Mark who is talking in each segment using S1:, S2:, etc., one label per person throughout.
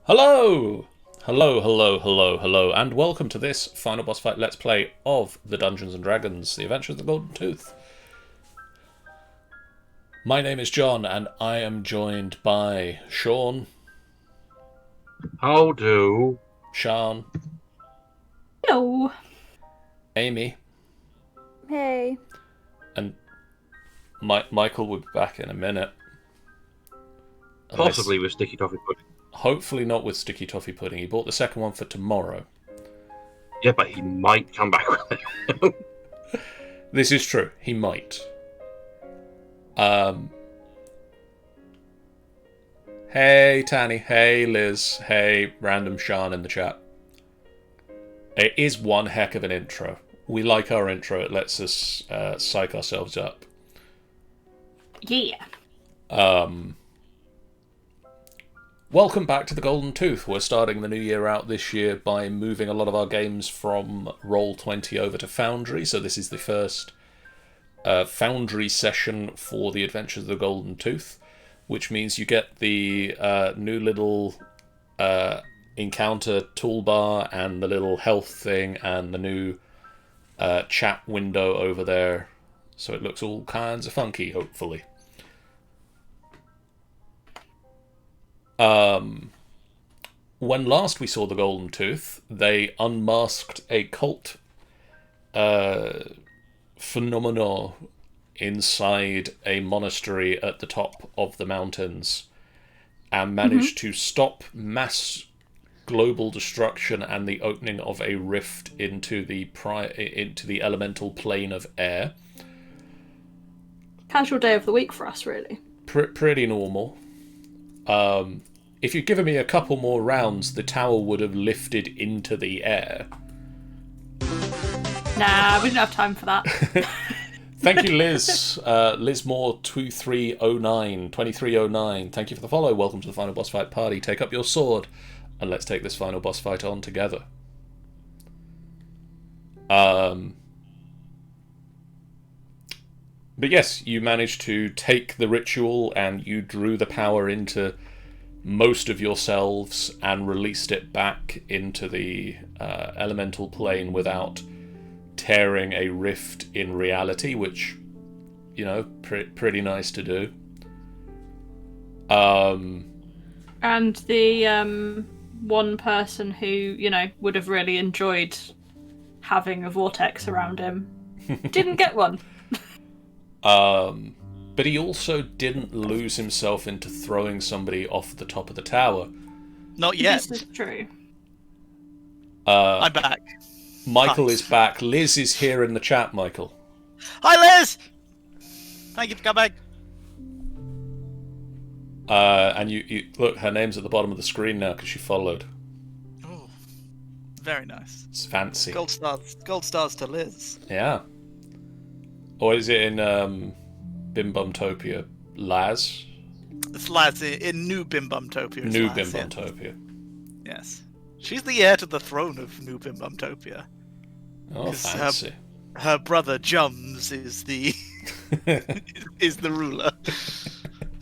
S1: Hello! Hello, and welcome to this final boss fight Let's Play of the Dungeons & Dragons, The Adventures of the Golden Tooth. My name is John, and I am joined by Sean.
S2: How do?
S1: Sean.
S3: Hello.
S1: Amy.
S3: Hey.
S1: And Michael will be back in a minute.
S2: Possibly with sticky toffee pudding.
S1: Hopefully not with sticky toffee pudding. He bought the second one for tomorrow.
S2: Yeah, but he might come back with it.
S1: This is true. He might. Hey, Tanny. Hey, Liz. Hey, random Sean in the chat. It is one heck of an intro. We like our intro. It lets us psych ourselves up.
S3: Yeah.
S1: Welcome back to the Golden Tooth. We're starting the new year out this year by moving a lot of our games from Roll20 over to Foundry. So this is the first Foundry session for the Adventures of the Golden Tooth, which means you get the new little encounter toolbar and the little health thing and the new chat window over there. So it looks all kinds of funky, hopefully. When last we saw the Golden Tooth, they unmasked a cult phenomena inside a monastery at the top of the mountains and managed to stop mass global destruction and the opening of a rift into the elemental plane of air.
S3: Casual day of the week for us, really.
S1: Pretty normal. If you'd given me a couple more rounds, the tower would have lifted into the air.
S3: Nah, we didn't have time for that.
S1: Thank you, Liz. Liz Moore 2309. Thank you for the follow. Welcome to the final boss fight party. Take up your sword and let's take this final boss fight on together. But yes, you managed to take the ritual and you drew the power into most of yourselves and released it back into the elemental plane without tearing a rift in reality, which, you know, pretty nice to do.
S3: And the one person who, you know, would have really enjoyed having a vortex around him didn't get one.
S1: But he also didn't lose himself into throwing somebody off the top of the tower.
S4: Not yet.
S3: This is true.
S4: I'm back.
S1: Michael
S4: Hi.
S1: is back. Liz is here in the chat, Michael.
S4: Hi, Liz! Thank you for coming.
S1: And you look, her name's at the bottom of the screen now because she followed.
S4: Oh, very nice.
S1: It's fancy.
S4: Gold stars to Liz.
S1: Yeah. Or is it in Bim Bumtopia? Laz?
S4: It's Laz in New Bim Bumtopia.
S1: New
S4: Laz,
S1: Bim
S4: yeah.
S1: Bumtopia.
S4: Yes. She's the heir to the throne of New Bim Bumtopia.
S1: Oh,
S4: 'Cause,
S1: fancy.
S4: Her brother Jums is the is the ruler.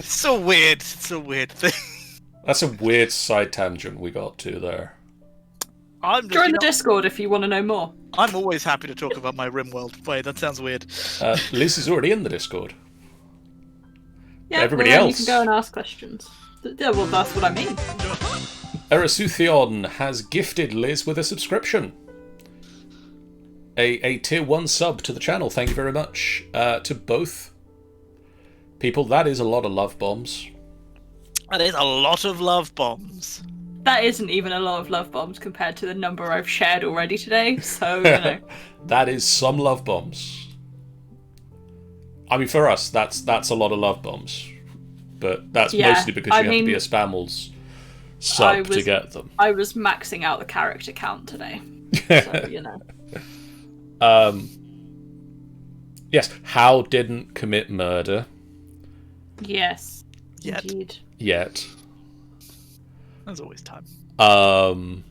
S4: So weird. It's a weird thing.
S1: That's a weird side tangent we got to there.
S3: Join the Discord if you want to know more.
S4: I'm always happy to talk about my RimWorld. Wait, that sounds weird.
S1: Liz is already in the Discord.
S3: Yeah,
S1: Everybody
S3: well,
S1: else.
S3: You can go and ask questions. Yeah, well, that's what I mean.
S1: Erasuthion has gifted Liz with a subscription. A tier 1 sub to the channel. Thank you very much to both people. That is a lot of love bombs.
S4: That is a lot of love bombs.
S3: That isn't even a lot of love bombs compared to the number I've shared already today, so, you know.
S1: That is some love bombs. I mean, for us, that's a lot of love bombs. But that's mostly because you have to be a Spammels sub to get them.
S3: I was maxing out the character count today, so, you know.
S1: Yes, Hal didn't commit murder.
S3: Yes,
S4: Yet.
S3: indeed.
S1: Yet.
S4: There's always time.
S1: And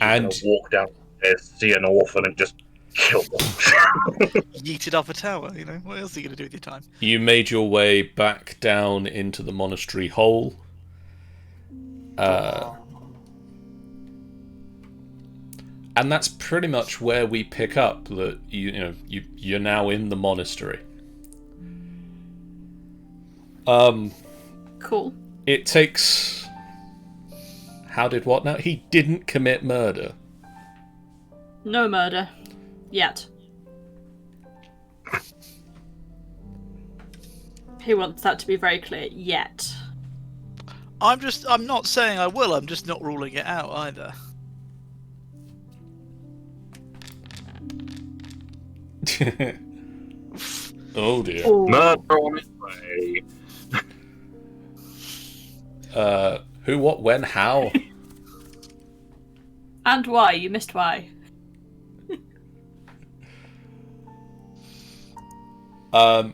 S2: Gonna walk down there, see an orphan, and just kill them.
S4: Yeeted off a tower, you know? What else are you going to do with your time?
S1: you made your way back down into the monastery hole. And that's pretty much where we pick up that you're now in the monastery.
S3: Cool.
S1: It takes. How did what now? He didn't commit murder.
S3: No murder. Yet. He wants that to be very clear. Yet.
S4: I'm not saying I will, I'm just not ruling it out either.
S1: Oh dear.
S3: Ooh.
S2: Murder on its way.
S1: Who, what, when, how?
S3: And why? You missed why.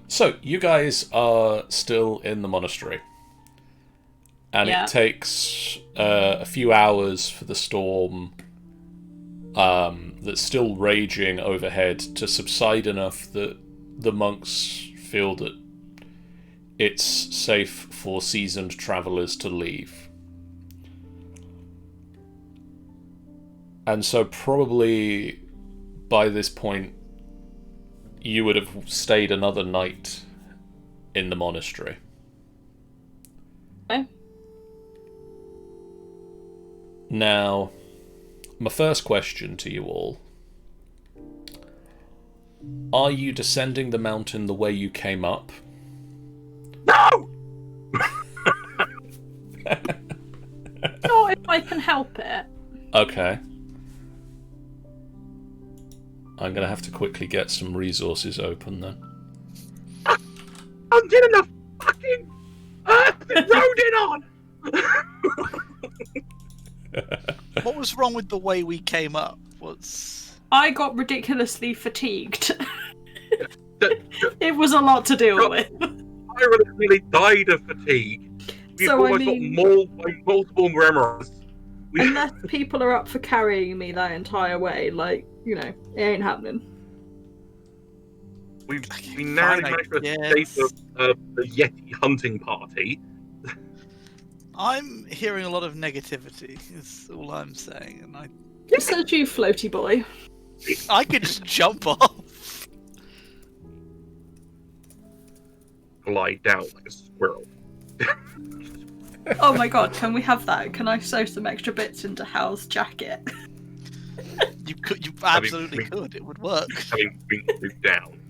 S1: So, you guys are still in the monastery. And
S3: Yeah.
S1: it takes a few hours for the storm that's still raging overhead to subside enough that the monks feel that it's safe for seasoned travellers to leave. And so probably by this point you would have stayed another night in the monastery.
S3: Okay.
S1: Now, my first question to you all. Are you descending the mountain the way you came up?
S2: No!
S3: Not if I can help it.
S1: Okay. I'm going to have to quickly get some resources open then.
S2: I'm getting the fucking rodent on!
S4: What was wrong with the way we came up?
S3: I got ridiculously fatigued. It was a lot to deal with.
S2: I really died of fatigue. We've
S3: So, I
S2: almost
S3: mean-
S2: got multiple gremmeras.
S3: Unless people are up for carrying me that entire way, it ain't happening.
S2: We
S4: Fine,
S2: narrowly
S4: I
S2: managed to
S4: guess.
S2: escape the Yeti hunting party.
S4: I'm hearing a lot of negativity, is all I'm saying, and
S3: Who said you, floaty boy?
S4: I could just jump off.
S2: Glide down like a squirrel.
S3: Oh my god, can we have that? Can I sew some extra bits into Hal's jacket?
S4: You absolutely could. It would work.
S2: Having been moved down.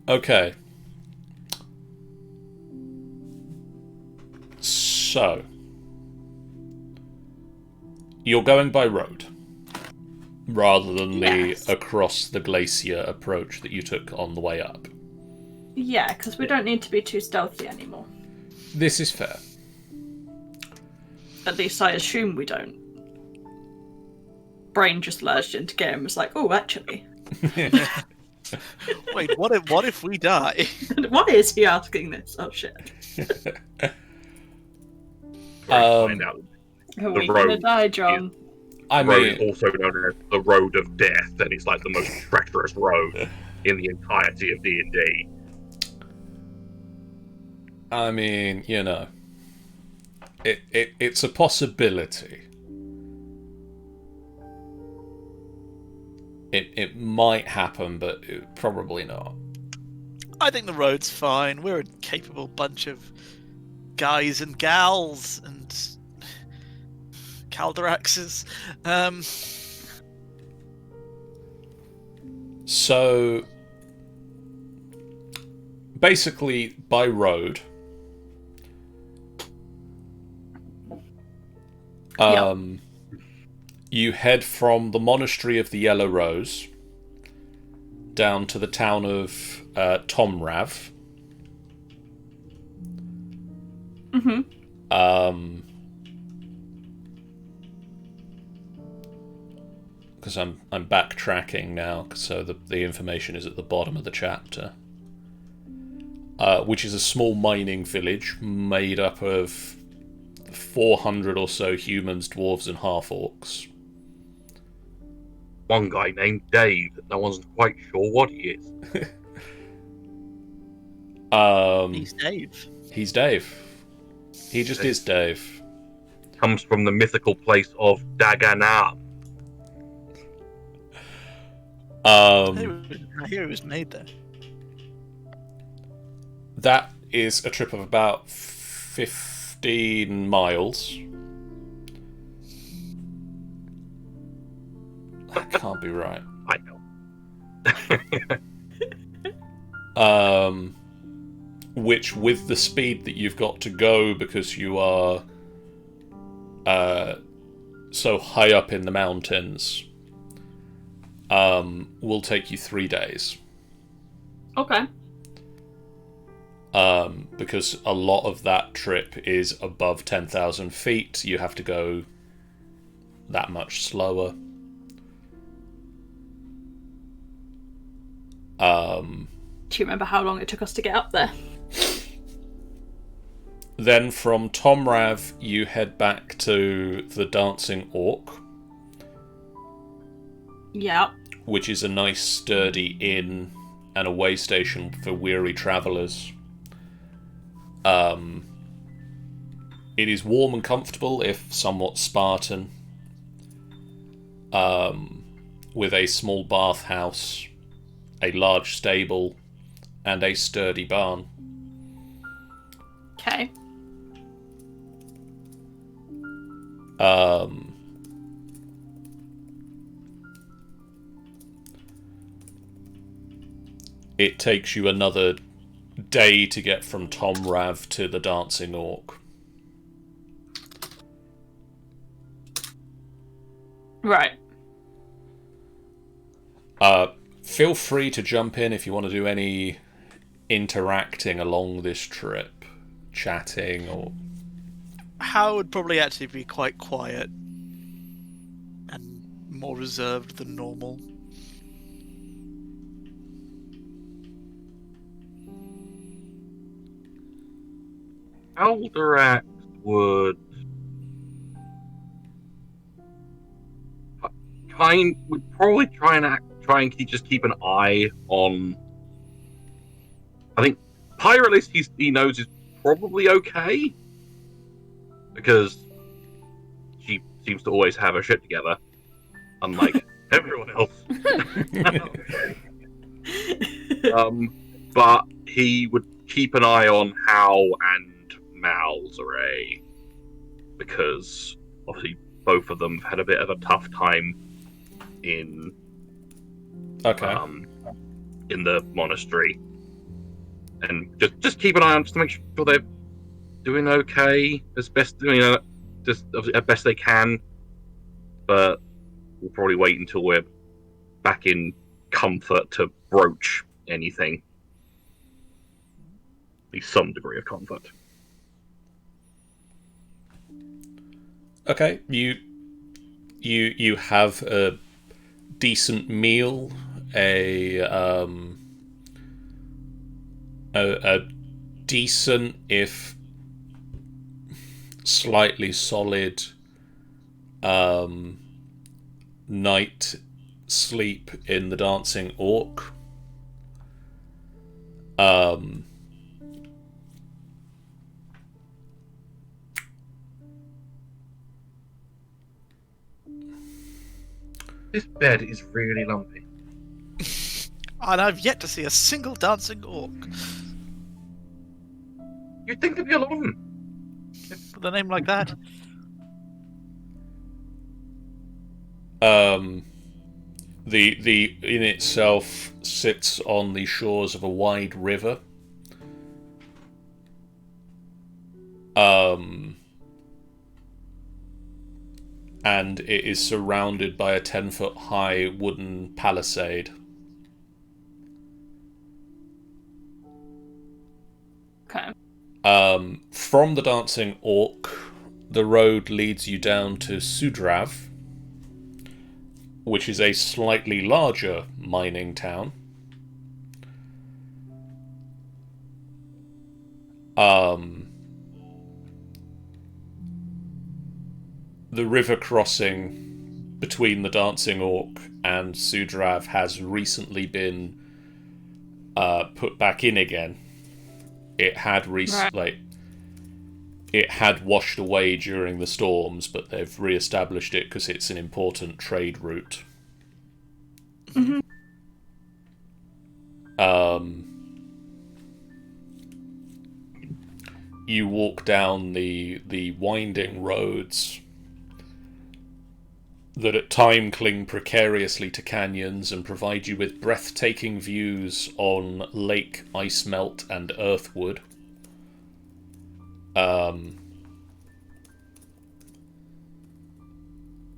S1: Okay. So, you're going by road rather than
S3: Yes.
S1: the across the glacier approach that you took on the way up.
S3: Yeah, because we don't need to be too stealthy anymore.
S1: This is fair.
S3: At least I assume we don't. Brain just lurched into gear and was like, oh, actually.
S4: Wait, what if we die?
S3: Why is he asking this? Oh shit.
S2: Find out.
S3: Are
S2: The
S3: we gonna
S2: road
S3: die, John?
S1: I
S2: The road is
S1: mean,
S2: also known as the Road of Death, and it's like the most treacherous road in the entirety of D&D.
S1: it's a possibility. It might happen, but probably not.
S4: I think the road's fine. We're a capable bunch of guys and gals and Calderaxes.
S1: So, basically, by road, you head from the Monastery of the Yellow Rose down to the town of Tomrav.
S3: Mm-hmm.
S1: Because I'm backtracking now, so the information is at the bottom of the chapter. Which is a small mining village made up of 400 or so humans, dwarves, and half-orcs.
S2: One guy named Dave, that no one's quite sure what he is.
S4: He's Dave.
S1: He's Dave. He just is Dave.
S2: Comes from the mythical place of Daganam.
S4: I hear it was made there.
S1: That is a trip of about 15 miles. That can't be right.
S2: I know.
S1: Which, with the speed that you've got to go because you are so high up in the mountains, will take you 3 days.
S3: Okay.
S1: Because a lot of that trip is above 10,000 feet. You have to go that much slower.
S3: Do you remember how long it took us to get up there?
S1: Then from Tomrav, you head back to the Dancing Orc,
S3: Yeah.
S1: which is a nice sturdy inn and a way station for weary travellers. It is warm and comfortable, if somewhat Spartan, with a small bathhouse, a large stable, and a sturdy barn.
S3: Okay.
S1: It takes you another day to get from Tomrav to the Dancing Orc.
S3: Right.
S1: Feel free to jump in if you want to do any interacting along this trip, chatting or...
S4: Hal would probably actually be quite quiet and more reserved than normal.
S2: Alderax would probably try and keep an eye on. I think Pyre, at least he knows, is probably okay because she seems to always have her shit together, unlike everyone else. But he would keep an eye on Hal and Malzare because obviously both of them have had a bit of a tough time in in the monastery, and just keep an eye on just to make sure they're doing okay as best just as best they can. But we'll probably wait until we're back in comfort to broach anything. At least some degree of comfort.
S1: Okay, you have a decent meal, a decent, if slightly solid, night sleep in the Dancing Orc.
S2: This bed is really lumpy.
S4: And I've yet to see a single dancing orc.
S2: You'd think there'd be a lot of them.
S4: With a name like that.
S1: The inn itself sits on the shores of a wide river. And it is surrounded by a 10-foot high wooden palisade.
S3: Okay.
S1: From the Dancing Orc, the road leads you down to Sudrav, which is a slightly larger mining town. The river crossing between the Dancing Orc and Sudrav has recently been put back in again. It had it had washed away during the storms, but they've re-established it because it's an important trade route.
S3: Mm-hmm.
S1: You walk down the winding roads that at time cling precariously to canyons and provide you with breathtaking views on Lake Icemelt and Earthwood.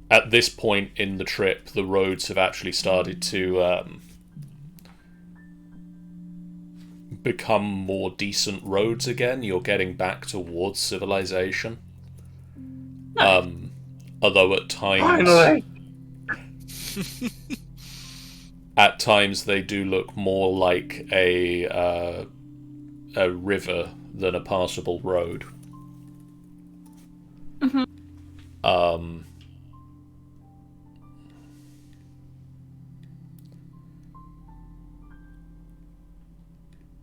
S1: At this point in the trip, the roads have actually started to become more decent roads again. You're getting back towards civilization. Although at times...
S2: Finally!
S1: At times they do look more like a river than a passable road.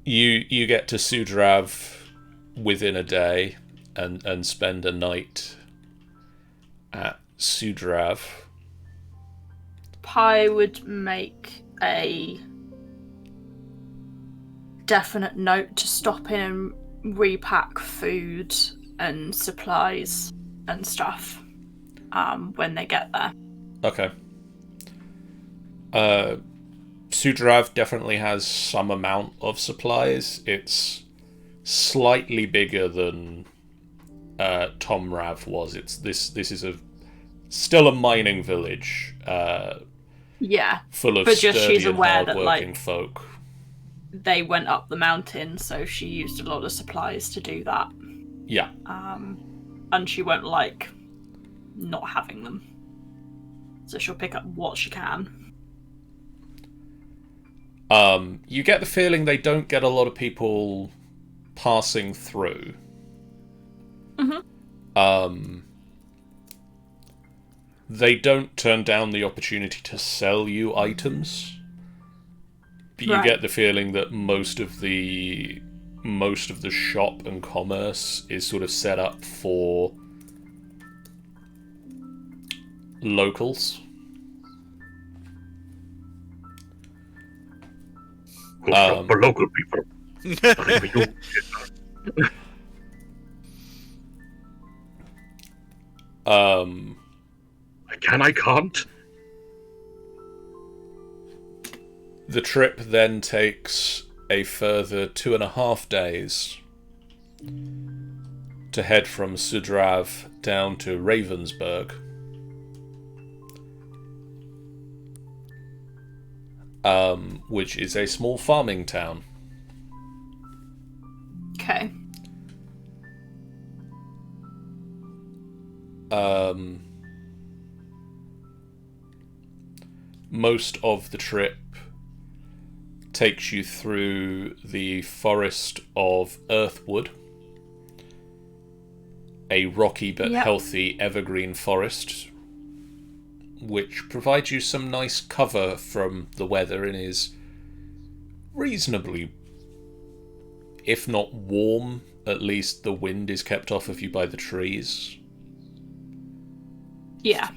S1: You get to Sudrav within a day and spend a night at Sudrav.
S3: Pi would make a definite note to stop in and repack food and supplies and stuff when they get there.
S1: Okay. Sudrav definitely has some amount of supplies. It's slightly bigger than Tomrav was. This is still a mining village.
S3: Yeah,
S1: full of
S3: but just
S1: sturdy
S3: she's
S1: and
S3: aware that
S1: hard-working folk.
S3: they went up the mountain, so she used a lot of supplies to do that.
S1: Yeah.
S3: And she won't like not having them, so she'll pick up what she can.
S1: You get the feeling they don't get a lot of people passing through. They don't turn down the opportunity to sell you items, but you get the feeling that most of the shop and commerce is sort of set up for locals.
S2: For local people. I can't.
S1: The trip then takes a further 2.5 days to head from Sudrav down to Ravensburg. Which is a small farming town.
S3: Okay.
S1: Most of the trip takes you through the forest of Earthwood, a rocky but healthy evergreen forest, which provides you some nice cover from the weather and is reasonably, if not warm, at least the wind is kept off of you by the trees.
S3: Yeah.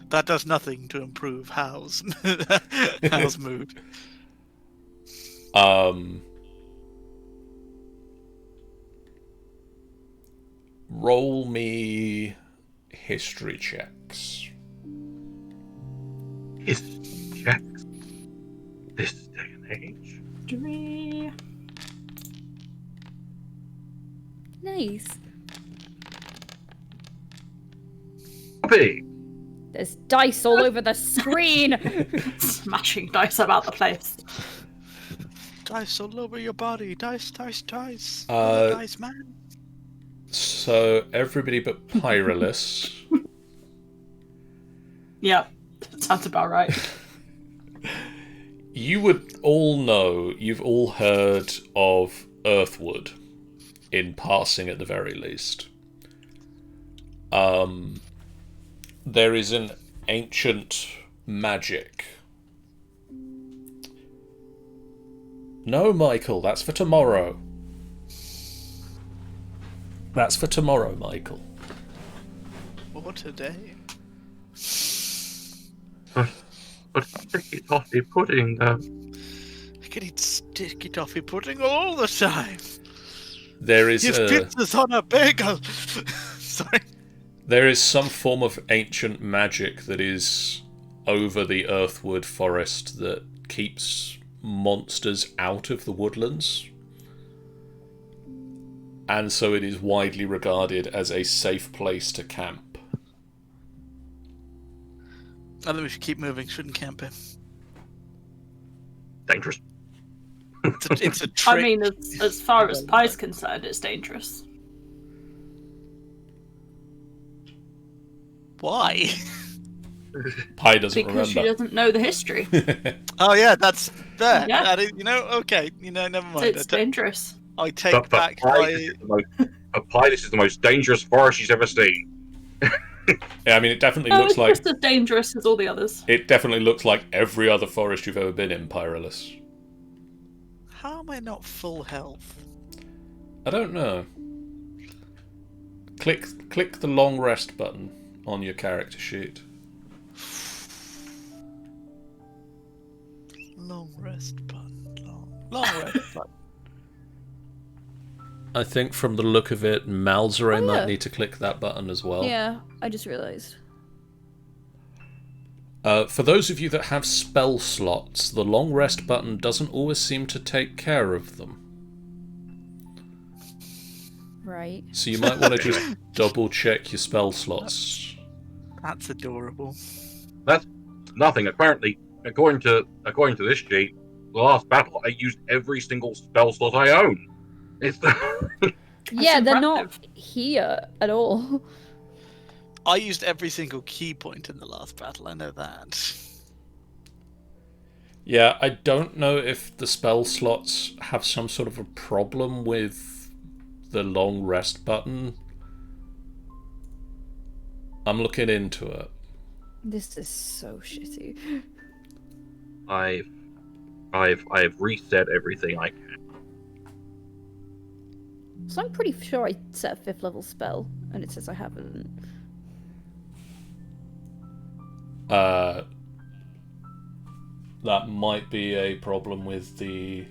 S4: That does nothing to improve Hal's mood.
S1: Roll me history checks.
S2: History checks. This day and age.
S3: 3.
S5: Nice.
S2: Copy.
S5: There's dice all over the screen.
S3: Smashing dice about the place.
S4: Dice all over your body. Dice, dice, dice. Dice, man.
S1: So everybody but Pyrolus.
S3: Yep. Sounds about right.
S1: You would all know, you've all heard of Earthwood, in passing at the very least. There is an ancient magic. No, Michael, that's for tomorrow. That's for tomorrow, Michael.
S4: Or today.
S2: But sticky toffee pudding,
S4: can eat sticky toffee pudding all the time.
S1: There is
S4: His pizza's on a bagel. Sorry.
S1: there is some form of ancient magic that is over the Earthwood forest that keeps monsters out of the woodlands. And so it is widely regarded as a safe place to camp.
S4: I think we should keep moving. Shouldn't camp here.
S2: Dangerous.
S4: It's a trick.
S3: I mean, as far as Pie's concerned, it's dangerous.
S4: Why?
S1: Pie doesn't
S3: Because she
S1: remember.
S3: doesn't know the history.
S4: Oh yeah, that's there.
S3: Yeah.
S4: Okay. Never mind.
S3: It's dangerous.
S4: I take
S2: But
S4: back
S2: Pie,
S4: my.
S2: this is the most dangerous forest she's ever seen.
S1: Yeah, I mean, it definitely
S3: Oh,
S1: looks
S3: it's
S1: like
S3: just as dangerous as all the others.
S1: it definitely looks like every other forest you've ever been in, Pyrillus.
S4: How am I not full health?
S1: I don't know. Click the long rest button on your character sheet.
S4: Long rest button. Long rest button.
S1: I think from the look of it, Malzare
S5: Oh, yeah.
S1: might need to click that button as well.
S5: Yeah, I just realised.
S1: For those of you that have spell slots, the long rest button doesn't always seem to take care of them.
S5: Right.
S1: So you might want to just double check your spell slots.
S4: That's adorable.
S2: That's nothing. Apparently, according to this sheet, the last battle I used every single spell slot I own. It's
S5: Yeah, they're not
S3: impressive.
S5: here at all.
S4: I used every single key point in the last battle. I know that.
S1: Yeah, I don't know if the spell slots have some sort of a problem with the long rest button. I'm looking into it.
S5: This is so shitty.
S2: I've reset everything I can.
S5: So I'm pretty sure I set a 5th level spell, and it says I haven't.
S1: That might be a problem with the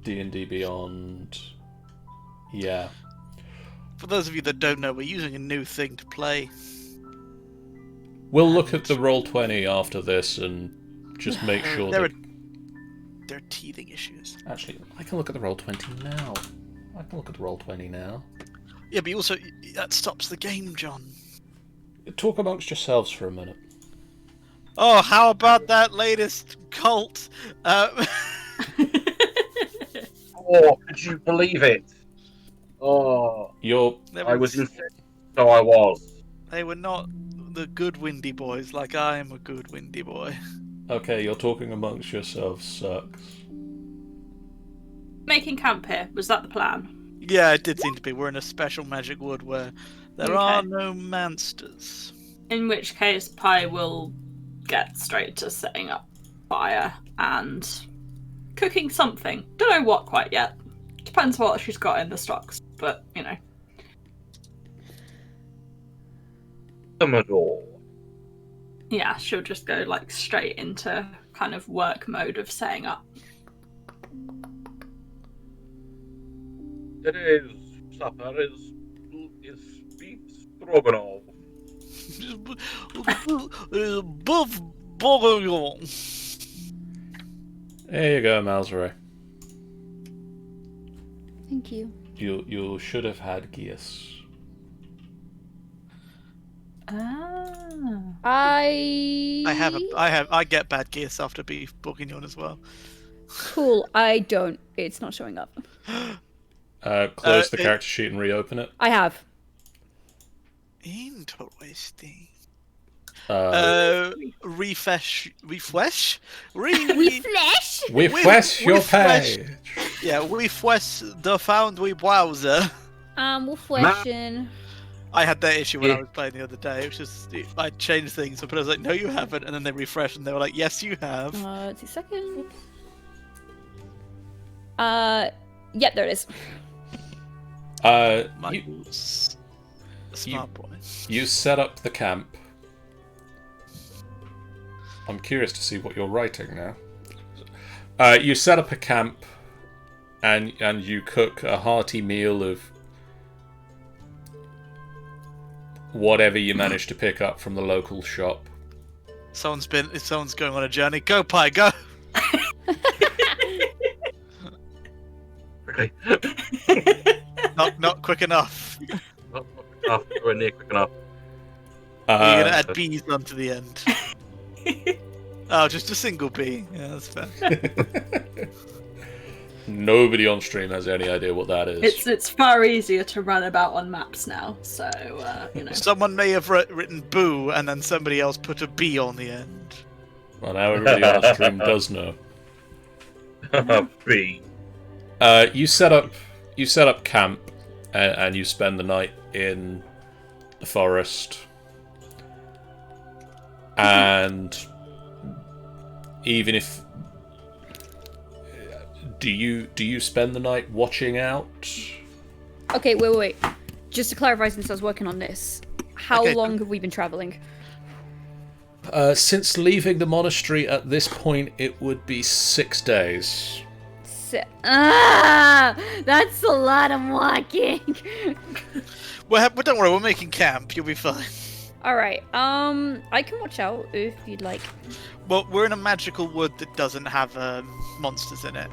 S1: D&D Beyond. Yeah.
S4: For those of you that don't know, we're using a new thing to play.
S1: We'll look at the Roll20 after this and just make sure
S4: There
S1: that...
S4: are teething issues.
S1: Actually, I can look at the Roll20 now. I can look at the Roll20 now.
S4: Yeah, but also that stops the game, John.
S1: Talk amongst yourselves for a minute.
S4: Oh, how about that latest cult?
S2: Oh, could you believe it? Oh, I was
S4: were,
S2: insane. So I was.
S4: they were not the good windy boys like I am a good windy boy.
S1: Okay, you're talking amongst yourselves, sucks.
S3: Making camp here, was that the plan?
S4: Yeah, it did seem to be. We're in a special magic wood where there are no monsters.
S3: In which case, Pie will get straight to setting up fire and cooking something. Don't know what quite yet. Depends what she's got in the stocks, but you know.
S2: Commodore.
S3: Yeah, she'll just go like straight into kind of work mode of setting up.
S2: Today's supper is beef stroganoff.
S4: Buff bourguignon.
S1: There you go, Malzare.
S5: Thank you.
S1: You should have had Geas.
S3: Ah.
S4: I get bad gears after beef bourguignon as well.
S5: Cool. I don't. It's not showing up.
S1: Close the character sheet and reopen it.
S5: I have.
S4: Interesting.
S5: Refresh.
S4: Refresh
S1: your page.
S4: Yeah, refresh the Foundry browser.
S5: Refreshing.
S4: I had that issue when I was playing the other day. It was just I changed things, but I was like, "No, you haven't," and then they refreshed, and they were like, "Yes, you have."
S5: 2 seconds. Yep, there it is.
S4: Smart boy.
S1: You set up the camp. I'm curious to see what you're writing now. You set up a camp, and you cook a hearty meal of whatever you manage to pick up from the local shop.
S4: Someone's going on a journey. Go, Pie, go!
S2: Okay.
S4: Not quick enough.
S2: Not enough. Nowhere near quick enough.
S4: You're gonna add bees onto the end. Oh, just a single bee. Yeah, that's fair.
S1: Nobody on stream has any idea what that is.
S3: It's far easier to run about on maps now, so you know.
S4: Someone may have written boo, and then somebody else put a bee on the end.
S1: Well, now everybody on stream does know.
S2: Bee.
S1: You set up camp, and you spend the night in the forest. And even if do you spend the night watching out?
S5: Okay, wait. Just to clarify, since I was working on this, how
S4: Okay.
S5: long have we been traveling?
S1: Since leaving the monastery at this point, it would be 6 days.
S5: That's a lot of walking.
S4: Well, don't worry, we're making camp. You'll be fine.
S5: All right. I can watch out if you'd like.
S4: Well, we're in a magical wood that doesn't have monsters in it.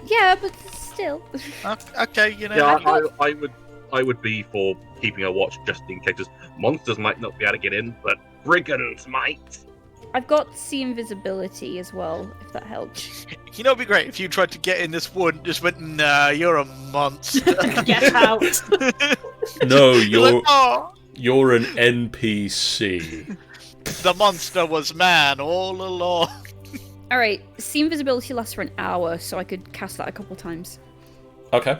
S5: Yeah, but still.
S4: Okay, you know.
S2: Yeah, I would be for keeping a watch just in case. 'Cause monsters might not be able to get in, but brigands might.
S5: I've got see invisibility as well, if that helps.
S4: You know, it'd be great if you tried to get in this wood and just went, "Nah, you're a monster."
S3: Get out.
S1: No,
S4: You're like, "Oh,
S1: you're an NPC.
S4: the monster was man all along."
S5: All right. See invisibility lasts for an hour, so I could cast that a couple times.
S1: Okay.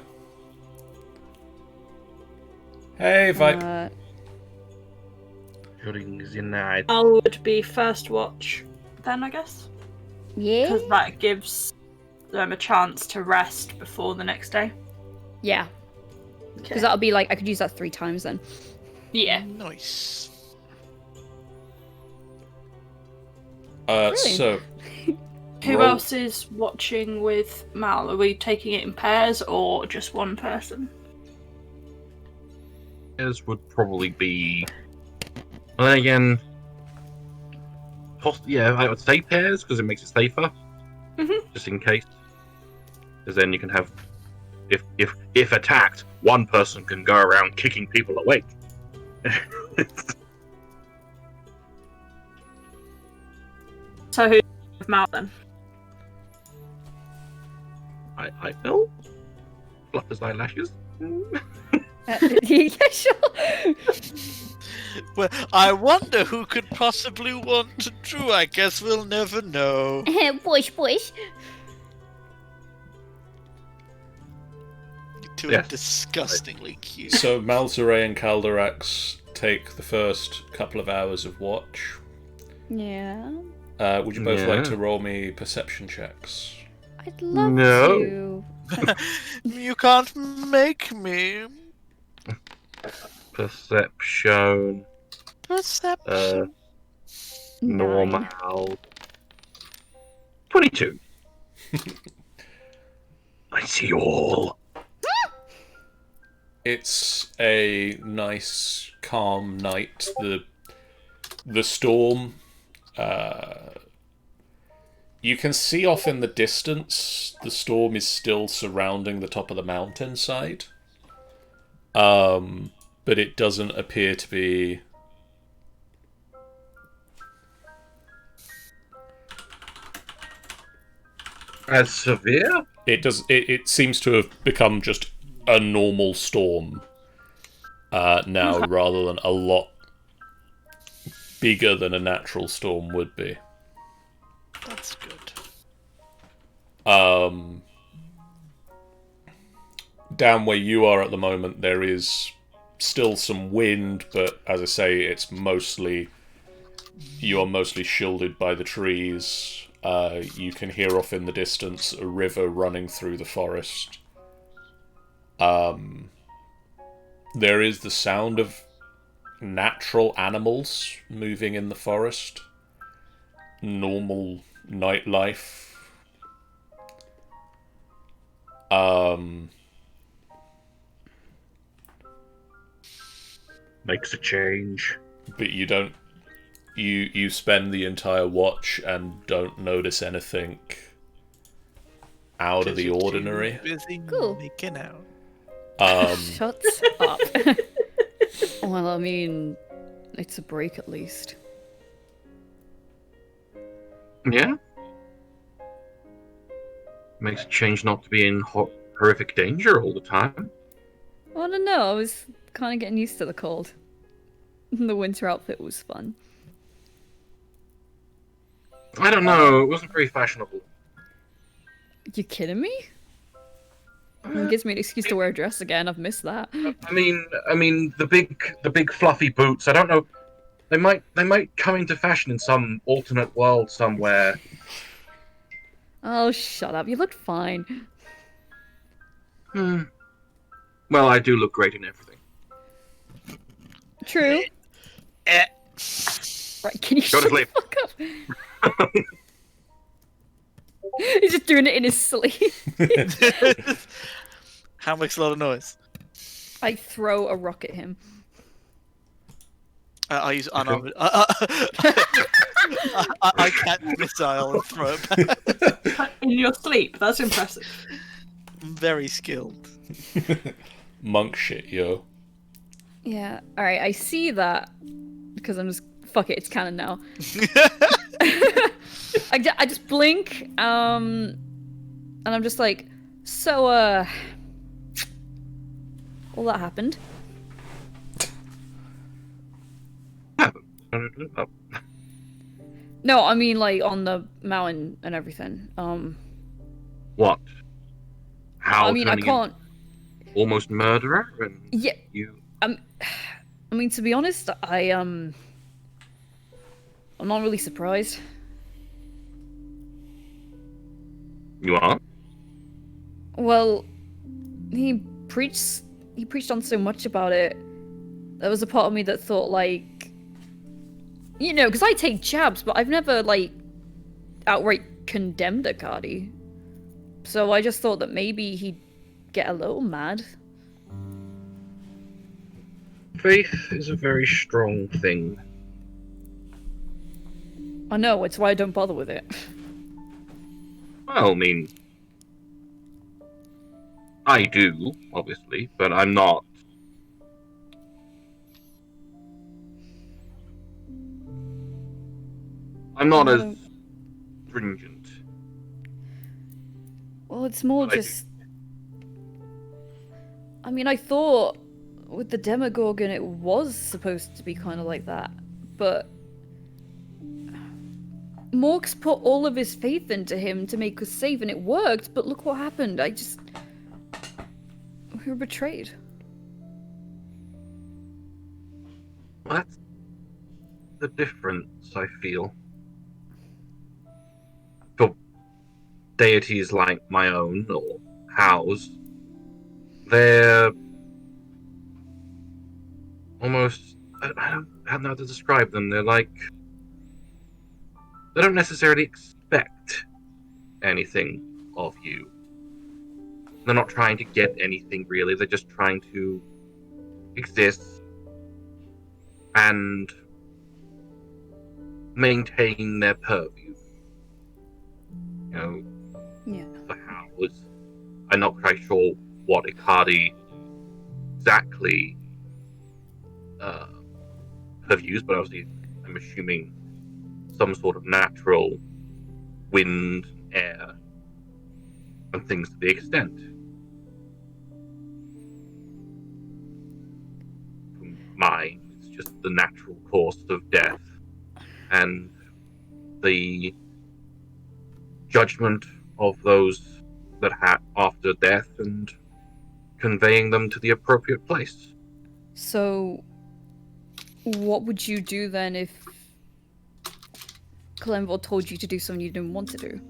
S1: Hey, Vipe.
S2: During the night.
S3: I would be first watch then, I guess,
S5: Yeah.
S3: because that gives them a chance to rest before the next day.
S5: Yeah. Because that'll be like I could use that 3 times then.
S3: Yeah.
S4: Nice.
S1: So
S3: Who
S1: roll-
S3: else is watching with Mal? Are we taking it in pairs or just one person?
S2: This would probably be. And then again, yeah, I would say pairs because it makes it safer, just in case. Because then you can have, if attacked, one person can go around kicking people awake.
S3: So who's with Mal then?
S2: I will. Flutters eyelashes.
S5: Yeah, sure.
S4: Well, I wonder who could possibly want to do. I guess we'll never know.
S5: Boys.
S4: You two
S2: Yeah.
S4: are disgustingly cute.
S1: So Malzere and Calderax take the first couple of hours of watch.
S5: Yeah.
S1: Would you both like
S2: Yeah.
S1: to roll me perception checks?
S5: I'd love
S2: No.
S5: to.
S4: You can't make me.
S2: Perception.
S4: Perception.
S5: 9.
S2: Normal. 22. I see all.
S1: It's a nice, calm night. The storm. You can see off in the distance. The storm is still surrounding the top of the mountainside. But it doesn't appear to be.
S2: As severe?
S1: It does. It seems to have become just a normal storm now, rather than a lot bigger than a natural storm would be.
S4: That's good.
S1: Down where you are at the moment, there is still some wind, but as I say, it's mostly you are mostly shielded by the trees. You can hear off in the distance a river running through the forest. There is the sound of natural animals moving in the forest. normal nightlife.
S2: Makes a change.
S1: But you don't. You spend the entire watch and don't notice anything out of the
S4: You're too
S1: ordinary.
S4: Busy
S5: Cool.
S4: making out.
S5: Shut up. Well, I mean, it's a break at least.
S2: Yeah. Makes a change not to be in horrific danger all the time.
S5: Well, I don't know. I was kind of getting used to the cold. The winter outfit was fun.
S2: I don't know. It wasn't very fashionable.
S5: You kidding me? It gives me an excuse to wear a dress again. I've missed that.
S2: I mean, the big fluffy boots. I don't know. They might come into fashion in some alternate world somewhere.
S5: Oh, shut up. You looked fine.
S2: Well, I do look great in everything.
S5: True.
S4: Eh.
S5: Right, can you
S2: Go
S5: shut
S2: to
S5: the
S2: sleep.
S5: fuck up? He's just doing it in his sleep.
S4: How makes a lot of noise?
S5: I throw a rock at him.
S4: I use unarmored. I catch the missile and throw it back.
S3: In your sleep. That's impressive.
S4: I'm very skilled.
S1: Monk shit, yo.
S5: Yeah, alright, I see that. Because I'm just. Fuck it, it's canon now. I just blink, and I'm just like, so, well, that happened. No, I mean, like, on the mountain and everything.
S2: What? How?
S5: I mean, I
S2: turning
S5: can't.
S2: into almost murderer and
S5: Yeah,
S2: you.
S5: I mean, to be honest, I'm not really surprised.
S2: You are?
S5: Well, he preached on so much about it. There was a part of me that thought, like, you know, because I take jabs, but I've never, like, outright condemned Akadi. So I just thought that maybe he'd get a little mad.
S2: Faith is a very strong thing.
S5: I know, it's why I don't bother with it.
S2: Well, I mean, I do, obviously, but I'm not. I'm not as stringent.
S5: Well, it's more
S2: But I do-
S5: just. I mean, I thought with the Demogorgon it was supposed to be kind of like that, but Mork's put all of his faith into him to make us safe, and it worked. But look what happened. We were betrayed.
S2: That's the difference, I feel. For deities like my own or House, they're almost. I don't know how to describe them. They're like. They don't necessarily expect anything of you. They're not trying to get anything, really. They're just trying to exist and maintain their purview. You know,
S5: Yeah.
S2: the House. I'm not quite sure what Ikari exactly purviews, but obviously I'm assuming some sort of natural wind, air, and things to the extent. For mine, it's just the natural course of death and the judgment of those that after death and conveying them to the appropriate place.
S5: So, what would you do then if Kalemvor told you to do something you didn't want to do?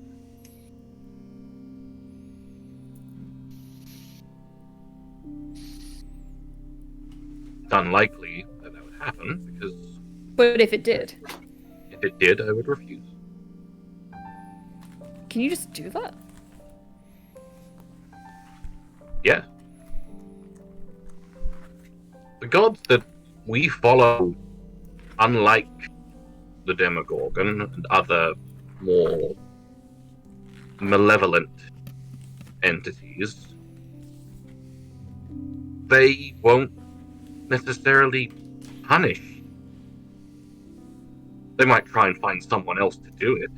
S2: It's unlikely that would happen because
S5: But if it did,
S2: if it did, I would refuse.
S5: can you just do that?
S2: Yeah. The gods that we follow, unlike the Demogorgon and other more malevolent entities, they won't necessarily punish. They might try and find someone else to do it.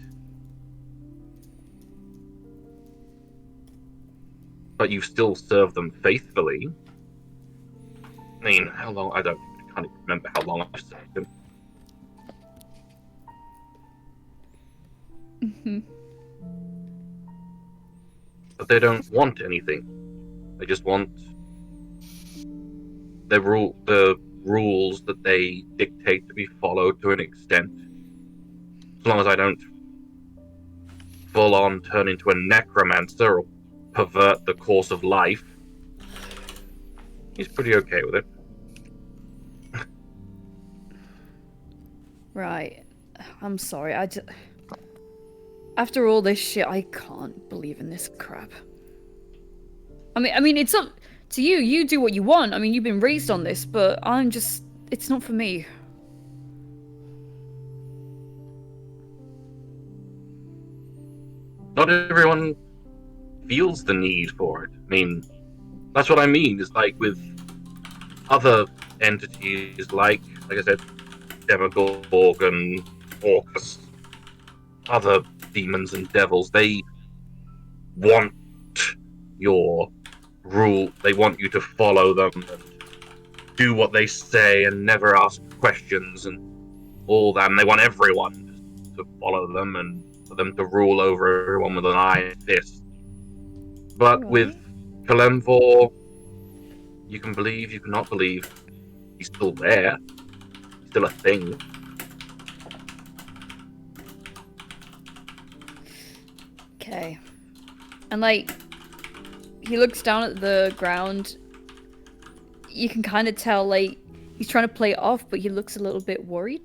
S2: But you still serve them faithfully. I mean, how long? I can't even remember how long I've served them. But they don't want anything. They just want the rules that they dictate to be followed to an extent. As long as I don't full on turn into a necromancer or pervert the course of life, he's pretty okay with it.
S5: Right. I'm sorry. After all this shit, I can't believe in this crap. I mean, it's up to you. You do what you want. I mean, you've been raised on this, but it's not for me.
S2: Not everyone feels the need for it. I mean, that's what I mean. Is like with other entities, like I said, Demogorgon, Orcus, other demons and devils. They want your rule. They want you to follow them and do what they say and never ask questions and all that. And they want everyone to follow them and for them to rule over everyone with an iron fist. But with Kalemvor, you can believe, you cannot believe. He's still there. He's still a thing.
S5: Okay. And like, he looks down at the ground. You can kind of tell, like, he's trying to play it off, but he looks a little bit worried.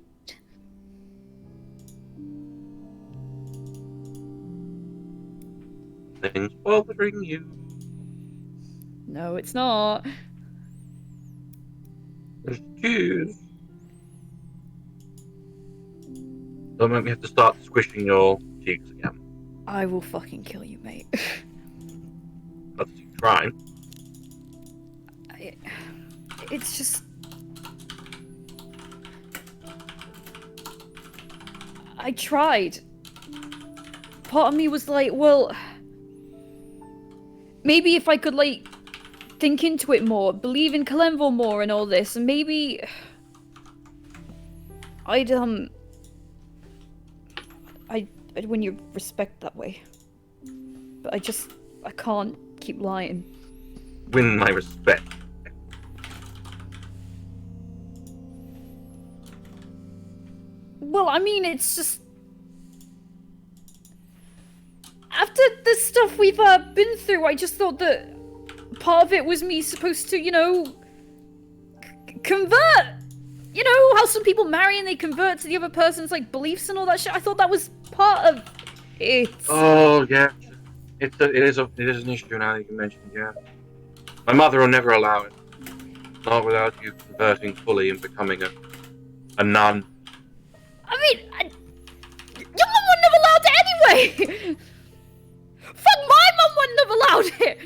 S2: Things bothering you.
S5: No, it's not.
S2: Excuse. Don't make me have to start squishing your cheeks again.
S5: I will fucking kill you, mate.
S2: Let's try.
S5: It's just... I tried. Part of me was like, well... Maybe if I could, like, think into it more, believe in Kalemvor more and all this, and maybe... I'd win your respect that way. But I can't keep lying.
S2: Win my respect.
S5: Well, I mean, it's just... After the stuff we've been through, I just thought that part of it was me supposed to, you know, convert. You know, how some people marry and they convert to the other person's, like, beliefs and all that shit? I thought that was part of it.
S2: Oh, yeah. It is an issue now that you mentioned, yeah. My mother will never allow it. Not without you converting fully and becoming a nun.
S5: I mean, your mum wouldn't have allowed it anyway! Fuck, my mum wouldn't have allowed it!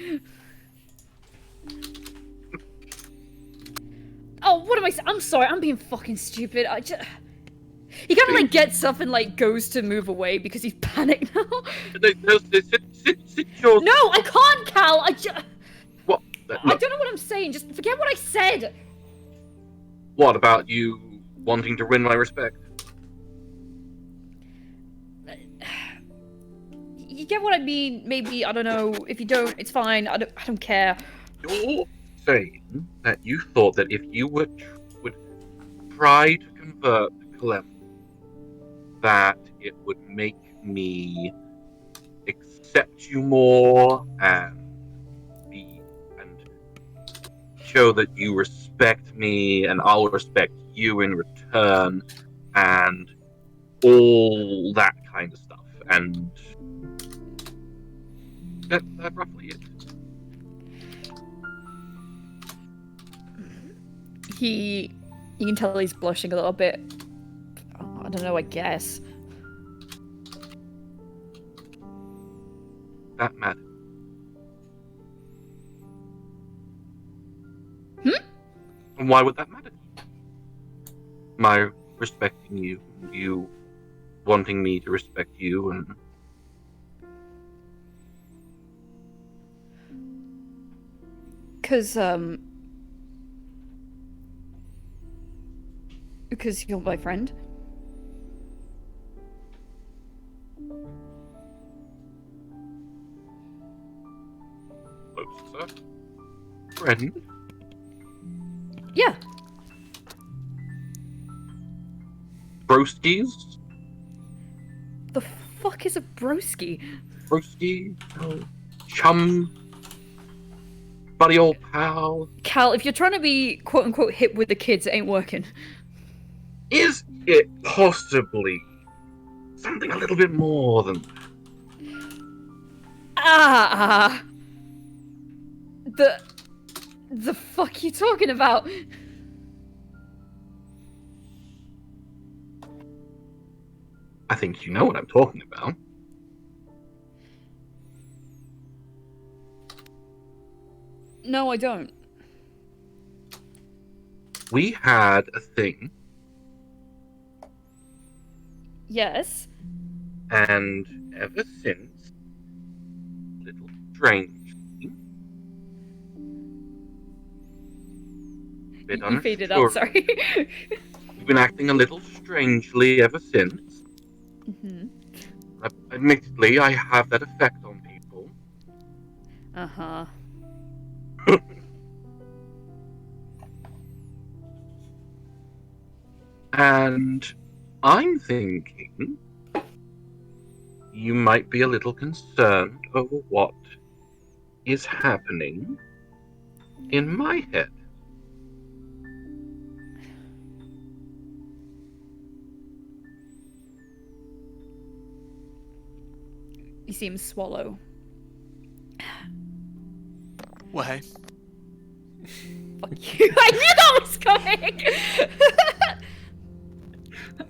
S5: Oh, what am I saying? I'm sorry, I'm being fucking stupid. He kind of, like, gets up and, like, goes to move away because he's panicked now. No, I can't, Cal!
S2: What?
S5: I don't know what I'm saying, just forget what I said!
S2: What about you wanting to win my respect?
S5: You get what I mean? Maybe, I don't know. If you don't, it's fine. I don't care.
S2: You're saying that you thought that if you would try to convert Clem, that it would make me accept you more and show that you respect me and I'll respect you in return and all that kind of stuff. And that roughly it.
S5: You can tell he's blushing a little bit. I don't know, I guess.
S2: That matters. And why would that matter? My respecting you, you wanting me to respect you, and
S5: Because you're my friend.
S2: closer. Friend?
S5: Yeah.
S2: Broskies?
S5: The fuck is a broski?
S2: Broski? Chum? Buddy old pal?
S5: Cal, if you're trying to be quote unquote hip with the kids, it ain't working.
S2: Is it possibly something a little bit more than that?
S5: The fuck you talking about?
S2: I think you know what I'm talking about.
S5: No, I don't.
S2: We had a thing,
S5: Yes.
S2: and ever since, little strange. Bit
S5: You faded out,
S2: unsure.
S5: sorry.
S2: You've been acting a little strangely ever since.
S5: Mm-hmm.
S2: Admittedly, I have that effect on people.
S5: Uh-huh.
S2: And I'm thinking you might be a little concerned over what is happening in my head.
S5: You seem swallow.
S4: Well, hey.
S5: Fuck you. I knew that was coming!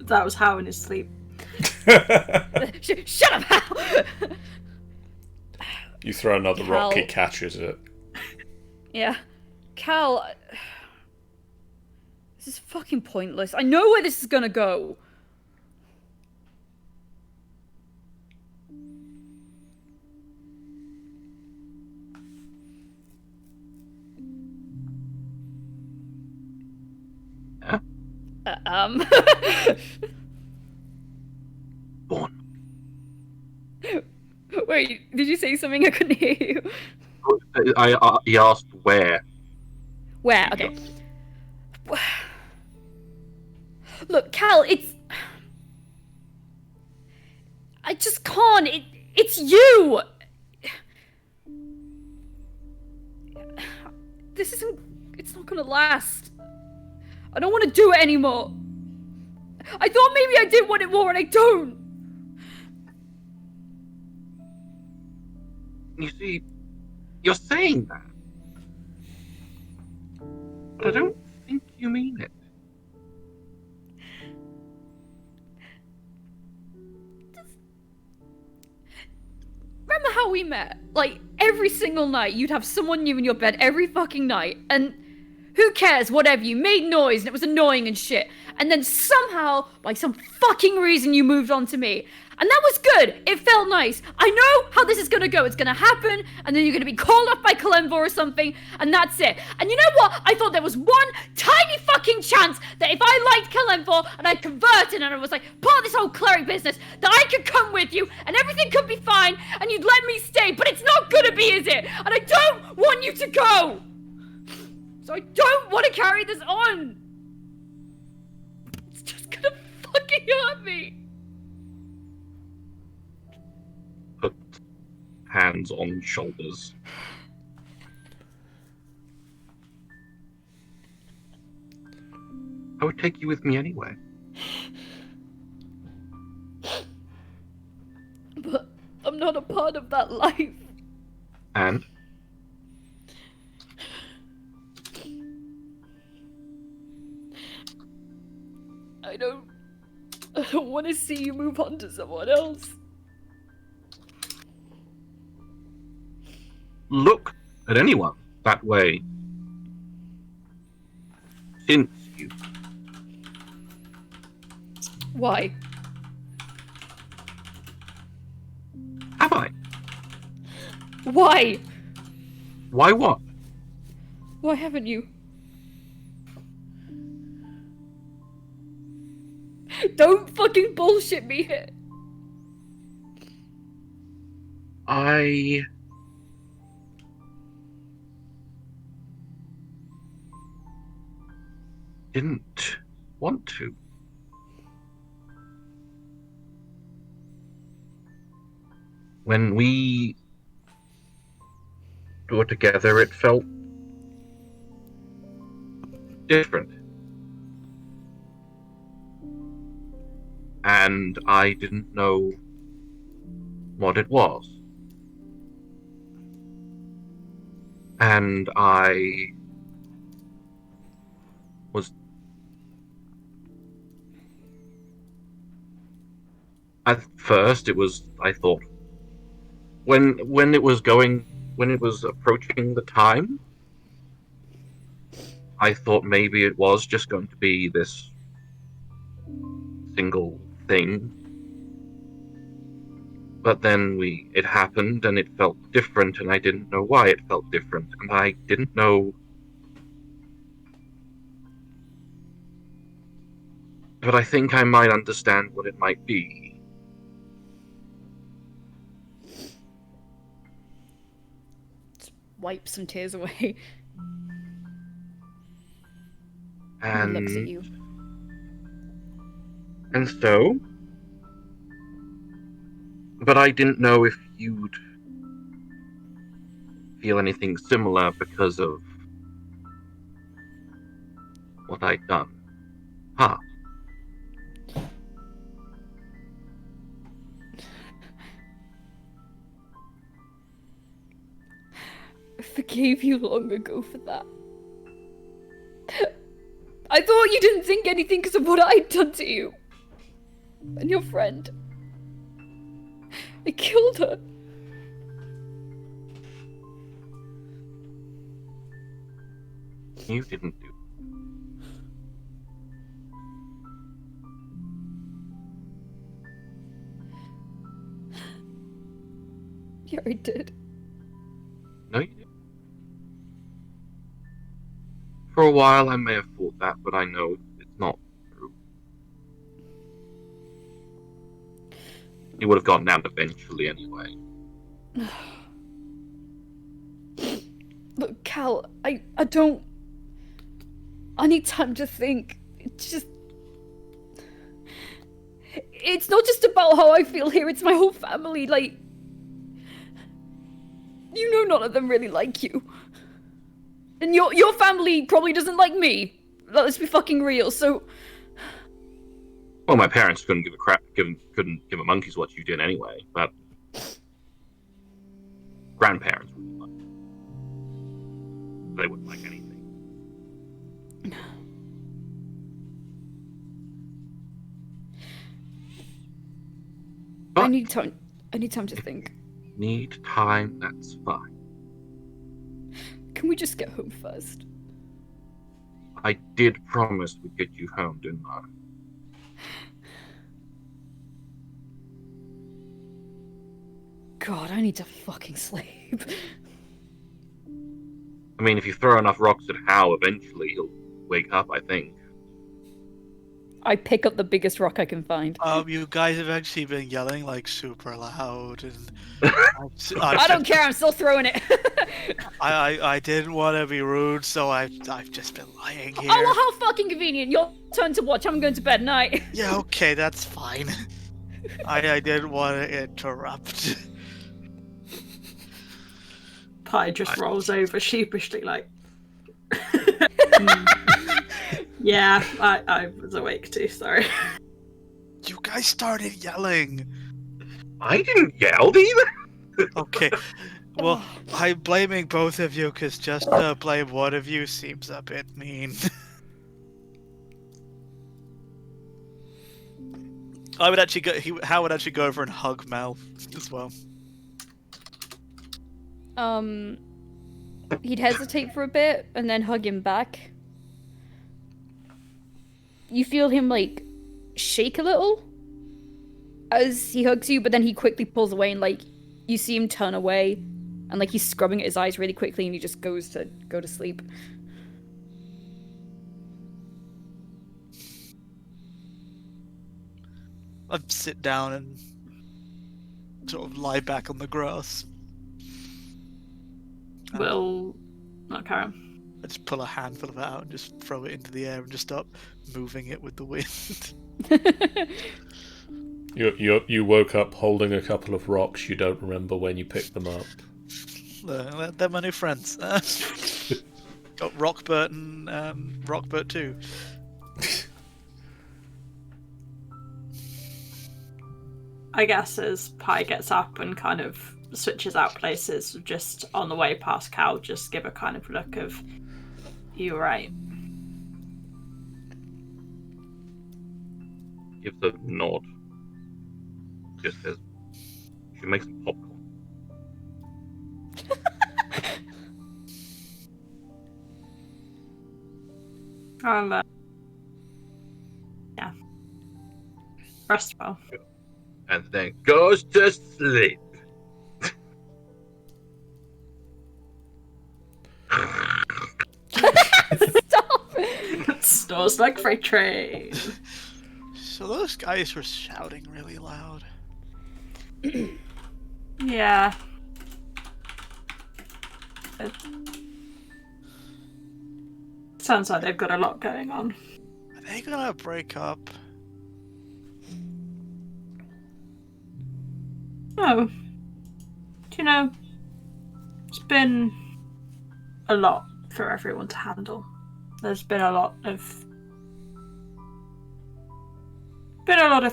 S3: That was How in his sleep.
S5: Shut up, Hal!
S1: You throw another rock,
S5: Cal.
S1: he catches it.
S5: Yeah. Cal... This is fucking pointless. I know where this is gonna go.
S2: Huh? Born.
S5: Wait, did you say something? I couldn't hear you.
S2: He asked where.
S5: Where? Okay. Look, Cal, it's... I just can't. It's you! This isn't... It's not gonna last. I don't want to do it anymore. I thought maybe I did want it more and I don't.
S2: You see, you're saying that. But I don't think you mean it.
S5: Remember how we met? Like, every single night, you'd have someone new in your bed every fucking night, and who cares, whatever, you made noise, and it was annoying and shit. And then somehow, by some fucking reason, you moved on to me. And that was good, it felt nice. I know how this is gonna go, it's gonna happen, and then you're gonna be called up by Kalemvor or something, and that's it. And you know what? I thought there was one tiny fucking chance that if I liked Kalemvor, and I converted, and I was like, part of this whole cleric business, that I could come with you, and everything could be fine, and you'd let me stay, but it's not gonna be, is it? And I don't want you to go! So I don't want to carry this on! It's just gonna fucking hurt me!
S2: Put hands on shoulders. I would take you with me anyway.
S5: But I'm not a part of that life.
S2: And
S5: I don't want to see you move on to someone else.
S2: look at anyone that way. Since you
S5: Why?
S2: have I?
S5: Why?
S2: Why what?
S5: Why haven't you? Don't fucking bullshit me here.
S2: I didn't want to. When we were together, it felt different. And I didn't know what it was. And I was at first I thought when it was approaching the time, I thought maybe it was just going to be this single thing. But then it happened and it felt different, and I didn't know why it felt different, and I didn't know. But I think I might understand what it might be.
S5: Just wipe some tears away.
S2: And
S5: He looks at you.
S2: And so, but I didn't know if you'd feel anything similar because of what I'd done. Huh.
S5: I forgave you long ago for that. I thought you didn't think anything because of what I'd done to you. And your friend. I killed her.
S2: You didn't do.
S5: Yeah, I did.
S2: No, you didn't. For a while I may have thought that, but I know it's not true. You would have gotten out eventually anyway.
S5: Look, Cal, I don't... I need time to think. It's not just about how I feel here, it's my whole family, like... You know none of them really like you. And your family probably doesn't like me. Let's be fucking real, so...
S2: Well, my parents couldn't give a crap, couldn't give a monkey's what you did anyway, but... Grandparents wouldn't like. They wouldn't like anything.
S5: I need time to think.
S2: Need time, that's fine.
S5: Can we just get home first?
S2: I did promise we'd get you home, didn't I?
S5: God, I need to fucking sleep.
S2: I mean, if you throw enough rocks at Hal, eventually he'll wake up, I think.
S5: I pick up the biggest rock I can find.
S4: You guys have actually been yelling like super loud, and
S5: I don't care, I'm still throwing it.
S4: I didn't want to be rude, so I've just been lying here.
S5: Oh, well, how fucking convenient. Your turn to watch. I'm going to bed night.
S4: Yeah, okay, that's fine. I didn't want to interrupt.
S3: Pi just rolls over sheepishly, like. Yeah, I was awake too, sorry.
S4: You guys started yelling.
S2: I didn't yell either.
S4: Okay. Well, I'm blaming both of you because just to blame one of you seems a bit mean. I would actually go. Hal would actually go over and hug Mel as well.
S5: He'd hesitate for a bit and then hug him back. You feel him like shake a little as he hugs you, but then he quickly pulls away and like you see him turn away and like he's scrubbing at his eyes really quickly and he just goes to go to sleep.
S4: I'd sit down and sort of lie back on the grass.
S3: Will not carry on.
S4: I just pull a handful of it out and just throw it into the air and just start moving it with the wind.
S1: You woke up holding a couple of rocks. You don't remember when you picked them up.
S4: They're my new friends. Got Rockbert and Rockbert too.
S3: I guess as Pi gets up and kind of switches out places, just on the way past Cal, just give a kind of look of, you right.
S2: Gives a nod. Just says, "Should make some popcorn."
S3: I'll, yeah. Rest well.
S2: And then goes to sleep.
S5: Stop!
S3: Snores like freight train.
S4: So those guys were shouting really loud.
S3: Yeah. It sounds like they've got a lot going on.
S4: Are they gonna break up?
S3: Oh. Do you know, it's been a lot for everyone to handle. There's been a lot of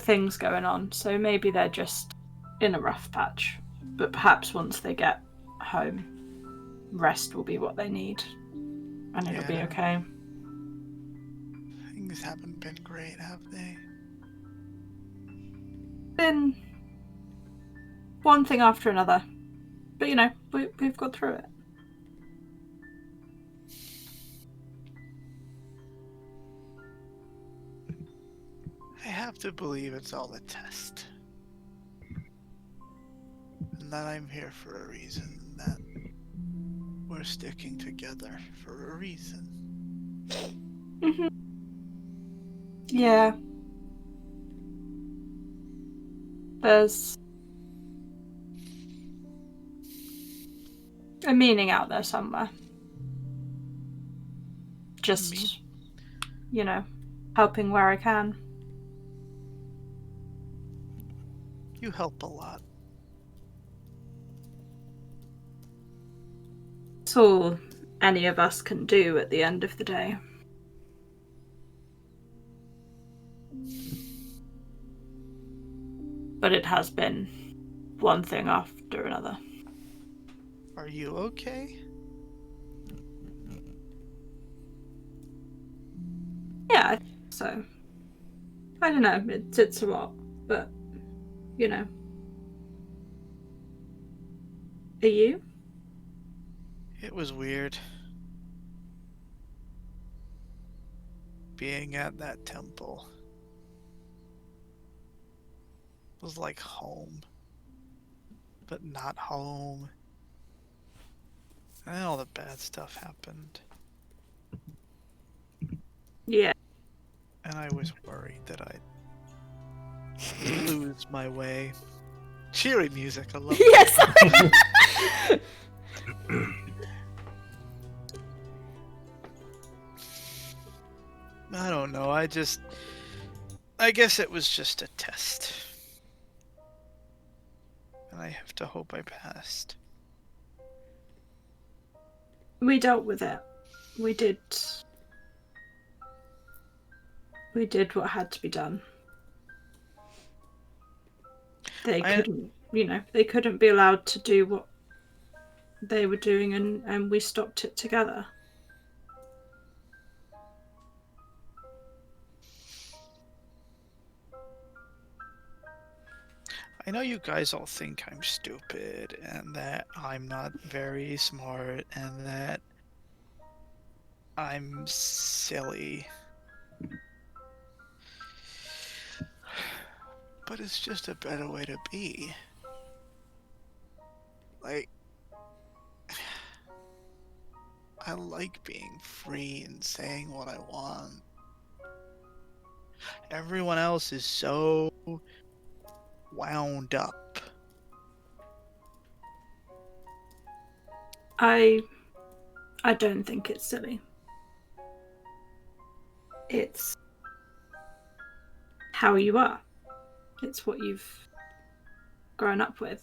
S3: things going on, so maybe they're just in a rough patch. But perhaps once they get home, rest will be what they need. And it'll be
S4: Yeah.
S3: okay.
S4: Things haven't been great, have they?
S3: Been one thing after another. But you know, we've got through it.
S4: I have to believe it's all a test. And that I'm here for a reason. That we're sticking together for a reason.
S3: Mm-hmm. Yeah. There's a meaning out there somewhere. Just, you know, helping where I can.
S4: You help a lot.
S3: It's all any of us can do at the end of the day. But it has been one thing after another.
S4: Are you okay?
S3: Yeah, I think so. I don't know, it's a lot, but, you know. Are you?
S4: It was weird. Being at that temple. It was like home. But not home. And all the bad stuff happened.
S3: Yeah.
S4: And I was worried that I'd lose my way. Cheery music, I love it.
S5: Yes!
S4: I don't know, I guess it was just a test. And I have to hope I passed.
S3: We dealt with it. We did what had to be done. They couldn't be allowed to do what they were doing, and we stopped it together.
S4: I know you guys all think I'm stupid and that I'm not very smart and that I'm silly. But it's just a better way to be. Like, I like being free and saying what I want. Everyone else is so wound up.
S3: I don't think it's silly. It's how you are. It's what you've grown up with.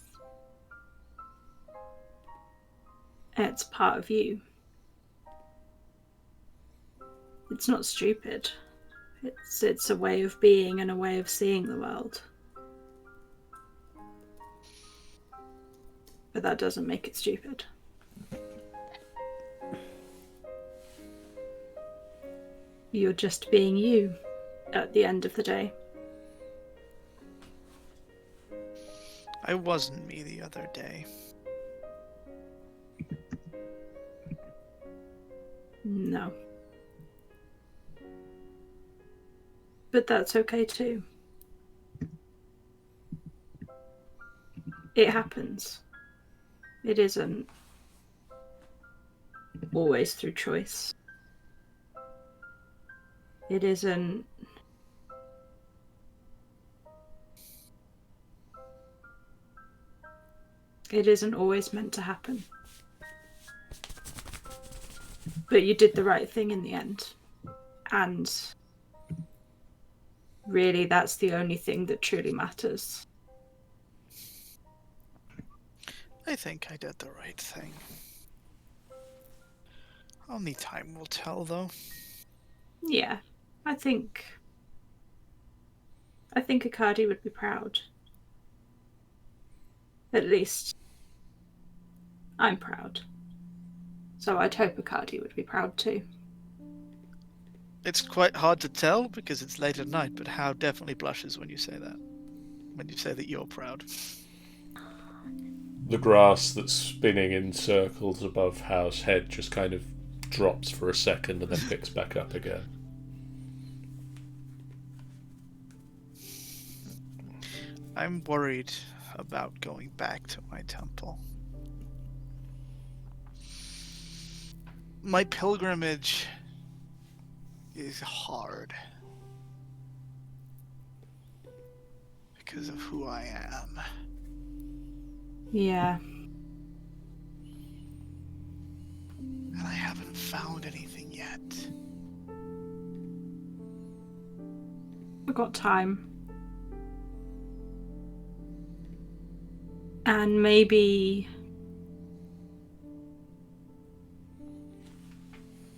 S3: It's part of you. It's not stupid. It's a way of being and a way of seeing the world. But that doesn't make it stupid. You're just being you at the end of the day.
S4: I wasn't me the other day.
S3: No. But that's okay too. It happens. It isn't always through choice. It isn't. It isn't always meant to happen. But you did the right thing in the end. And really, that's the only thing that truly matters.
S4: I think I did the right thing. Only time will tell, though.
S3: Yeah, I think Akadi would be proud. At least I'm proud. So I'd hope Akadi would be proud too.
S4: It's quite hard to tell because it's late at night, but How definitely blushes when you say that. When you say that you're proud.
S1: The grass that's spinning in circles above How's head just kind of drops for a second and then picks back up again.
S4: I'm worried about going back to my temple. My pilgrimage is hard because of who I am.
S3: Yeah.
S4: And I haven't found anything yet.
S3: We've got time. And maybe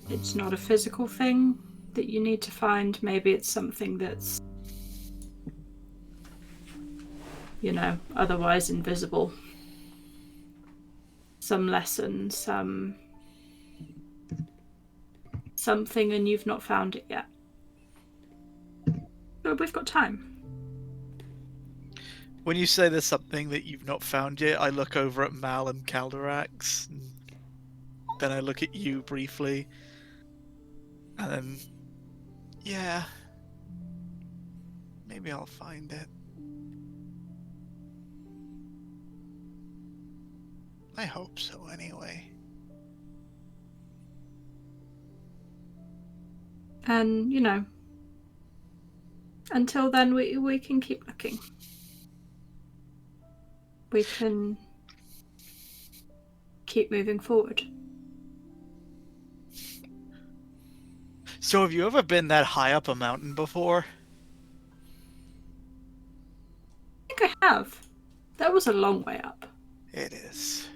S3: it's not a physical thing that you need to find. Maybe it's something that's, otherwise invisible. Some lesson, something, and you've not found it yet. But we've got time.
S4: When you say there's something that you've not found yet, I look over at Mal and Calderax, and then I look at you briefly, and then, yeah, maybe I'll find it. I hope so, anyway.
S3: And, until then, we can keep looking. We can keep moving forward.
S4: So have you ever been that high up a mountain before?
S3: I think I have. That was a long way up.
S4: It is.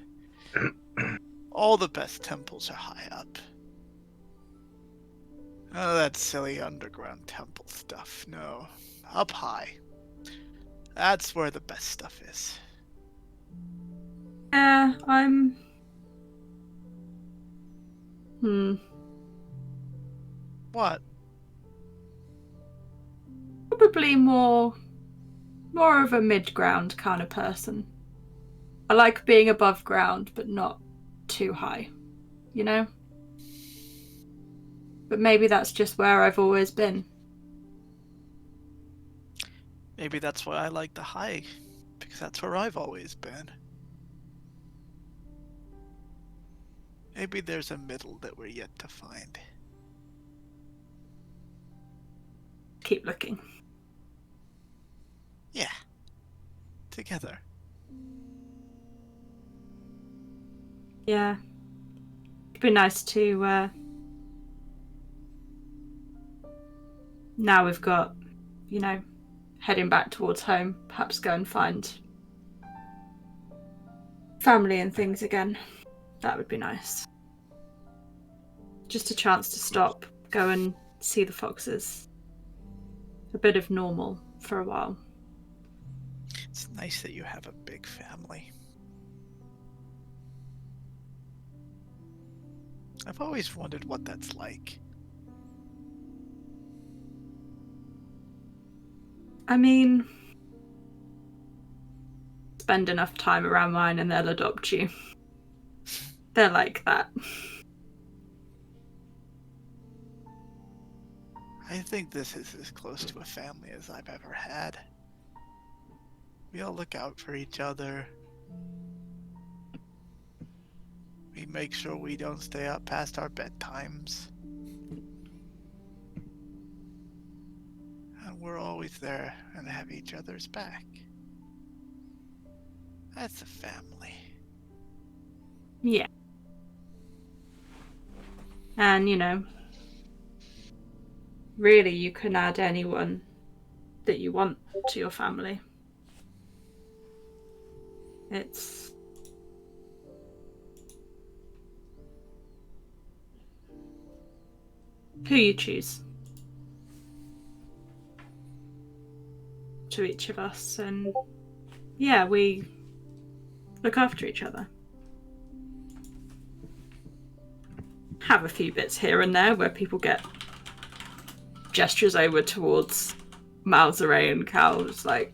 S4: All the best temples are high up. Oh, that silly underground temple stuff. No. Up high. That's where the best stuff is.
S3: Yeah, I'm Hmm.
S4: What?
S3: Probably more of a mid-ground kind of person. I like being above ground, but not too high, you know? But maybe that's just where I've always been.
S4: Maybe that's why I like the high, because that's where I've always been. Maybe there's a middle that we're yet to find.
S3: Keep looking.
S4: Yeah. Together.
S3: Yeah. It'd be nice to, now we've got, you know, heading back towards home, perhaps go and find family and things again. That would be nice. Just a chance to stop, go and see the foxes. A bit of normal for a while.
S4: It's nice that you have a big family. I've always wondered what that's like.
S3: I mean, spend enough time around mine and they'll adopt you. They're like that.
S4: I think this is as close to a family as I've ever had. We all look out for each other. We make sure we don't stay up past our bedtimes. And we're always there and have each other's back. That's a family.
S3: Yeah. And, you know, really you can add anyone that you want to your family. It's who you choose to each of us, and yeah, we look after each other. Have a few bits here and there where people get gestures over towards Malzere and Cal, just like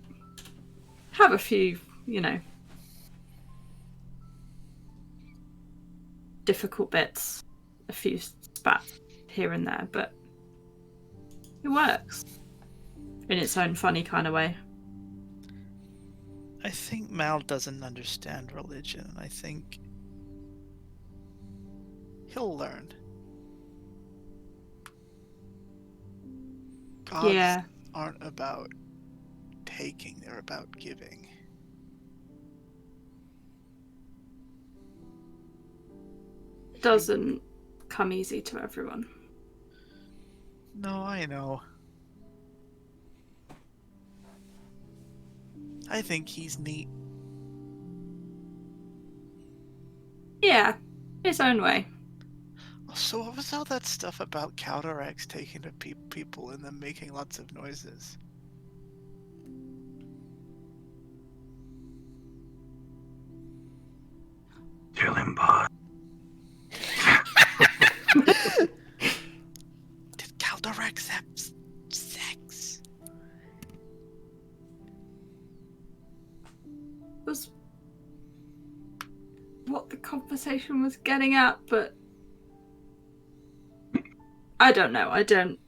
S3: have a few, you know, difficult bits, a few spats here and there, but it works in its own funny kind of way.
S4: I think Mal doesn't understand religion. I think he'll learn. Gods
S3: Yeah,
S4: aren't about taking, they're about giving.
S3: it doesn't come easy to everyone.
S4: No, I know. I think he's neat.
S3: Yeah, his own way.
S4: So what was all that stuff about Calderex taking the people and them making lots of noises?
S2: Kill him, bud.
S4: Did Calderex have sex?
S3: Was what the conversation was getting at, but I don't know. I don't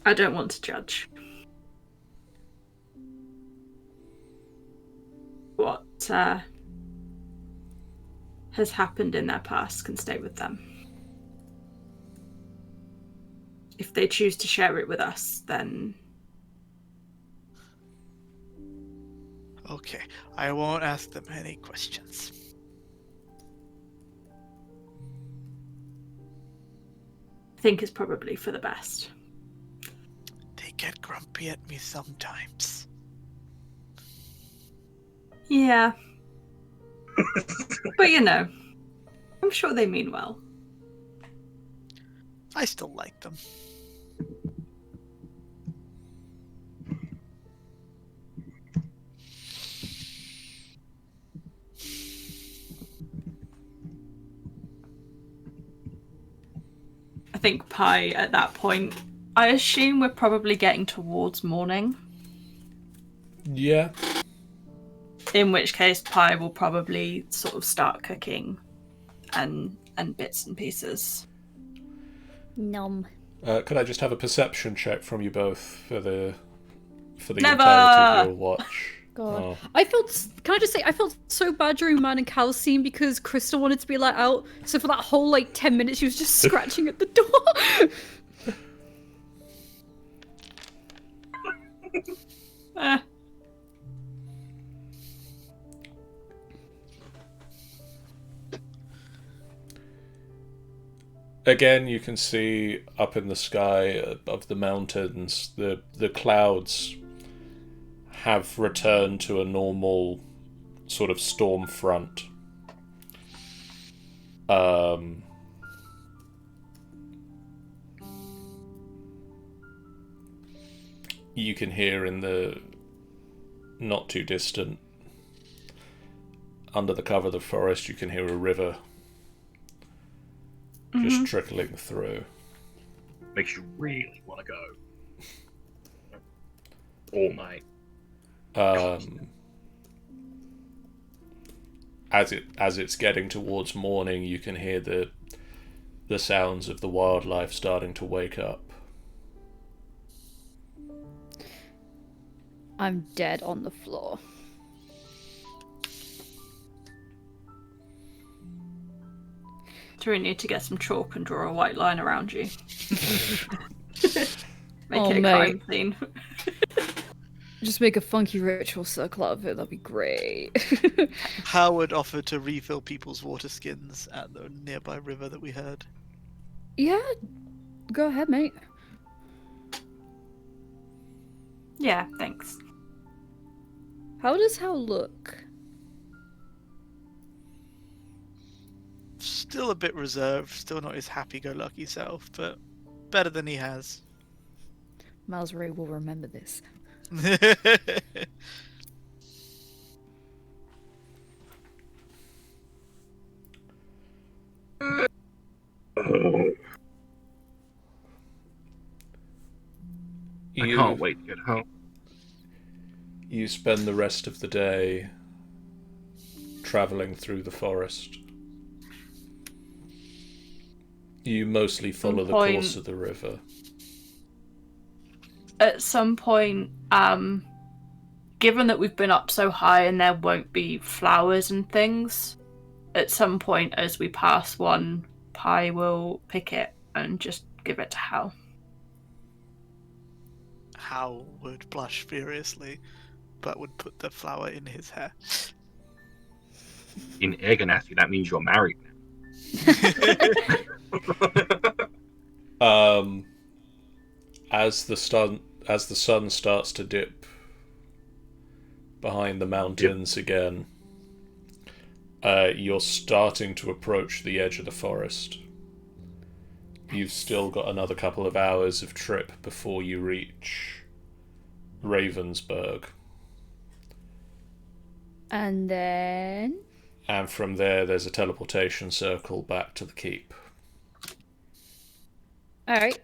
S3: want to judge what has happened in their past. Can stay with them. If they choose to share it with us, then
S4: Okay, I won't ask them any questions.
S3: I think it's probably for the best.
S4: They get grumpy at me sometimes.
S3: Yeah. But you know, I'm sure they mean well.
S4: I still like them.
S3: think Pi at that point, I assume we're probably getting towards morning.
S1: Yeah.
S3: In which case Pi will probably sort of start cooking and bits and pieces.
S5: Nom.
S1: Could I just have a perception check from you both for the
S3: Never!
S1: entirety of your watch?
S5: God.
S1: Oh.
S5: Can I just say, I felt so bad during Man and Cal's scene because Crystal wanted to be let out. So for that whole, 10 minutes, she was just scratching at the door.
S1: Again, you can see up in the sky above the mountains, the clouds have returned to a normal sort of storm front. You can hear in the not too distant, under the cover of the forest, you can hear a river just trickling through.
S2: Makes you really want to go. All night.
S1: As it's getting towards morning, you can hear the sounds of the wildlife starting to wake up.
S5: I'm dead on the floor.
S3: Do we need to get some chalk and draw a white line around you? Make
S5: Oh,
S3: it a
S5: mate.
S3: crime scene.
S5: Just make a funky ritual circle out of it, that'd be great.
S4: Howard offered to refill people's water skins at the nearby river that we heard.
S5: Yeah, go ahead, mate.
S3: Yeah, thanks.
S5: How does Hal look?
S4: Still a bit reserved, still not his happy-go-lucky self, but better than he has.
S5: Malzray will remember this.
S2: I can't wait to get home.
S1: You spend the rest of the day travelling through the forest. You mostly follow the course of the river.
S3: At some point, given that we've been up so high and there won't be flowers and things, at some point as we pass one, Pi will pick it and just give it to Hal.
S4: Hal would blush furiously, but would put the flower in his hair.
S2: In Egganassi, that means you're married now.
S1: As the sun starts to dip behind the mountains again, you're starting to approach the edge of the forest. You've still got another couple of hours of trip before you reach Ravensburg.
S5: And then...
S1: And from there's a teleportation circle back to the keep.
S5: Alright.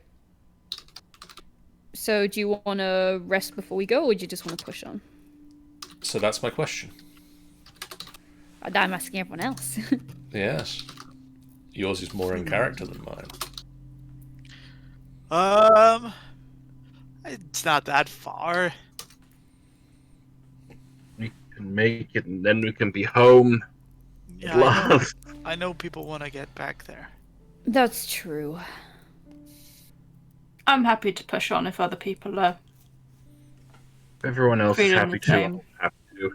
S5: So do you want to rest before we go, or do you just want to push on?
S1: So that's my question.
S5: I'm asking everyone else.
S1: Yes. Yours is more in character than mine.
S4: It's not that far.
S2: We can make it, and then we can be home.
S4: Yeah,
S2: At last.
S4: I know people want to get back there.
S5: That's true.
S3: I'm happy to push on if other people are.
S2: Everyone else is
S3: Feeling
S2: happy
S3: the
S2: to.
S3: same.
S2: I'm happy to.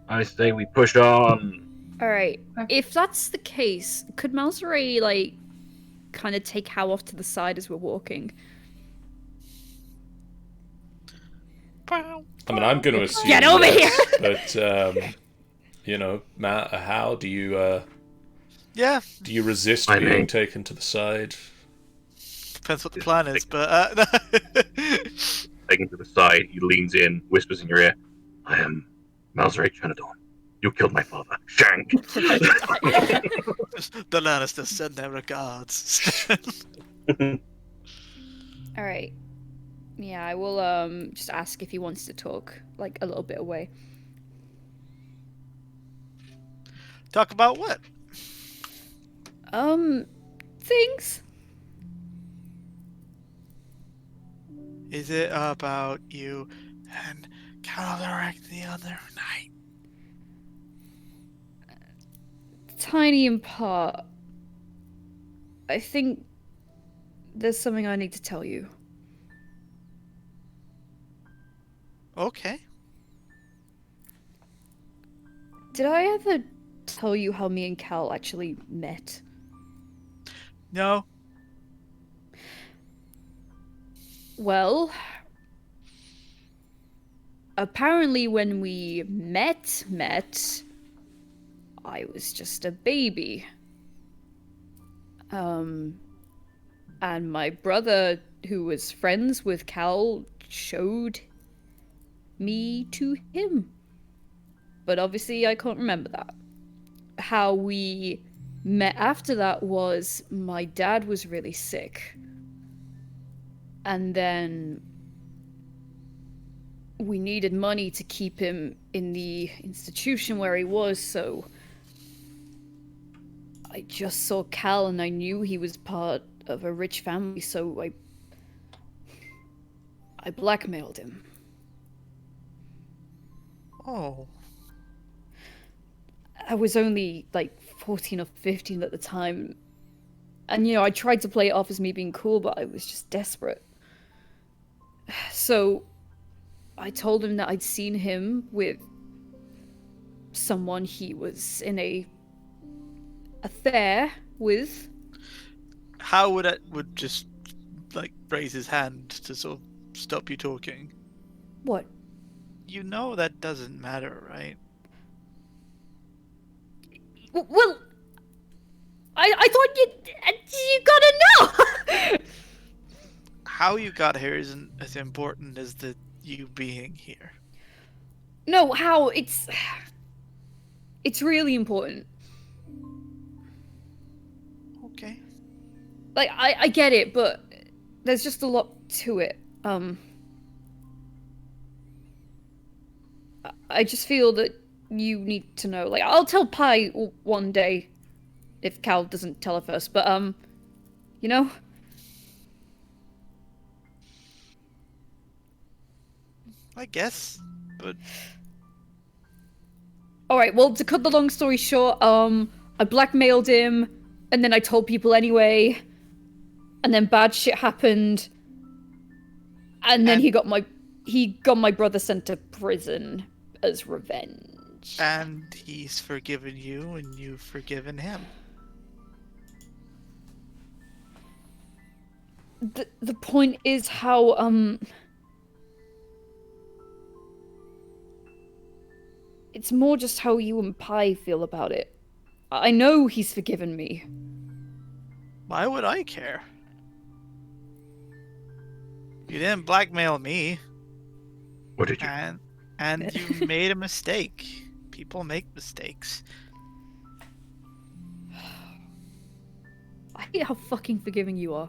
S2: I say we push on.
S5: Alright. If that's the case, could Malzray, kind of take Hal off to the side as we're walking?
S1: I mean, I'm going to assume.
S5: Get over
S1: yes, but Matt, how do you?
S4: Yeah,
S1: Do you resist
S2: I
S1: being
S2: mean-
S1: taken to the side?
S4: depends what the plan is, but no.
S2: Taken to the side, he leans in, whispers in your ear, I am Malzray Trenadorn. You killed my father. Shank.
S4: The Lannisters send their regards.
S5: All right. Yeah, I will just ask if he wants to talk, like a little bit away.
S4: Talk about what?
S5: Things.
S4: Is it about you and Caloric the other night?
S5: Tiny in part. I think there's something I need to tell you.
S4: Okay.
S5: Did I ever tell you how me and Cal actually met?
S4: No.
S5: Well, apparently when we met, I was just a baby. And my brother, who was friends with Cal, showed me to him. But obviously I can't remember that. How we met after that was my dad was really sick. And then we needed money to keep him in the institution where he was, so I just saw Cal and I knew he was part of a rich family, so I blackmailed him.
S4: Oh.
S5: I was only like 14 or 15 at the time. And I tried to play it off as me being cool, but I was just desperate. So I told him that I'd seen him with someone he was in a affair with.
S4: How would just like raise his hand to sort of stop you talking?
S5: What?
S4: You know that doesn't matter, right?
S5: Well, I thought you gotta know.
S4: How you got here isn't as important as you being here.
S5: No, how it's really important.
S4: Okay.
S5: Like I get it, but there's just a lot to it. I just feel that you need to know. Like I'll tell Pi one day if Cal doesn't tell her first, but you know.
S4: I guess, but
S5: Alright, well, to cut the long story short, I blackmailed him, and then I told people anyway, and then bad shit happened, and then he got my brother sent to prison as revenge.
S4: and he's forgiven you and you've forgiven him.
S5: The point is how, it's more just how you and Pi feel about it. I know he's forgiven me.
S4: Why would I care? You didn't blackmail me,
S2: What did you?
S4: and you made a mistake. People make mistakes.
S5: I hate how fucking forgiving you are.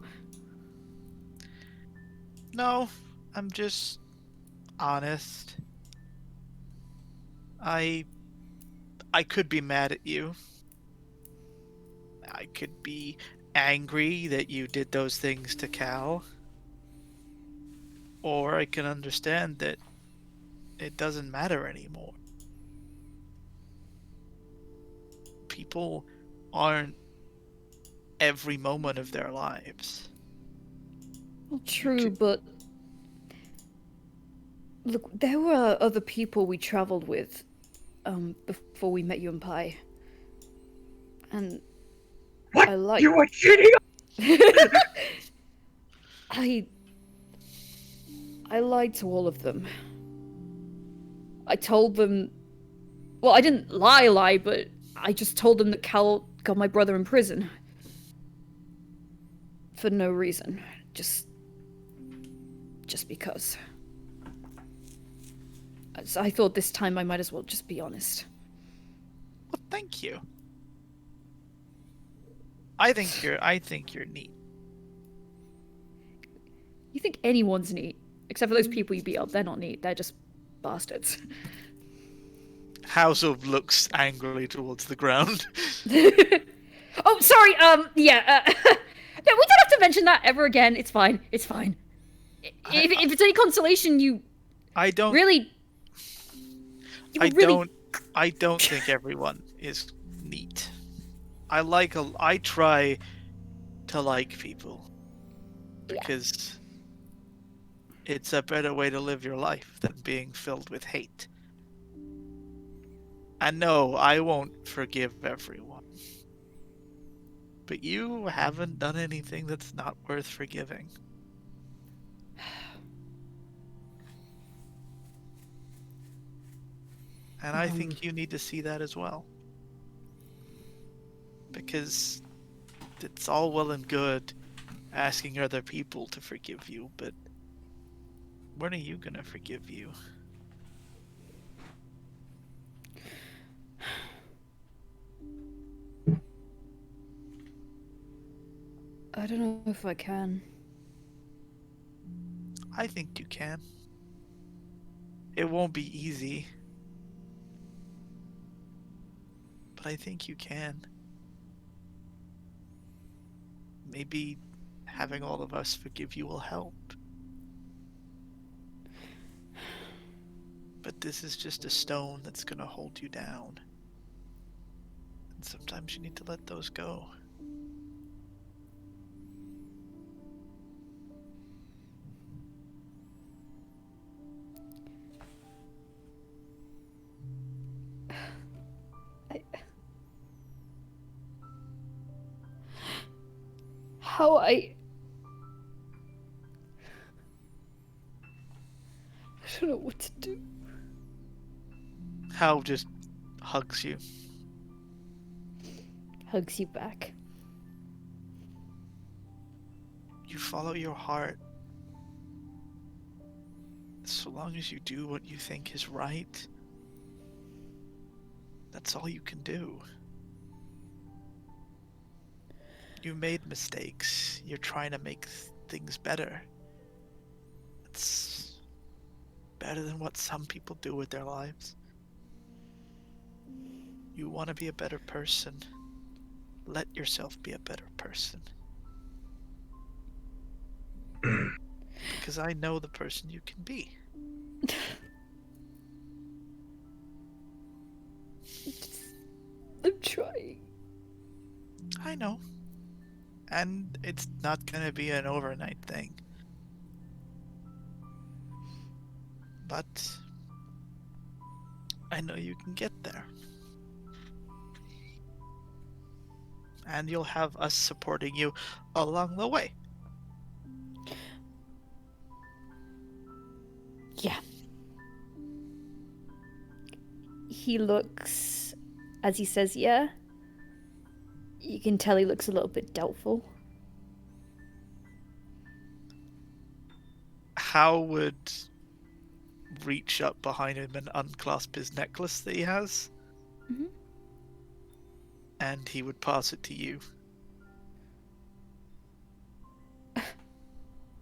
S4: No, I'm just honest. I could be mad at you. I could be angry that you did those things to Cal. Or I can understand that it doesn't matter anymore. People aren't every moment of their lives.
S5: Well, true, but look, there were other people we traveled with, before we met you and Pi, and
S2: What?
S5: I like.
S2: You were cheating.
S5: I lied to all of them. I told them. Well, I didn't lie, but I just told them that Cal got my brother in prison for no reason, just because. So I thought this time I might as well just be honest.
S4: thank you. I think you're neat.
S5: You think anyone's neat? Except for those people you beat up, they're not neat. They're just bastards.
S4: Hal sort of looks angrily towards the ground.
S5: Oh, sorry. Yeah. No, we don't have to mention that ever again. It's fine. It's fine. If it's any consolation, you
S4: I don't
S5: really.
S4: I don't think everyone is neat. I try to like people because it's a better way to live your life than being filled with hate. And no, I won't forgive everyone. But you haven't done anything that's not worth forgiving. And I think you need to see that as well. Because it's all well and good asking other people to forgive you, but when are you gonna forgive you?
S5: I don't know if I can.
S4: I think you can. It won't be easy. But I think you can. Maybe having all of us forgive you will help. But this is just a stone that's gonna hold you down. And sometimes you need to let those go.
S5: How I don't know what to do.
S4: Hal just hugs you.
S5: Hugs you back.
S4: You follow your heart. So long as you do what you think is right, that's all you can do. You made mistakes. You're trying to make things better. It's better than what some people do with their lives. You want to be a better person. Let yourself be a better person. Because I know the person you can be.
S5: I'm trying.
S4: I know. And it's not gonna be an overnight thing. But I know you can get there. And you'll have us supporting you along the way.
S5: Yeah. He looks, as he says, yeah. You can tell he looks a little bit doubtful.
S4: Hal would reach up behind him and unclasp his necklace that he has.
S5: Mhm.
S4: And he would pass it to you.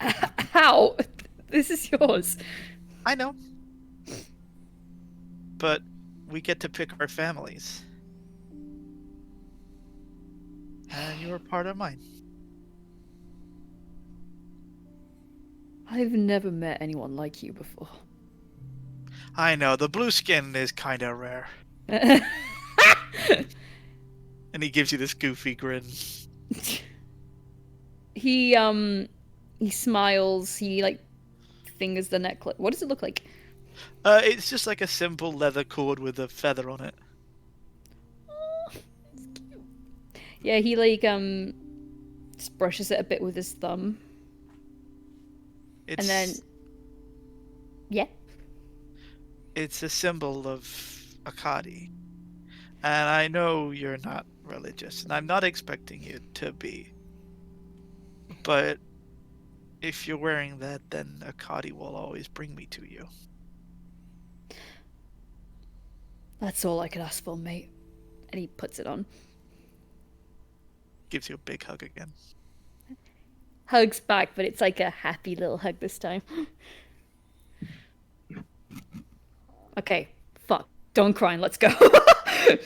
S5: How? This is yours.
S4: I know. But we get to pick our families. And you're a part of mine.
S5: I've never met anyone like you before.
S4: I know, the blue skin is kind of rare. And he gives you this goofy grin.
S5: He smiles, he like fingers the necklace. What does it look like?
S4: It's just like a simple leather cord with a feather on it.
S5: Oh, it's cute. Yeah, he like just brushes it a bit with his thumb.
S4: It's,
S5: And then yeah.
S4: it's a symbol of Akkadi. And I know you're not religious, and I'm not expecting you to be. But if you're wearing that, then Akkadi will always bring me to you.
S5: That's all I could ask for, mate. And he puts it on.
S4: Gives you a big hug again.
S5: Hugs back, but it's like a happy little hug this time. Okay, fuck. Don't cry and let's go.
S1: I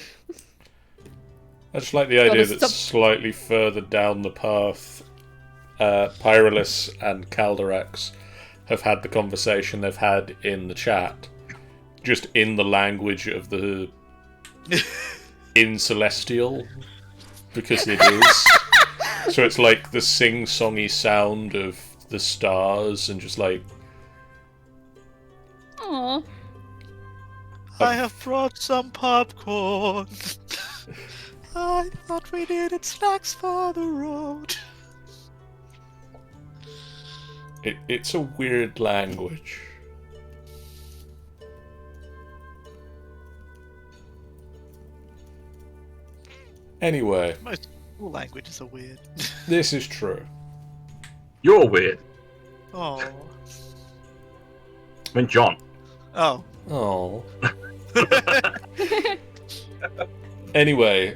S1: just like the idea that
S5: stop.
S1: slightly further down the path, Pyrolis and Calderax have had the conversation they've had in the chat, just in the language of the Incelestial, because it is. So it's like the sing-songy sound of the stars, and just like,
S5: Aww.
S4: I have brought some popcorn. I thought we needed snacks for the road.
S1: it's a weird language. Anyway,
S4: Most all languages are weird.
S1: this is true.
S2: You're weird.
S4: Oh.
S2: I mean, John.
S4: Oh.
S1: Oh. Anyway,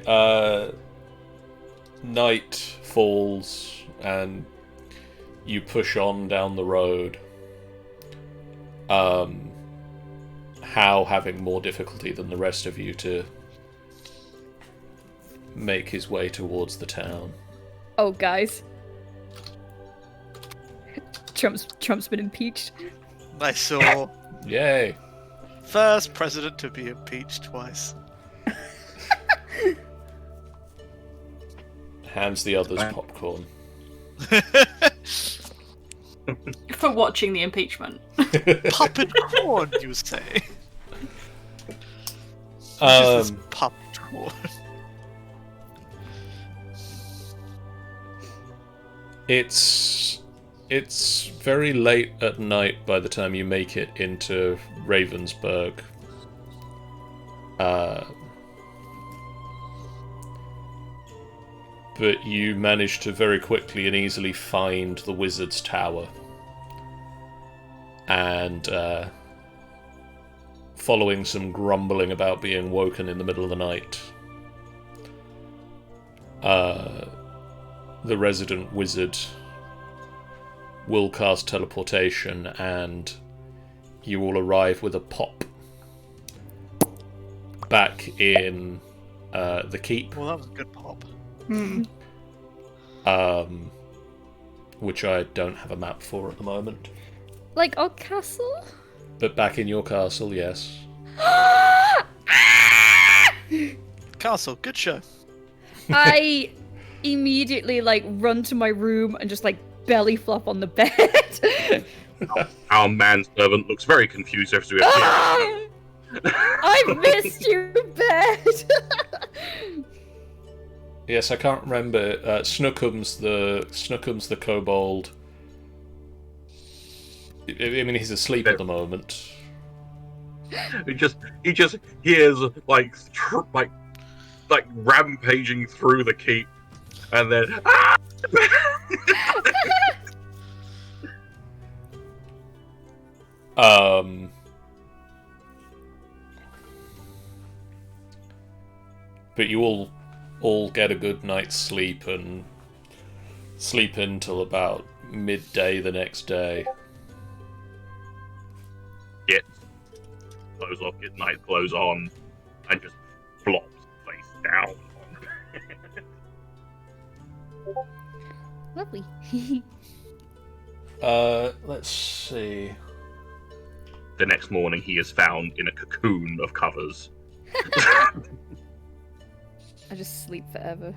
S1: night falls and you push on down the road. Hal having more difficulty than the rest of you to make his way towards the town.
S5: Oh, guys. Trump's been impeached.
S4: I saw
S1: Yay!
S4: first president to be impeached twice.
S1: Hands the others popcorn.
S3: For watching the impeachment.
S4: Puppet corn, you say?
S1: Um,
S4: Puppet corn.
S1: It's very late at night by the time you make it into Ravensburg. But you manage to very quickly and easily find the wizard's tower. And following some grumbling about being woken in the middle of the night, the resident wizard will cast teleportation, and you all arrive with a pop back in the keep,
S4: Well, that was a good pop.
S1: which I don't have a map for at the moment.
S5: Like our castle?
S1: But back in your castle, yes.
S4: Castle, good show.
S5: I immediately like run to my room and just like belly flop on the bed.
S2: Our manservant looks very confused as to his
S5: Ah! I missed you, bed.
S1: Yes, I can't remember. Snookum's the kobold. I mean, he's asleep at the moment.
S2: He just hears like rampaging through the keep, and then
S1: But you all get a good night's sleep and sleep until about midday the next day.
S2: gets clothes off, gets night clothes on, and just flops face down.
S5: Lovely.
S1: Let's see.
S2: The next morning, he is found in a cocoon of covers.
S5: I just sleep forever.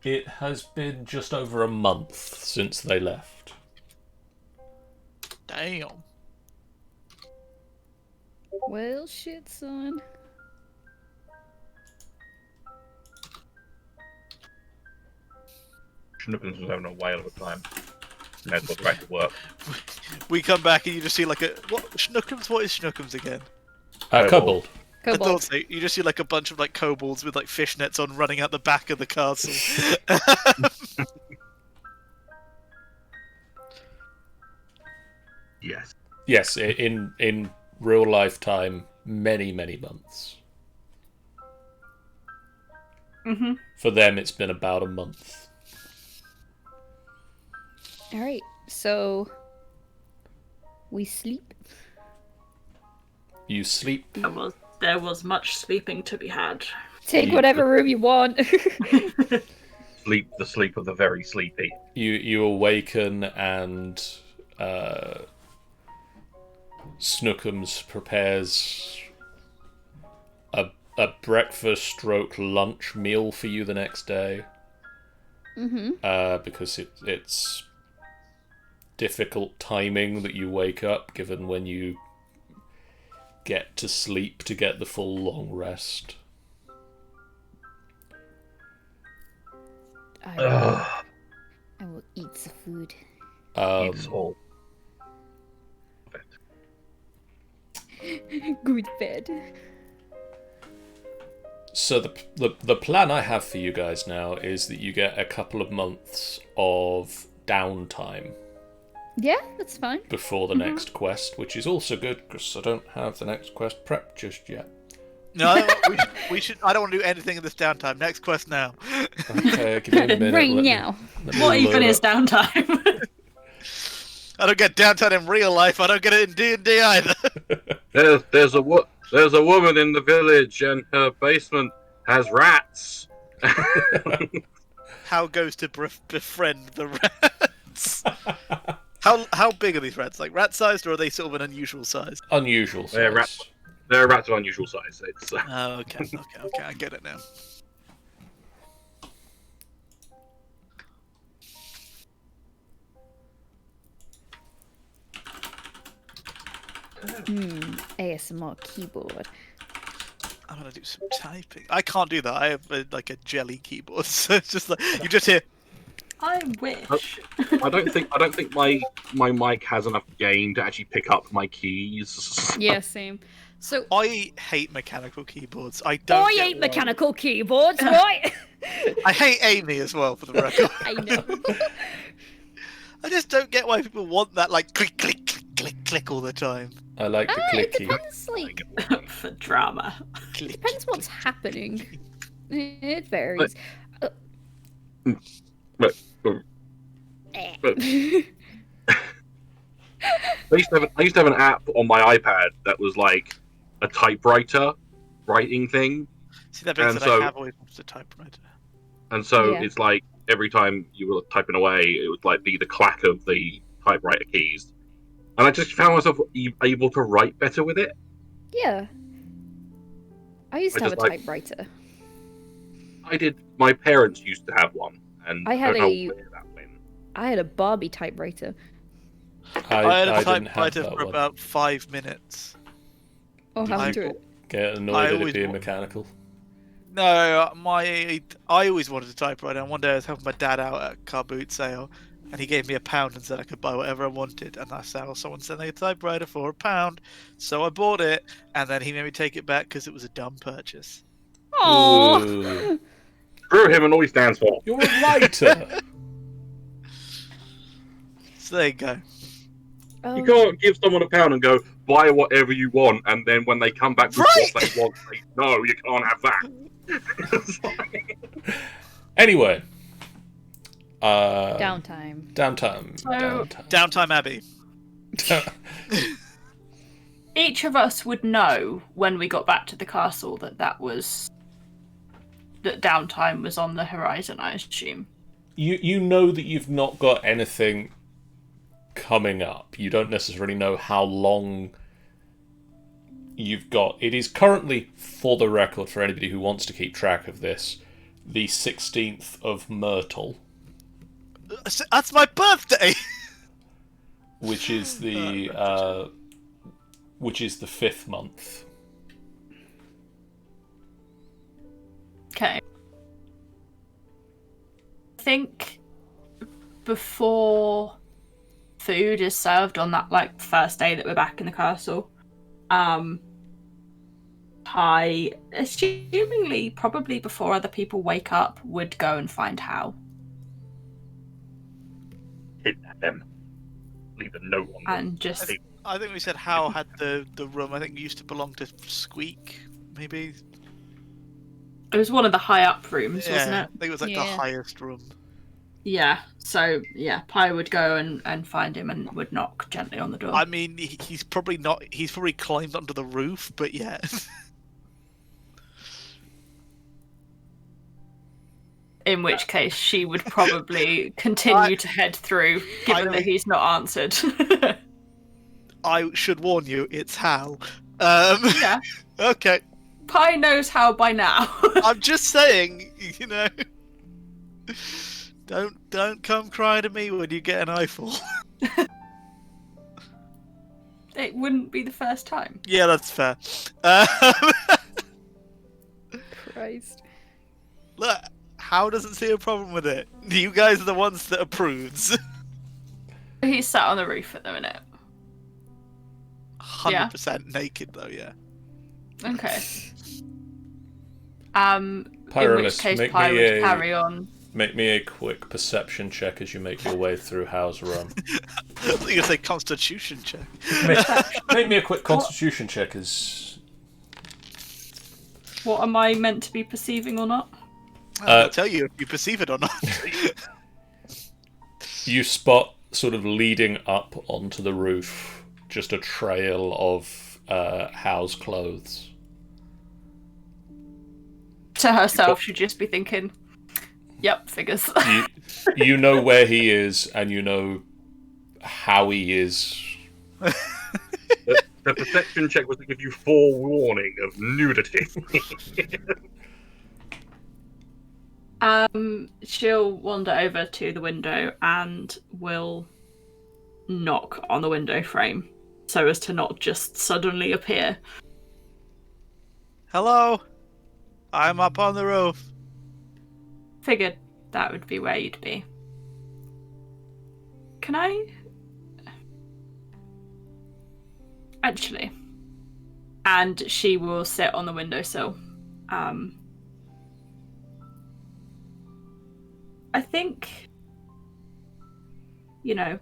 S1: It has been just over a month since they left.
S4: Damn.
S5: Well, shit, son.
S2: Schnookums was having a whale of a time. Might as well go back to work.
S4: We come back and you just see like a Schnookums? What is Schnookums again?
S1: Kobold.
S4: I thought
S5: Kobold.
S4: so. You just see like a bunch of like kobolds with like fishnets on running out the back of the castle.
S2: Yes.
S1: Yes, in real life time, many months.
S3: Mm-hmm.
S1: For them, it's been about a month.
S5: All right, so we sleep.
S1: You sleep.
S3: There was much sleeping to be had.
S5: Take whatever room you want.
S2: Sleep the sleep of the very sleepy.
S1: You awaken and Snookums prepares a breakfast stroke lunch meal for you the next day. Because it's difficult timing that you wake up, given when you get to sleep to get the full long rest.
S5: I will eat the food.
S2: Eats all.
S5: Good bed.
S1: So the plan I have for you guys now is that you get a couple of months of downtime
S5: Yeah, that's fine.
S1: before the next quest, which is also good because I don't have the next quest prepped just yet.
S4: No, we should. I don't want to do anything in this downtime. Next quest now.
S1: Okay, give me a minute.
S5: Right
S1: let me-
S5: now.
S1: let me
S3: What even
S1: load
S3: is
S1: up.
S3: downtime?
S4: I don't get downtime in real life. I don't get it in D&D either.
S2: There's a woman in the village, and her basement has rats.
S4: How goes to befriend the rats? How big are these rats? Like rat sized, or are they sort of an unusual size?
S1: Unusual
S2: Yeah,
S1: size.
S2: rats. They're rats of unusual size. It's
S4: Oh, okay, I get it now.
S5: ASMR keyboard.
S4: I'm gonna do some typing. I can't do that. I have like a jelly keyboard, so it's just like you just hear.
S3: I wish.
S2: I don't think my mic has enough gain to actually pick up my keys.
S5: Yeah, same. So
S4: I hate mechanical keyboards. I don't.
S5: I
S4: get
S5: hate
S4: why.
S5: mechanical keyboards, right?
S4: I hate Amy as well, for the record.
S5: I know.
S4: I just don't get why people want that like click click click click click all the time.
S1: I like the
S5: It
S1: clicky.
S5: depends, like,
S3: For drama.
S4: Click.
S5: depends what's happening. It varies.
S2: But-
S5: Eh.
S2: I used to have an app on my iPad that was like a typewriter writing thing,
S4: See, that means
S2: And
S4: that
S2: so-
S4: I have always wanted a typewriter.
S2: and so
S5: Yeah.
S2: it's like every time you were typing away, it would like be the clack of the typewriter keys, and I just found myself able to write better with it.
S5: Yeah. I used to
S2: I
S5: have a
S2: just like-
S5: typewriter.
S2: I did. My parents used to have one, and
S5: I had
S2: don't know
S5: a-
S2: where that went.
S5: I had a Barbie typewriter.
S4: I had a
S1: didn't have
S4: typewriter
S1: that
S4: for
S1: one.
S4: about 5 minutes.
S5: Oh,
S1: Did
S5: how
S4: I-
S5: to do it?
S1: Get
S4: I
S1: annoyed at it
S4: always
S1: being
S4: wa-
S1: mechanical.
S4: No, I always wanted a typewriter, and one day I was helping my dad out at a car boot sale, and he gave me £1 and said I could buy whatever I wanted, and that's how someone sent me a typewriter for £1. So I bought it, and then he made me take it back because it was a dumb purchase.
S5: Oh.
S1: Ooh.
S2: Screw him and all he stands for.
S1: You're a writer.
S4: So there you go.
S2: You can't give someone £1 and go buy whatever you want, and then when they come back with
S4: Right!
S2: what they want, say no, you can't have that. It's like-
S1: Anyway.
S5: Downtime.
S1: Downtime.
S3: So-
S1: Downtime.
S4: Downtime Abbey.
S3: Each of us would know when we got back to the castle that downtime was on the horizon, I assume.
S1: You know that you've not got anything coming up. You don't necessarily know how long you've got. It is currently, for the record, for anybody who wants to keep track of this, the 16th of Myrtle,
S4: That's my birthday!
S1: which is the which is the 5th month.
S3: Okay. I think before food is served on that first day that we're back in the castle, I assumingly probably before other people wake up would go and find Hal
S2: Kidnap them. Leave a note on them.
S3: and just
S4: I think we said Hal had the room. I think it used to belong to Squeak, maybe.
S3: It was one of the high up rooms, wasn't
S4: Yeah,
S3: it?
S4: I think it was like the
S5: Yeah.
S4: highest room.
S3: Yeah. So yeah, Pi would go and find him and would knock gently on the door.
S4: I mean, he's probably not. He's probably climbed onto the roof, but yeah.
S3: In which case, she would probably continue to head through, given that he's not answered.
S4: I should warn you, it's Hal.
S3: Yeah.
S4: Okay.
S3: Pi knows how by now.
S4: I'm just saying, you know. Don't come cry to me when you get an eyeful.
S3: It wouldn't be the first time.
S4: Yeah, that's fair.
S5: Christ.
S4: Look, Hal doesn't see a problem with it. You guys are the ones that are prudes.
S3: He's sat on the roof at the minute.
S4: 100% naked though, yeah.
S3: Okay. In
S1: Pyrolis,
S3: which case
S1: make
S3: Pi
S1: me
S3: would
S1: a-
S3: carry on.
S1: Make me a quick perception check as you make your way through Hal's room.
S4: I was gonna say constitution check.
S1: Make me a quick constitution check as...
S3: What am I meant to be perceiving or not?
S4: I'll tell you if you perceive it or not.
S1: You spot, sort of leading up onto the roof, just a trail of Hal's clothes.
S3: To herself, she'd just be thinking, yep, figures.
S1: You know where he is, and you know how he is.
S2: The perception check was to give you forewarning of nudity.
S3: She'll wander over to the window and will knock on the window frame so as to not just suddenly appear.
S4: Hello? I'm up on the roof.
S3: Figured that would be where you'd be. Can I? Actually. And she will sit on the windowsill. I think, you know,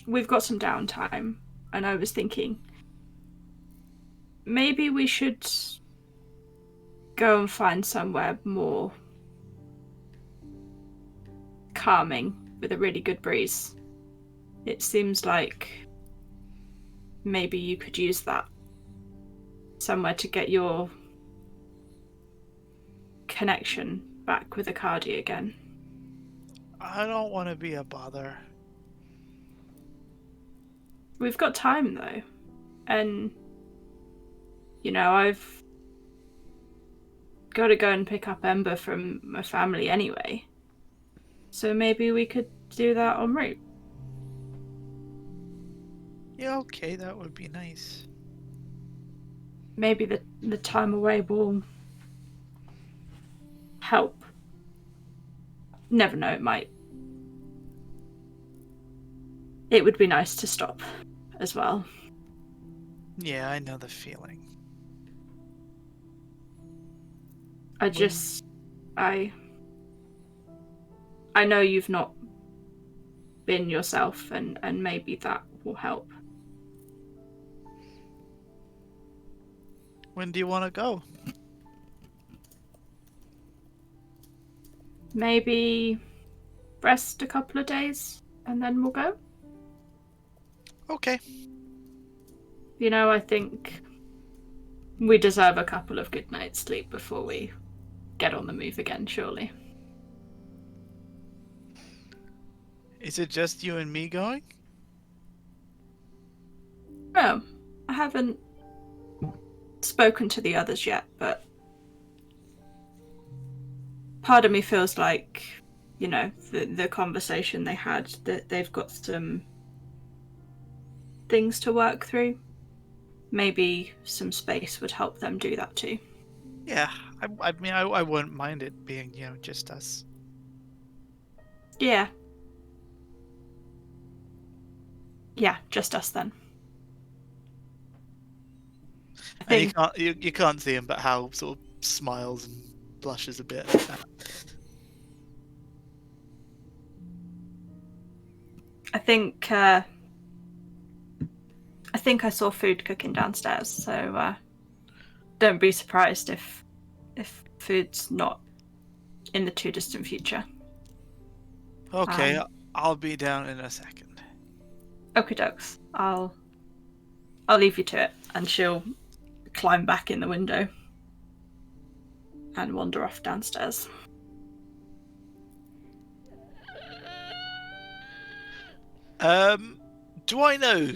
S3: we've got some downtime, and I was thinking maybe we should go and find somewhere more calming with a really good breeze. It seems like maybe you could use that somewhere to get your connection back with Akadi again.
S4: I don't want to be a bother.
S3: We've got time though, and you know, I've got to go and pick up Ember from my family anyway, so maybe we could do that en route.
S4: Yeah, okay, that would be nice.
S3: Maybe the time away will help. Never know, it might. It would be nice to stop as well.
S4: Yeah, I know the feeling.
S3: I know you've not been yourself, and maybe that will help.
S4: When do you want to go?
S3: Maybe rest a couple of days and then we'll go.
S4: Okay.
S3: You know, I think we deserve a couple of good nights' sleep before we get on the move again, surely.
S4: Is it just you and me going?
S3: No, I haven't spoken to the others yet, but part of me feels like, you know, the conversation they had, that they've got some things to work through. Maybe some space would help them do that too.
S4: Yeah, I mean, I wouldn't mind it being, you know, just us.
S3: Yeah. Yeah, just us then. I
S4: And
S3: think
S4: you can't see him, but Hal sort of smiles and blushes a bit.
S3: think I saw food cooking downstairs, so don't be surprised if food's not in the too distant future.
S4: Okay, I'll be down in a second.
S3: Okie dokes. I'll leave you to it, and she'll climb back in the window and wander off downstairs.
S4: Do I know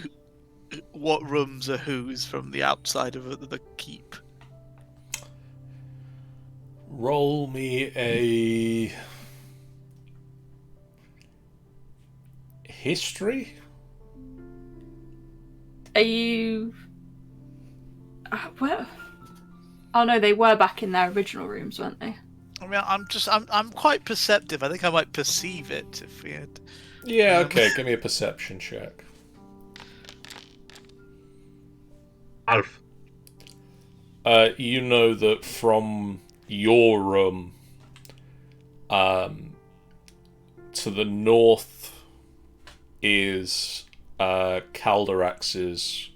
S4: what rooms are whose from the outside of the keep?
S1: Roll me a history.
S3: Are you? Where? Oh no, they were back in their original rooms, weren't they?
S4: I mean, I'm quite perceptive. I think I might perceive it if we had.
S1: Yeah, okay, give me a perception check.
S2: Alf.
S1: You know that from your room to the north is Calderax's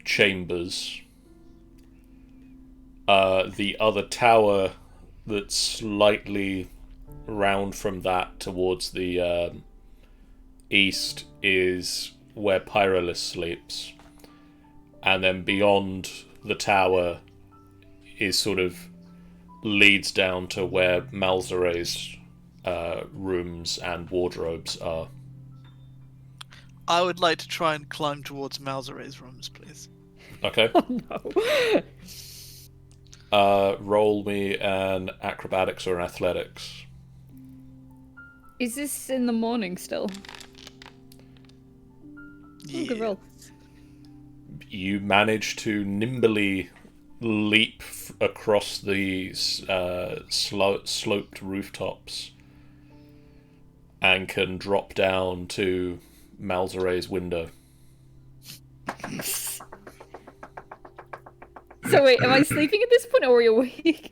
S1: chambers. The other tower that's slightly round from that towards the east is where Pyrolis sleeps. And then beyond the tower is sort of leads down to where Malzare's rooms and wardrobes are.
S4: I would like to try and climb towards Malzare's rooms, please.
S1: Okay.
S5: Oh no.
S1: Roll me an acrobatics or an athletics.
S5: Is this in the morning still?
S4: Yeah.
S5: Good roll.
S1: You manage to nimbly leap across the sloped rooftops and can drop down to Malzare's window.
S5: So wait, am I sleeping at this point or are you awake?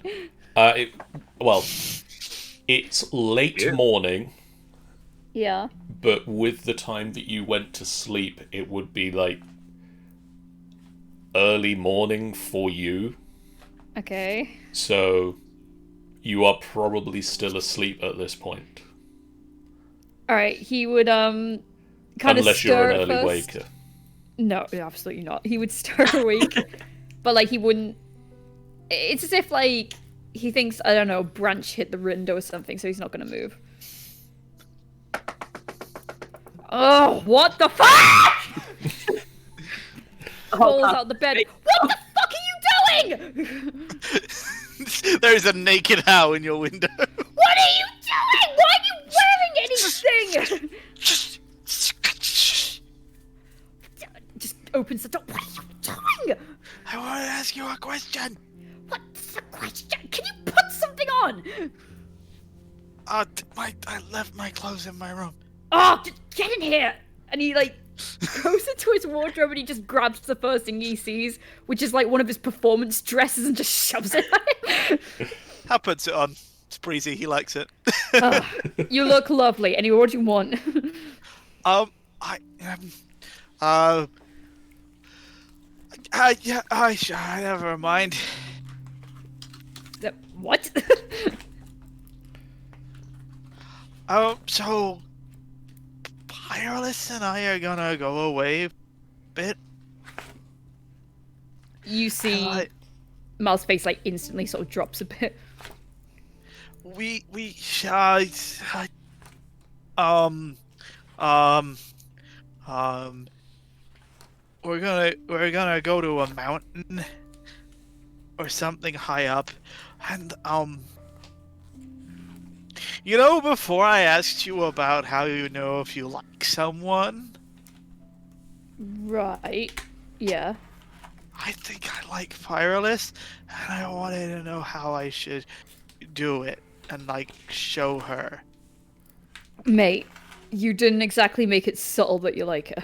S1: It's late
S2: Yeah.
S1: morning,
S5: Yeah.
S1: but with the time that you went to sleep, it would be like early morning for you.
S5: Okay.
S1: So you are probably still asleep at this point.
S5: Alright, he would kind of
S1: Unless
S5: stir
S1: you're an
S5: at
S1: early
S5: first.
S1: waker.
S5: No, absolutely not. He would stir awake, but like he wouldn't. It's as if like he thinks, I don't know, a branch hit the window or something, so he's not gonna move. Oh, what the fuck! Falls out the bed. What the fuck are you doing?
S4: There's a naked How in your window.
S5: What are you doing? Why are you wearing anything? Just opens the door. What are you doing?
S4: I want to ask you a question.
S5: What's the question? Can you put something on?
S4: I left my clothes in my room.
S5: Oh, just get in here! And he like goes into his wardrobe and he just grabs the first thing he sees, which is like one of his performance dresses, and just shoves it at him.
S4: How puts it on? It's breezy. He likes it.
S5: You look lovely. Anyway, what do you want?
S4: Never mind.
S5: What?
S4: So Pyrolis and I are gonna go away a bit.
S5: You see Mal's face like instantly sort of drops a bit.
S4: We're gonna go to a mountain or something high up, and you know, before I asked you about how you know if you like someone,
S5: Right. Yeah.
S4: I think I like Pyrolis, and I wanted to know how I should do it and like show her.
S5: Mate, you didn't exactly make it subtle that you like her.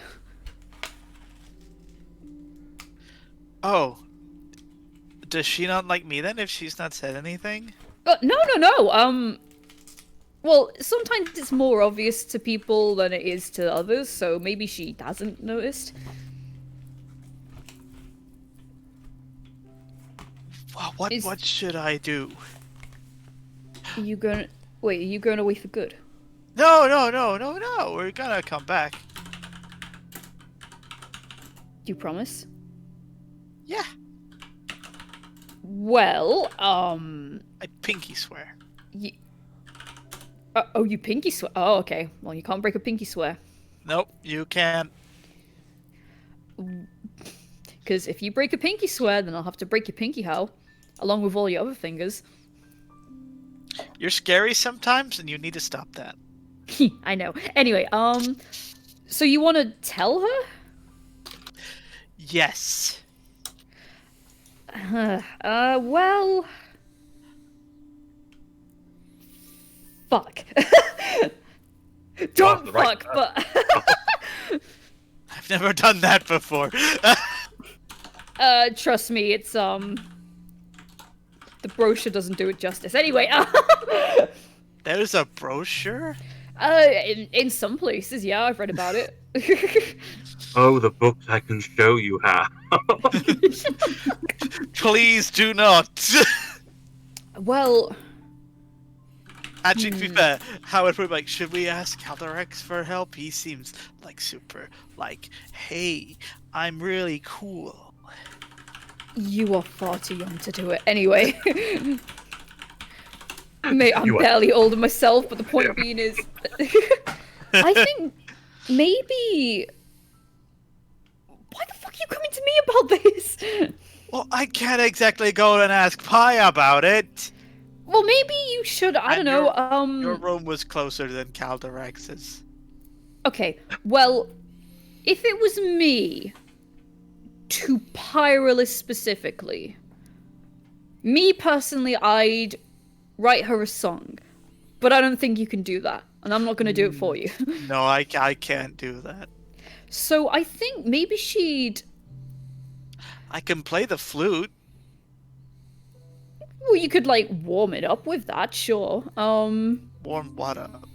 S4: Oh, does she not like me then if she's not said anything?
S5: No. Well, sometimes it's more obvious to people than it is to others, so maybe she hasn't noticed.
S4: What should I do?
S5: Are you going? Wait, are you going away for good?
S4: No. We're gonna come back.
S5: Do you promise?
S4: Yeah.
S5: Well,
S4: I pinky swear.
S5: you... oh, you pinky swear. Oh, okay. Well, you can't break a pinky swear.
S4: Nope, you can't.
S5: Because if you break a pinky swear, then I'll have to break your pinky hoe, along with all your other fingers.
S4: You're scary sometimes, and you need to stop that.
S5: I know. Anyway, so you want to tell her?
S4: Yes.
S5: Well... Fuck. Don't
S2: the right
S5: fuck, but...
S4: I've never done that before.
S5: Trust me, it's, the brochure doesn't do it justice. Anyway,
S4: There's a brochure?
S5: in some places, yeah, I've read about it.
S2: Oh, the books I can show you how.
S4: Please do not.
S5: Well...
S4: Actually, to be fair, however, like, should we ask Calderex for help? He seems like super, like, hey, I'm really cool.
S5: You are far too young to do it. Anyway. Mate, I'm
S2: You are-
S5: barely older myself, but the point being is... I think maybe... Why the fuck are you coming to me about this?
S4: Well, I can't exactly go and ask Pi about it.
S5: Well, maybe you should, I don't
S4: And
S5: know,
S4: Your room was closer than Calderex's.
S5: Okay, well, if it was me, to Pyralus specifically, me personally, I'd write her a song. But I don't think you can do that, and I'm not going to do it for you.
S4: No, I can't do that.
S5: So I think maybe she'd...
S4: I can play the flute.
S5: Well, you could, like, warm it up with that, sure.
S4: Warm what up?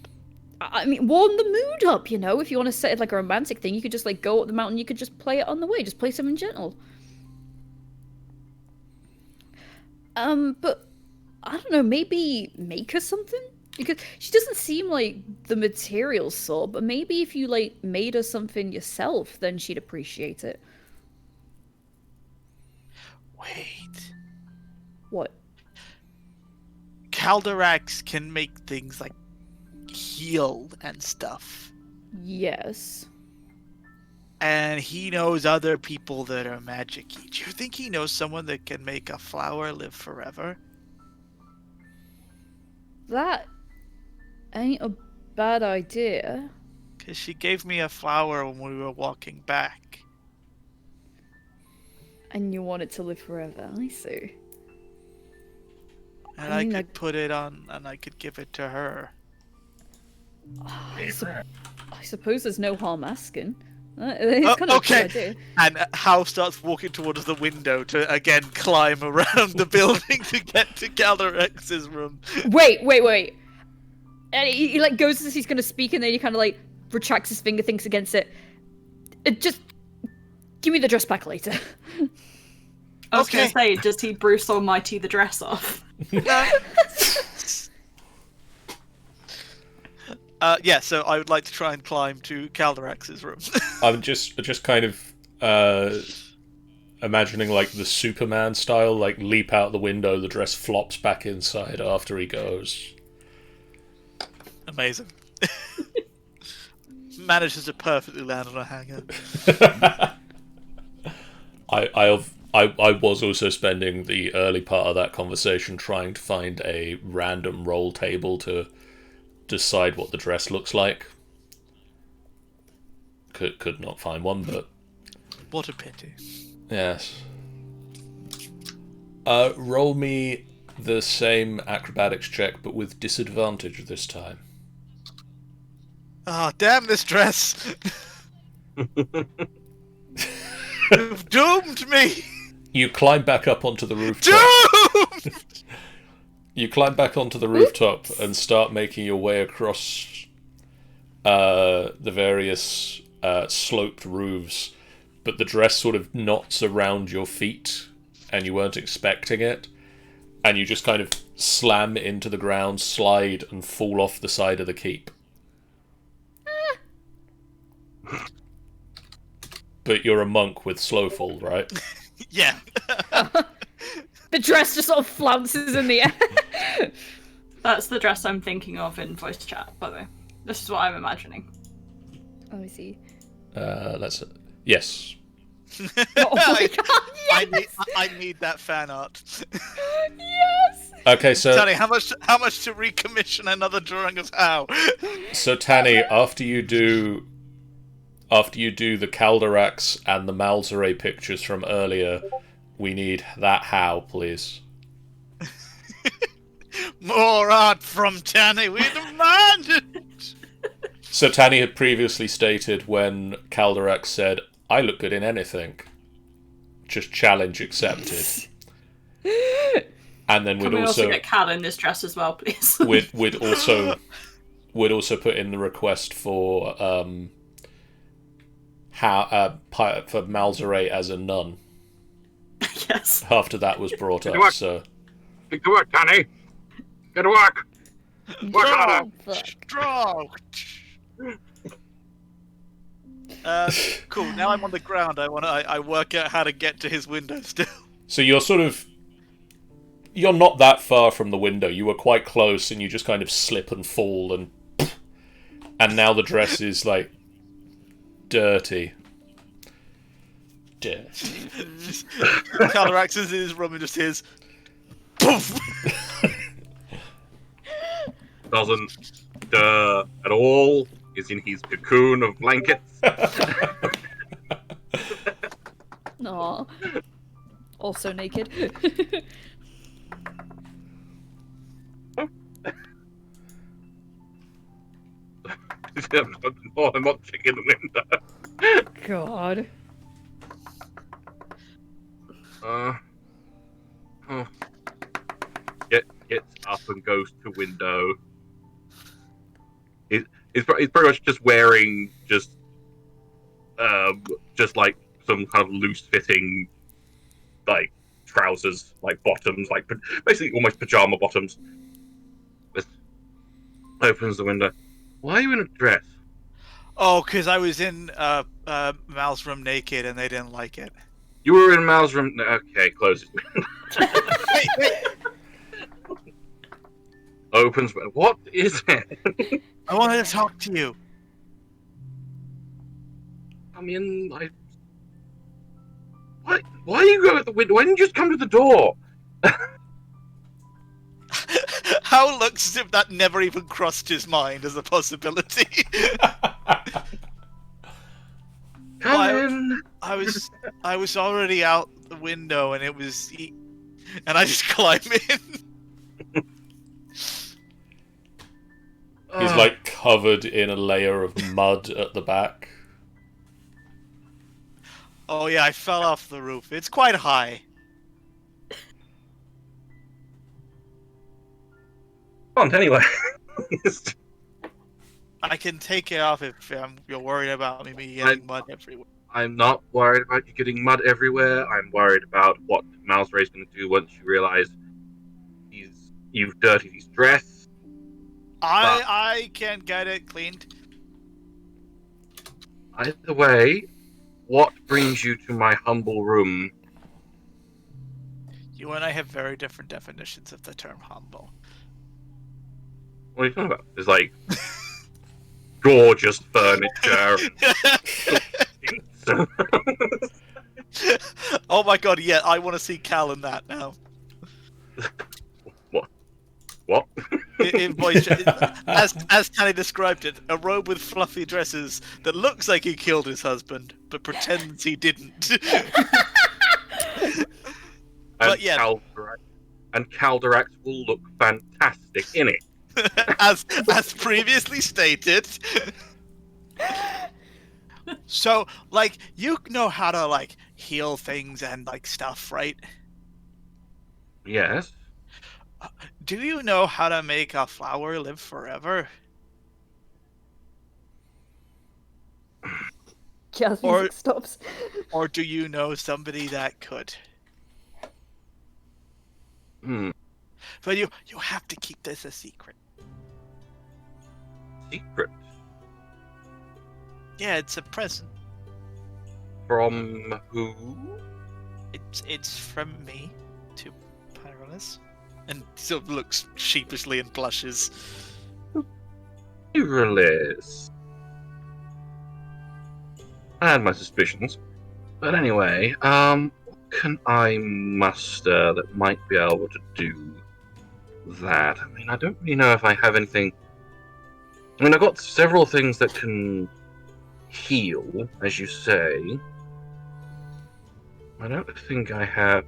S5: I mean, warm the mood up, you know? If you want to set it like a romantic thing, you could just, like, go up the mountain, you could just play it on the way. Just play something gentle. But, I don't know, maybe make her something? Because she doesn't seem like the material sort, but maybe if you, like, made her something yourself, then she'd appreciate it.
S4: Wait.
S5: What?
S4: Calderex can make things like heal and stuff.
S5: Yes.
S4: And he knows other people that are magic-y. Do you think he knows someone that can make a flower live forever?
S5: That ain't a bad idea.
S4: Because she gave me a flower when we were walking back.
S5: And you want it to live forever, I see.
S4: And
S5: I
S4: I
S5: mean,
S4: could put it on, and I could give it to her.
S5: I suppose there's no harm asking. It's kind of
S4: okay.
S5: a good idea.
S4: And Hal starts walking towards the window to, again, climb around the building to get to Calderex's room.
S5: Wait. And he like goes as he's gonna speak, and then he kind of like retracts his finger, thinks against it. Just give me the dress back later.
S3: I was
S4: Okay.
S3: gonna say, does he Bruce Almighty the dress off?
S4: Yeah, so I would like to try and climb to Calderex's room.
S1: I'm just kind of imagining like the Superman style, like leap out the window, the dress flops back inside after he goes.
S4: Amazing. Manages to perfectly land on a hanger.
S1: I was also spending the early part of that conversation trying to find a random roll table to decide what the dress looks like. Could not find one, but
S4: What a pity.
S1: yes. Roll me the same acrobatics check, but with disadvantage this time.
S4: Oh, damn this dress! You've doomed me!
S1: You climb back up onto the rooftop.
S4: Doomed!
S1: You climb back onto the rooftop and start making your way across the various sloped roofs, but the dress sort of knots around your feet, and you weren't expecting it. and you just kind of slam into the ground, slide, and fall off the side of the keep. But you're a monk with slow fall, right?
S4: Yeah.
S5: The dress just sort of flounces in the air.
S3: That's the dress I'm thinking of in voice chat, by the way. This is what I'm imagining.
S5: Oh, I see.
S1: Yes.
S5: Oh my god,
S4: I need that fan art.
S5: yes!
S1: Okay, so
S4: Tony, how much to recommission another drawing of how?
S1: so Tanny, after you do the Calderax and the Malzere pictures from earlier, we need that how, please.
S4: More art from Tanny, we demand it!
S1: So Tanny had previously stated when Calderax said, "I look good in anything." Just challenge accepted. And then
S3: Can we also get Cal in this dress as well, please?
S1: we'd also put in the request for for Malzere as a nun.
S3: Yes.
S1: After that was brought up,
S2: What?
S1: so
S2: Get to work, Danny. Get to work. Work harder.
S5: Oh, fuck.
S4: Strong! Cool, now I'm on the ground. I work out how to get to his window still.
S1: So you're not that far from the window. You were quite close, and you just kind of slip and fall, and now the dress is like dirty.
S4: Calderax is in his room and just hears poof.
S2: Doesn't stir at all. Is in his cocoon of blankets.
S5: Aw. Also naked.
S2: I'm not checking the window.
S5: God.
S2: Gets up and goes to window. He's pretty much just wearing just like some kind of loose fitting like trousers, like bottoms, like basically almost pajama bottoms. Just opens the window. Why are you in a dress?
S4: Oh, because I was in Mal's room naked and they didn't like it.
S2: You were in Mal's room. Okay, closes.
S4: Wait.
S2: Opens. What is it?
S4: I wanted to talk to you.
S2: Come in. Why are you going at the window? Why didn't you just come to the door?
S4: How looks as if that never even crossed his mind as a possibility.
S2: Come in.
S4: I was already out the window and and I just climb in.
S1: He's like covered in a layer of mud at the back.
S4: Oh yeah, I fell off the roof. It's quite high.
S2: Anyway.
S4: I can take it off if you're worried about me getting mud everywhere.
S2: I'm not worried about you getting mud everywhere. I'm worried about what Malzere's going to do once you realize you've dirtied his dress.
S4: I can get it cleaned.
S2: Either way, what brings you to my humble room?
S4: You and I have very different definitions of the term humble.
S2: What are you talking about? There's like gorgeous furniture.
S4: Oh my god, yeah, I want to see Cal in that now.
S2: What?
S4: In voice, as Tanny described it, a robe with fluffy dresses that looks like he killed his husband, but pretends he didn't. But yeah,
S2: Calderax will look fantastic in it.
S4: as previously stated. So, like, you know how to like heal things and like stuff, right?
S2: Yes.
S4: Do you know how to make a flower live forever?
S5: Jazz music stops.
S4: Or do you know somebody that could? But you have to keep this a secret.
S2: Secret
S4: Yeah, it's a present.
S2: from who?
S4: It's from me to Pyrolis. And sort of looks sheepishly and blushes.
S2: Pyrolis. I had my suspicions. But anyway, what can I muster that might be able to do that? I mean, I don't really know if I have anything. I mean, I've got several things that can heal, as you say. I don't think I have.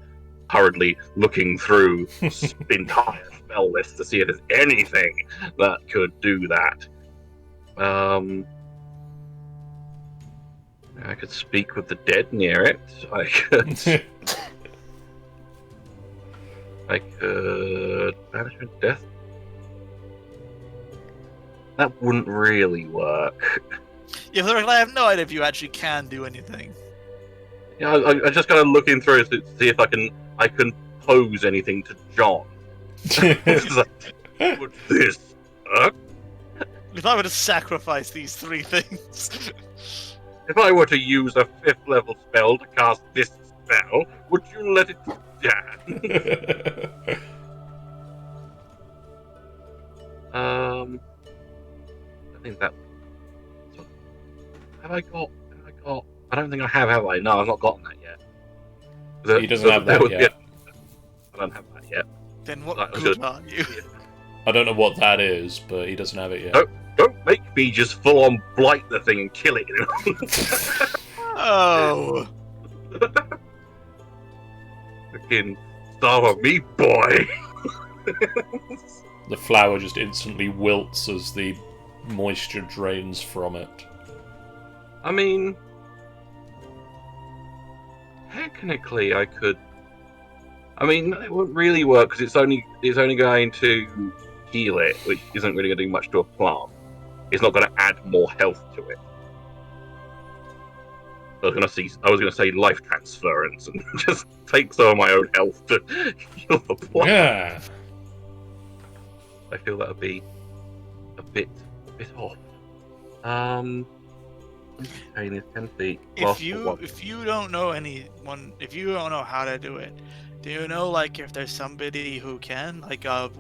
S2: Hurriedly looking through entire spell list to see if there's anything that could do that. I could speak with the dead near it. I could banishment death. That wouldn't really work.
S4: Yeah, I have no idea if you actually can do anything.
S2: Yeah, I just gotta look in through to see if I can pose anything to John. It's like, would this work?
S4: If I were to sacrifice these 3 things.
S2: If I were to use a 5th level spell to cast this spell, would you let it stand? I think that. Have I got? I don't think I have I? No, I've not gotten that yet.
S1: He doesn't have that yet.
S2: I don't have that yet.
S4: Then what
S2: That was
S4: good
S2: good.
S4: are you?
S1: I don't know what that is, but he doesn't have it yet.
S2: Oh. Don't make me just full on blight the thing and kill it.
S4: Oh.
S2: Fucking starve me, boy.
S1: The flower just instantly wilts as the moisture drains from it.
S2: I mean, technically, I could. I mean, it wouldn't really work because it's only going to heal it, which isn't really going to do much to a plant. It's not going to add more health to it. I was going to say life transference and just take some of my own health to heal the plant.
S1: Yeah.
S2: I feel that would be a bit off. Okay, this 10 feet.
S4: If you don't know if you don't know how to do it, do you know like if there's somebody who can like a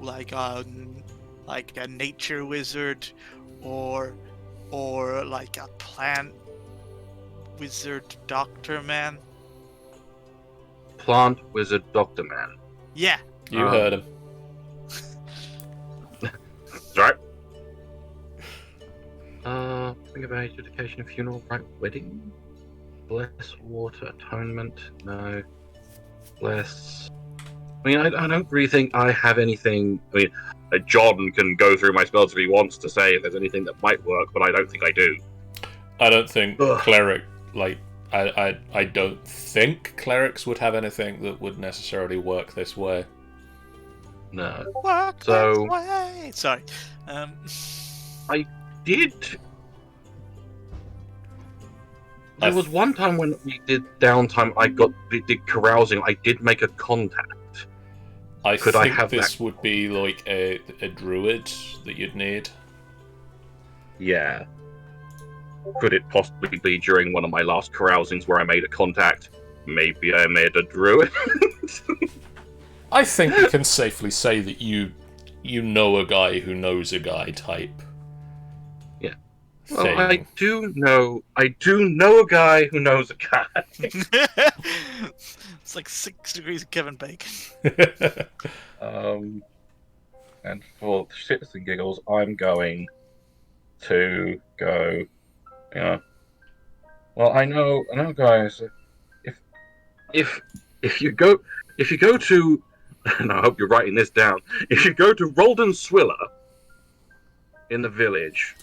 S4: nature wizard or like a plant wizard doctor man?
S2: Plant wizard doctor man.
S4: Yeah.
S1: You heard him.
S2: Right. Think about age, education, funeral, right, wedding, bless, water, atonement, no, bless. I mean, I don't really think I have anything. I mean, John can go through my spells if he wants to say if there's anything that might work, but I don't think I do.
S1: I don't think
S2: Ugh.
S1: cleric, like, I don't think clerics would have anything that would necessarily work this way.
S2: No.
S4: Walk
S2: So-
S4: this way. Sorry.
S2: Did. There was one time when we did downtime, did carousing, I did make a contact.
S1: I
S2: Could I
S1: think
S2: have
S1: this
S2: that?
S1: would be like a druid that you'd need.
S2: Yeah. Could it possibly be during one of my last carousings where I made a contact? Maybe I made a druid?
S1: I think we can safely say that you know a guy who knows a guy type.
S2: Yeah.
S1: Thing.
S2: Well, I do know a guy who knows a guy.
S4: It's like 6 degrees of Kevin Bacon.
S2: And for shits and giggles, I'm going to go. Well, I know, guys. If you go to, and I hope you're writing this down. If you go to Roldan Swiller in the village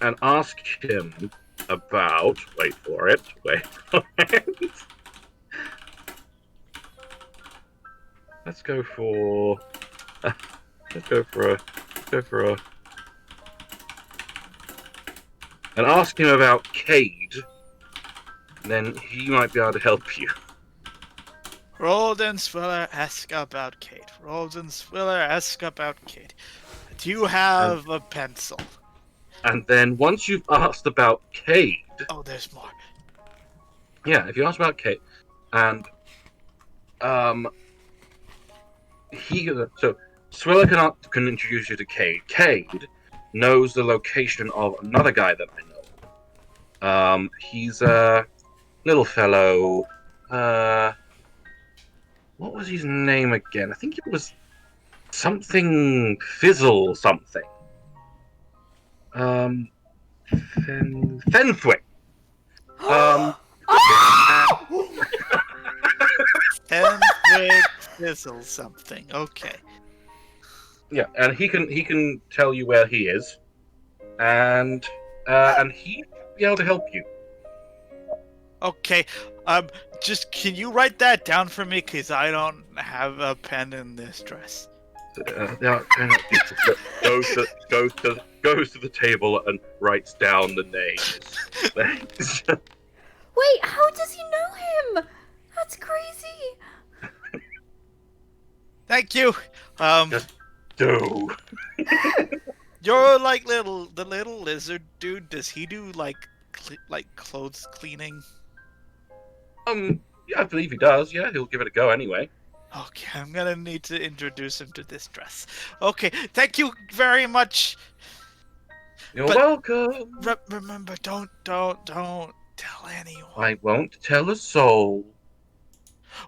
S2: and ask him about, wait for it. Let's go for a. And ask him about Cade, then he might be able to help you.
S4: Rolden Swiller, ask about Kate. Rolden Swiller, ask about Kate. Do you have a pencil?
S2: And then once you've asked about Cade,
S4: Oh, there's more.
S2: yeah, if you ask about Cade, and so Swiller can introduce you to Cade. Cade knows the location of another guy that I know. He's a little fellow. What was his name again? I think it was something Fizzle something. Fenthwick.
S4: Fenthwick Fizzle something. Okay.
S2: Yeah, and he can tell you where he is, and he'd be able to help you.
S4: Okay. Just can you write that down for me? Cause I don't have a pen in this dress.
S2: Goes to the table and writes down the names.
S5: Wait, how does he know him? That's crazy.
S4: Thank you.
S2: Just do.
S4: You're like the little lizard dude. Does he do like clothes cleaning?
S2: Yeah, I believe he does. Yeah, he'll give it a go anyway.
S4: Okay, I'm gonna need to introduce him to this dress. Okay, thank you very much.
S2: You're
S4: But-
S2: welcome.
S4: Remember, don't tell anyone.
S2: I won't tell a soul.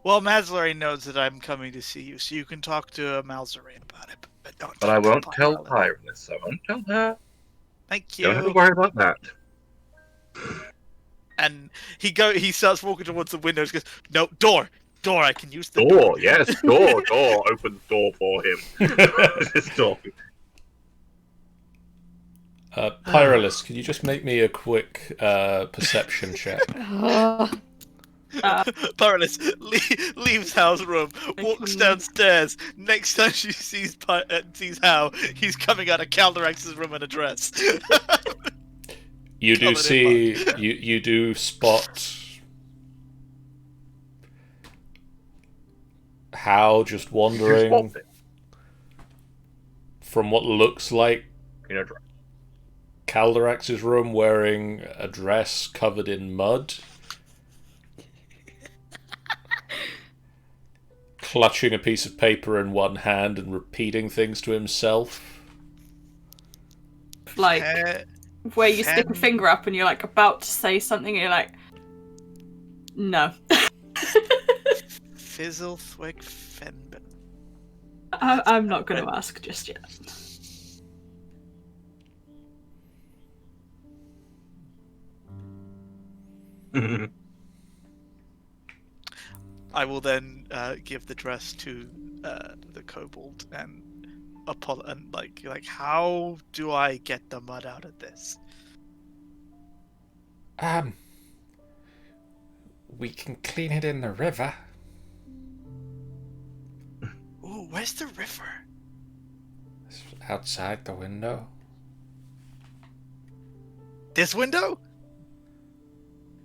S4: Well, Malzarine knows that I'm coming to see you, so you can talk to Malzarine about it. But don't.
S2: But I
S4: talk to
S2: won't tell
S4: Pyrolis.
S2: Pyrolis. I won't tell her.
S4: Thank
S2: Don't have to
S4: you.
S2: worry about that.
S4: And he starts walking towards the window. He goes, "No, door. I can use the
S2: Door, yes, door. Opens door for him. This door.
S1: Pyrolis, can you just make me a quick perception check?
S4: Pyrolis leaves Hal's room, walks downstairs. Next time she sees Hal, he's coming out of Calderax's room in a dress.
S1: You do
S4: Covered in
S1: see, you do spot Hal just wandering from what looks like
S2: You know,
S1: Calderax's room, wearing a dress covered in mud, clutching a piece of paper in one hand and repeating things to himself.
S3: Like where you stick a
S4: Fen-
S3: finger up and you're like about to say something and you're like, no.
S4: Fizzlethwick Fenben.
S3: I'm not going to ask just yet.
S4: I will then give the dress to the kobold and like how do I get the mud out of this?
S1: We can clean it in the river.
S4: Ooh, where's the river?
S1: It's outside the window.
S4: This window?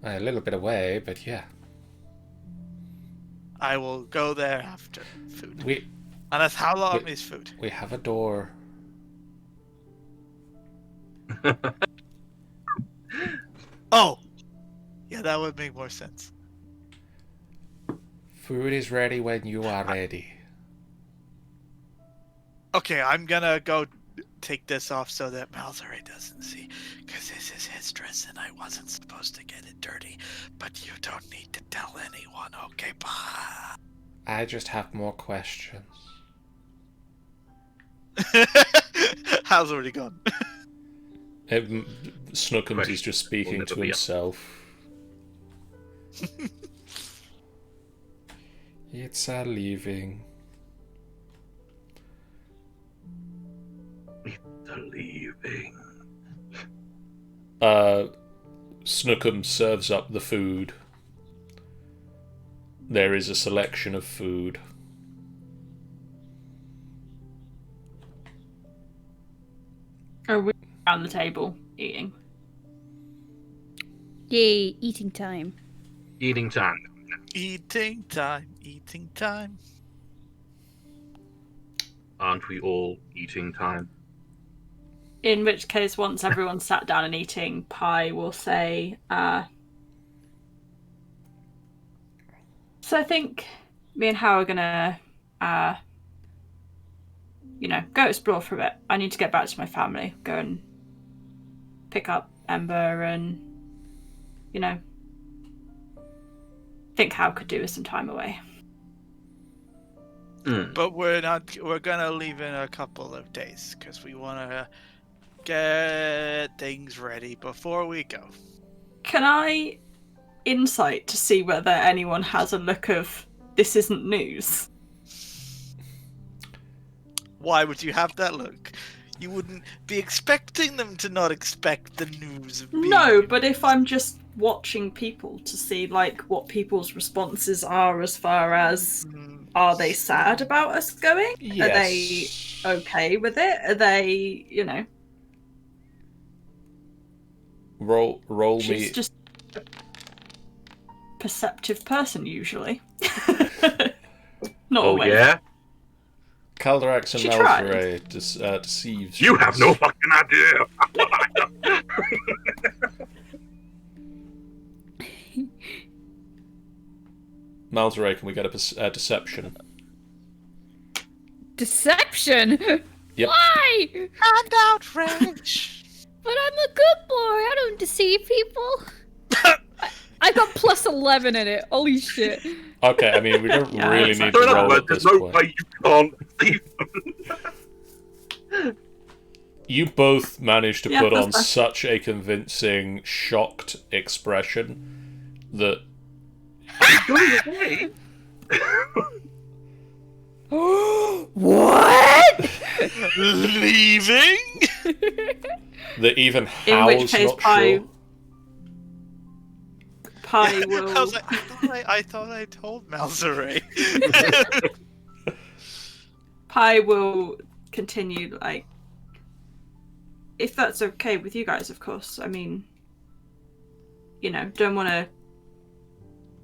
S1: A little bit away, but yeah.
S4: I will go there after food.
S1: We
S4: Unless how long is food?
S1: we have a door.
S4: Oh! Yeah, that would make more sense.
S1: Food is ready when you are ready.
S4: Okay, I'm gonna go take this off so that Malzarine doesn't see. Because this is his dress and I wasn't supposed to get it dirty. But you don't need to tell anyone, okay? Bye.
S1: I just have more questions.
S4: Hal's already gone.
S1: Snookums is just speaking
S2: Will
S1: to
S2: never be
S1: himself. It's a leaving.
S2: The leaving.
S1: Snookum serves up the food. There is a selection of food.
S3: Are we around the table eating?
S5: Yay, eating time.
S2: Eating time.
S4: Eating time, eating time.
S2: Aren't we all eating time?
S3: In which case, once everyone's sat down and eating, Pi will say, so I think me and Hal are gonna, go explore for a bit. I need to get back to my family. Go and pick up Ember and, think Hal could do with some time away.
S4: But we're gonna leave in a couple of days because we want to get things ready before we go.
S3: Can I insight to see whether anyone has a look of this isn't news?
S4: Why would you have that look? You wouldn't be expecting them to not expect the news of being...
S3: No, but if I'm just watching people to see what people's responses are as far as are they sad about us going?
S1: Yes.
S3: Are they okay with it? Are they,
S1: Roll
S3: She's
S1: me.
S3: just a perceptive person usually. Not
S2: Oh
S3: always.
S2: yeah?
S1: Calderax and
S3: She tried.
S1: Malforay deceives
S2: You have no fucking idea!
S1: Malforay, can we get a deception?
S5: Deception?
S1: Yep.
S5: Why?
S4: And outrage!
S5: But I'm a good boy. I don't deceive people. I got plus 11 in it. Holy shit.
S1: Okay, I mean, we don't
S3: Yeah,
S1: really
S3: it's
S1: need
S2: So
S1: to
S2: in other
S1: roll
S2: words,
S1: at
S2: there's
S1: this
S2: no
S1: point.
S2: way you can't leave them.
S1: You both managed to
S3: Yeah,
S1: put
S3: that's
S1: on
S3: fine.
S1: such a convincing, shocked expression that
S2: Going away?
S5: What?
S4: Leaving?
S1: even
S3: In
S1: Hal's
S3: which case,
S1: not sure.
S3: Pi will.
S4: I was like, I thought I told Malzaray.
S3: Pi will continue, if that's okay with you guys, of course. I mean, don't want to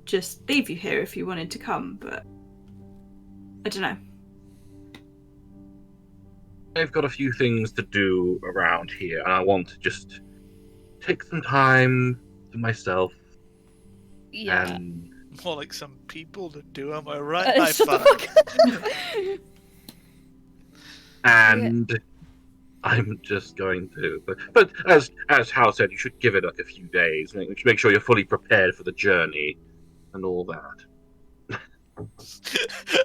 S3: just leave you here if you wanted to come, but I don't know.
S2: I've got a few things to do around here, and I want to just take some time to myself
S5: Yeah.
S2: and
S4: More like some people to do, am I right? High
S5: Shut the
S4: five.
S5: fuck up.
S2: and I'm just going to. But as Hal said, you should give it a few days. Make sure you're fully prepared for the journey and all that.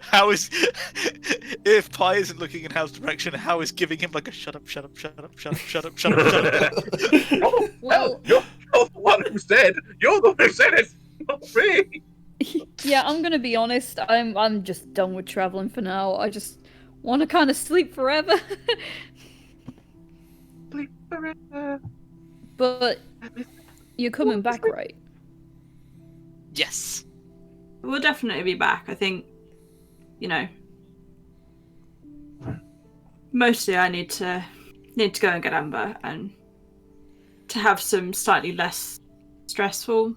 S4: How is if Pi isn't looking in Hal's direction, how is giving him a shut up, shut up, shut up, shut up, shut up, shut up, shut up.
S2: Oh,
S5: Well-
S2: you're the one who said. You're the one who said it. Not me.
S5: Yeah, I'm gonna be honest. I'm just done with traveling for now. I just want to kind of sleep forever.
S2: Sleep forever.
S5: But you're coming back, right?
S4: Yes.
S3: We'll definitely be back. I think, mostly I need to go and get Amber and to have some slightly less stressful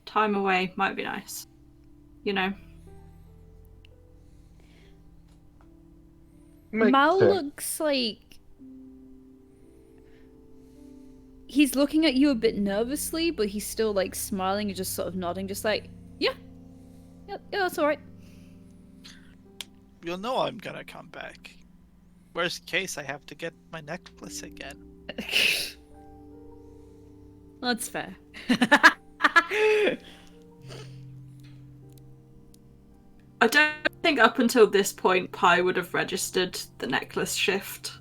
S3: time away might be nice.
S5: Mal looks like he's looking at you a bit nervously, but he's still smiling and just sort of nodding, just yeah, that's all right.
S4: You'll know I'm gonna come back. Worst case, I have to get my necklace again.
S5: That's fair.
S3: I don't think up until this point Pi would have registered the necklace shift.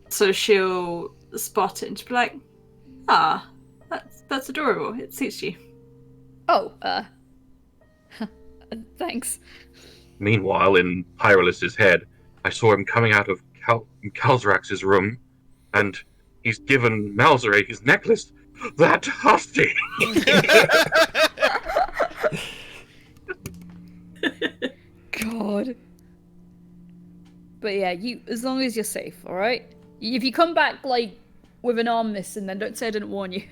S3: So she'll spot it and she'll be like, that's adorable. It suits you.
S5: Oh, thanks.
S2: Meanwhile, in Pyrolus's head, I saw him coming out of Calzrax's room, and he's given Malzaray his necklace. That husty!
S5: God. But yeah, as long as you're safe, all right. If you come back with an arm missing, then don't say I didn't warn you.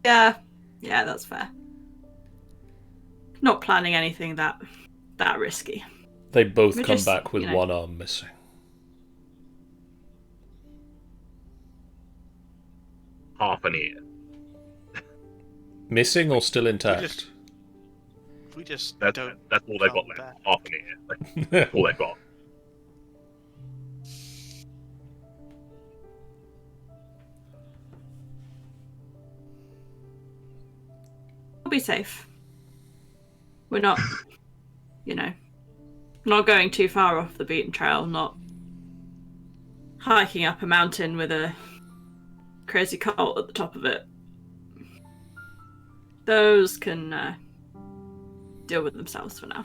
S3: Yeah, Yeah, that's fair. Not planning anything that risky.
S1: They both
S3: We're
S1: come
S3: just,
S1: back with
S3: you know.
S1: one arm missing.
S2: Half an ear.
S1: Missing or still intact?
S4: We just
S2: That's
S4: don't.
S2: all they've got
S4: come
S2: left.
S4: back.
S2: Half an ear. That's all they've got.
S3: We'll be safe. We're not, not going too far off the beaten trail, not hiking up a mountain with a crazy cult at the top of it. Those can deal with themselves for now.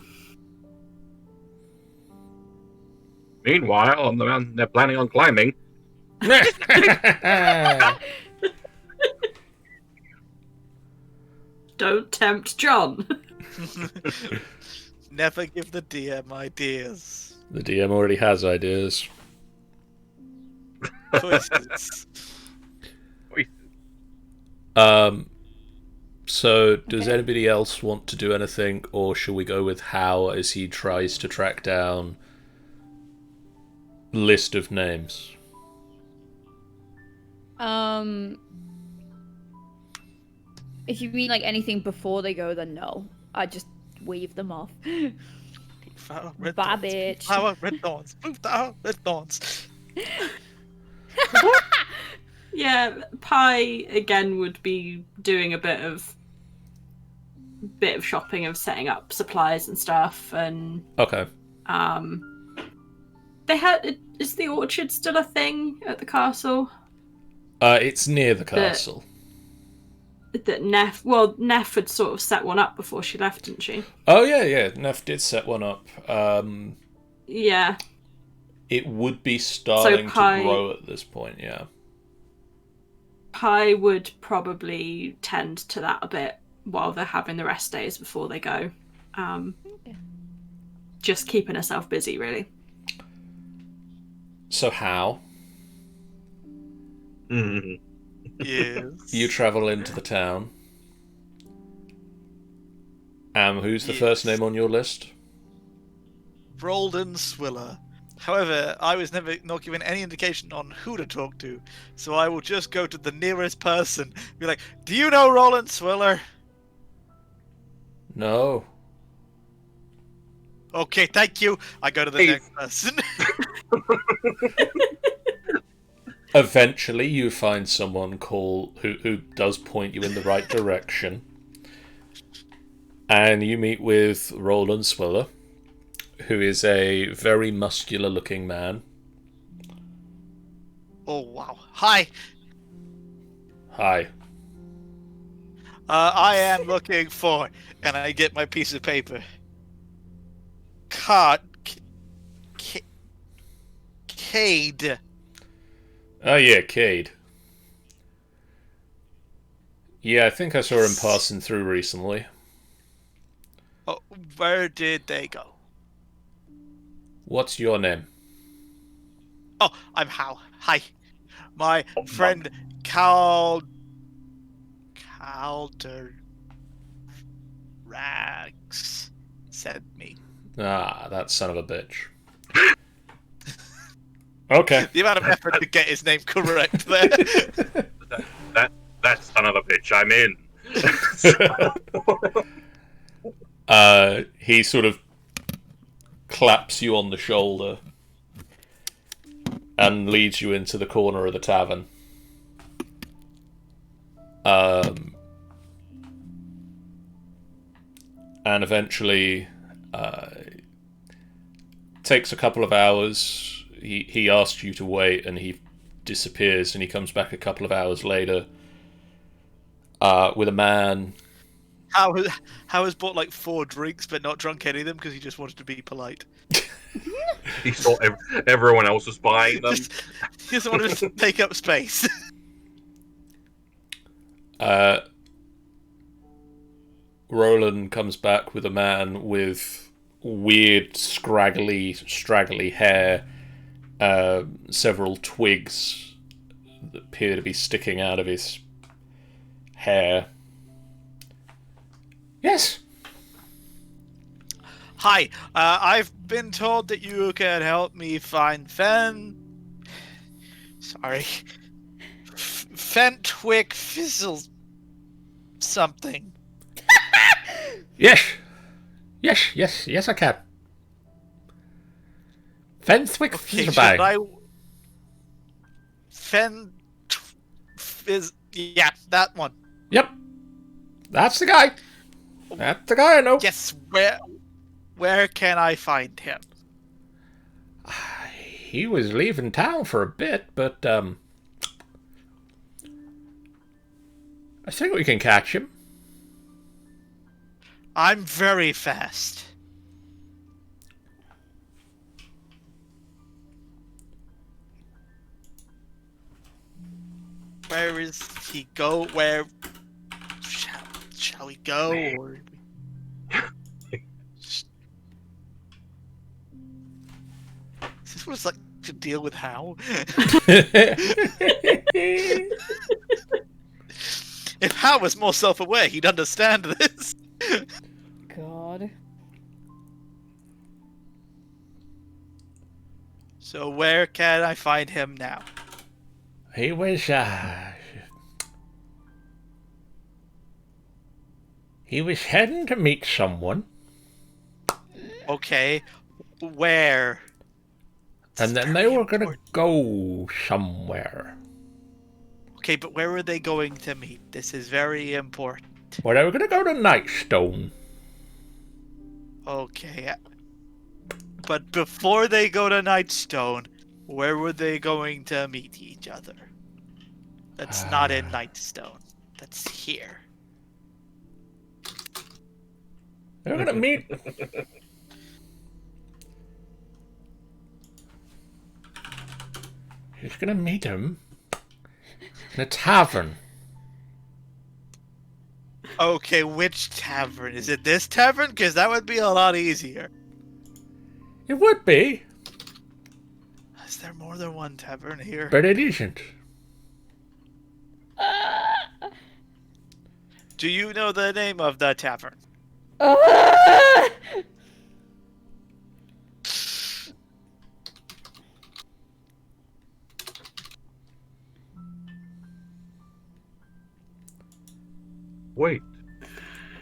S2: Meanwhile, on the mountain they're planning on climbing,
S3: Don't tempt John.
S4: Never give the DM ideas.
S1: The DM already has ideas.
S4: Choices.
S1: So, does anybody else want to do anything, or shall we go with Hal as he tries to track down list of names?
S5: If you mean like anything before they go, then no. I just wave them off.
S4: Flower, red
S5: Bye,
S4: thorns.
S5: bitch.
S4: Flower, red thorns. Blue flower, red thorns.
S3: Yeah, Pi again would be doing a bit of shopping, of setting up supplies and stuff, and
S1: Okay.
S3: they had. Is the orchard still a thing at the castle?
S1: It's near the castle.
S3: That Neff had sort of set one up before she left, didn't she?
S1: Oh, yeah. Neff did set one up.
S3: Yeah.
S1: It would be starting
S3: Pi-
S1: to grow at this point, yeah.
S3: Pi would probably tend to that a bit while they're having the rest days before they go. Just keeping herself busy, really.
S1: So how?
S2: Mhm.
S4: Yes.
S1: You travel into the town. Who's the
S4: Yes.
S1: first name on your list?
S4: Roldan Swiller. However, I was not given any indication on who to talk to, so I will just go to the nearest person. Be like, "Do you know Roland Swiller?"
S1: No.
S4: Okay, thank you. I go to the
S2: Hey.
S4: next person.
S1: Eventually, you find someone who does point you in the right direction, and you meet with Roland Swiller, who is a very muscular-looking man.
S4: Oh wow! Hi.
S1: Hi.
S4: I am looking for, and I get my piece of paper. Cade.
S1: Oh yeah, Cade. Yeah, I think I saw him passing through recently.
S4: Oh, where did they go?
S1: What's your name?
S4: Oh, I'm Hal. Hi. My friend Calder Rags sent me.
S1: Ah, that son of a bitch. Okay.
S4: The amount of effort to get his name correct there.
S2: That's another pitch. I'm in.
S1: He sort of claps you on the shoulder and leads you into the corner of the tavern. And eventually takes a couple of hours. He asks you to wait, and he disappears, and he comes back a couple of hours later with a man.
S4: Hal has bought like 4 drinks but not drunk any of them because he just wanted to be polite.
S2: He saw everyone else was buying them.
S4: He doesn't want to take up space.
S1: Roland comes back with a man with weird, straggly hair, several twigs that appear to be sticking out of his hair, Yes.
S4: Hi, I've been told that you can help me find Fentwick Fizzle something.
S1: Yes. Yes, I can. Fenthwick
S4: Okay, should
S1: Fizzlebang.
S4: I... Yeah, that one.
S1: Yep. That's the guy. That's the guy I know.
S4: Yes, where can I find him?
S1: He was leaving town for a bit, but, I think we can catch him.
S4: I'm very fast. Where is he go? Where shall we go? Or... Is this what it's like to deal with Hal? If Hal was more self-aware, he'd understand this.
S5: God.
S4: So where can I find him now?
S1: He was, he was heading to meet someone,
S4: Okay, where?
S1: and then they were gonna go somewhere.
S4: Okay, but where were they going to meet? This is very important.
S1: Well, they were gonna go to Nightstone.
S4: Okay. But before they go to Nightstone, where were they going to meet each other? That's not in Nightstone. That's here.
S1: They were gonna meet. He's gonna meet him in a tavern.
S4: Okay, which tavern? Is it this tavern? Because that would be a lot easier.
S1: It would be,
S4: Is there more than one tavern here?
S1: but it isn't.
S4: Do you know the name of the tavern?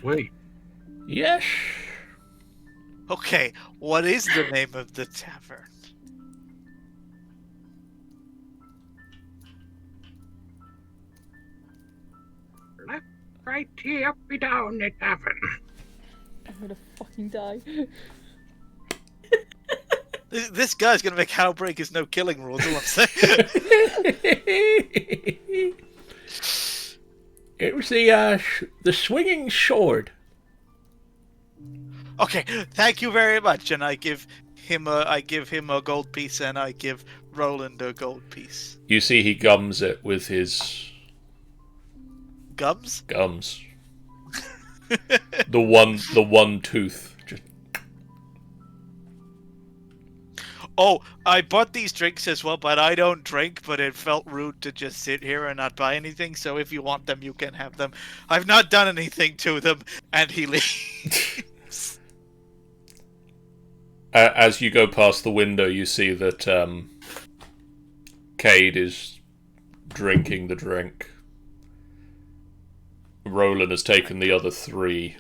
S2: Wait.
S1: Yes.
S4: Okay, what is the name of the tavern?
S2: Right here, be down the tavern.
S5: I'm gonna fucking die.
S4: This guy's gonna make Hal break his no killing rules. All I'm saying.
S1: It was the swinging sword.
S4: Okay, thank you very much, and I give him a gold piece, and I give Roland a gold piece.
S1: You see, he gums it with his
S4: Gums?
S1: gums. the one tooth. Just...
S4: Oh, I bought these drinks as well, but I don't drink, but it felt rude to just sit here and not buy anything, so if you want them, you can have them. I've not done anything to them, and he leaves.
S1: As you go past the window, you see that Cade is drinking the drink. Roland has taken the other 3.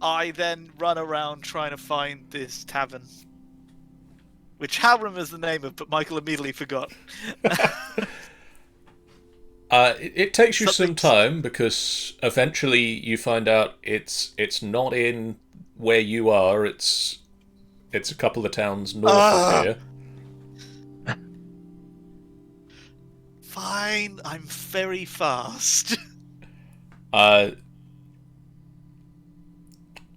S4: I then run around trying to find this tavern. Which Halram is the name of, but Michael immediately forgot.
S1: It takes you some
S4: Something's-
S1: time because eventually you find out it's not in where you are. It's a couple of towns north of here.
S4: Fine, I'm very fast.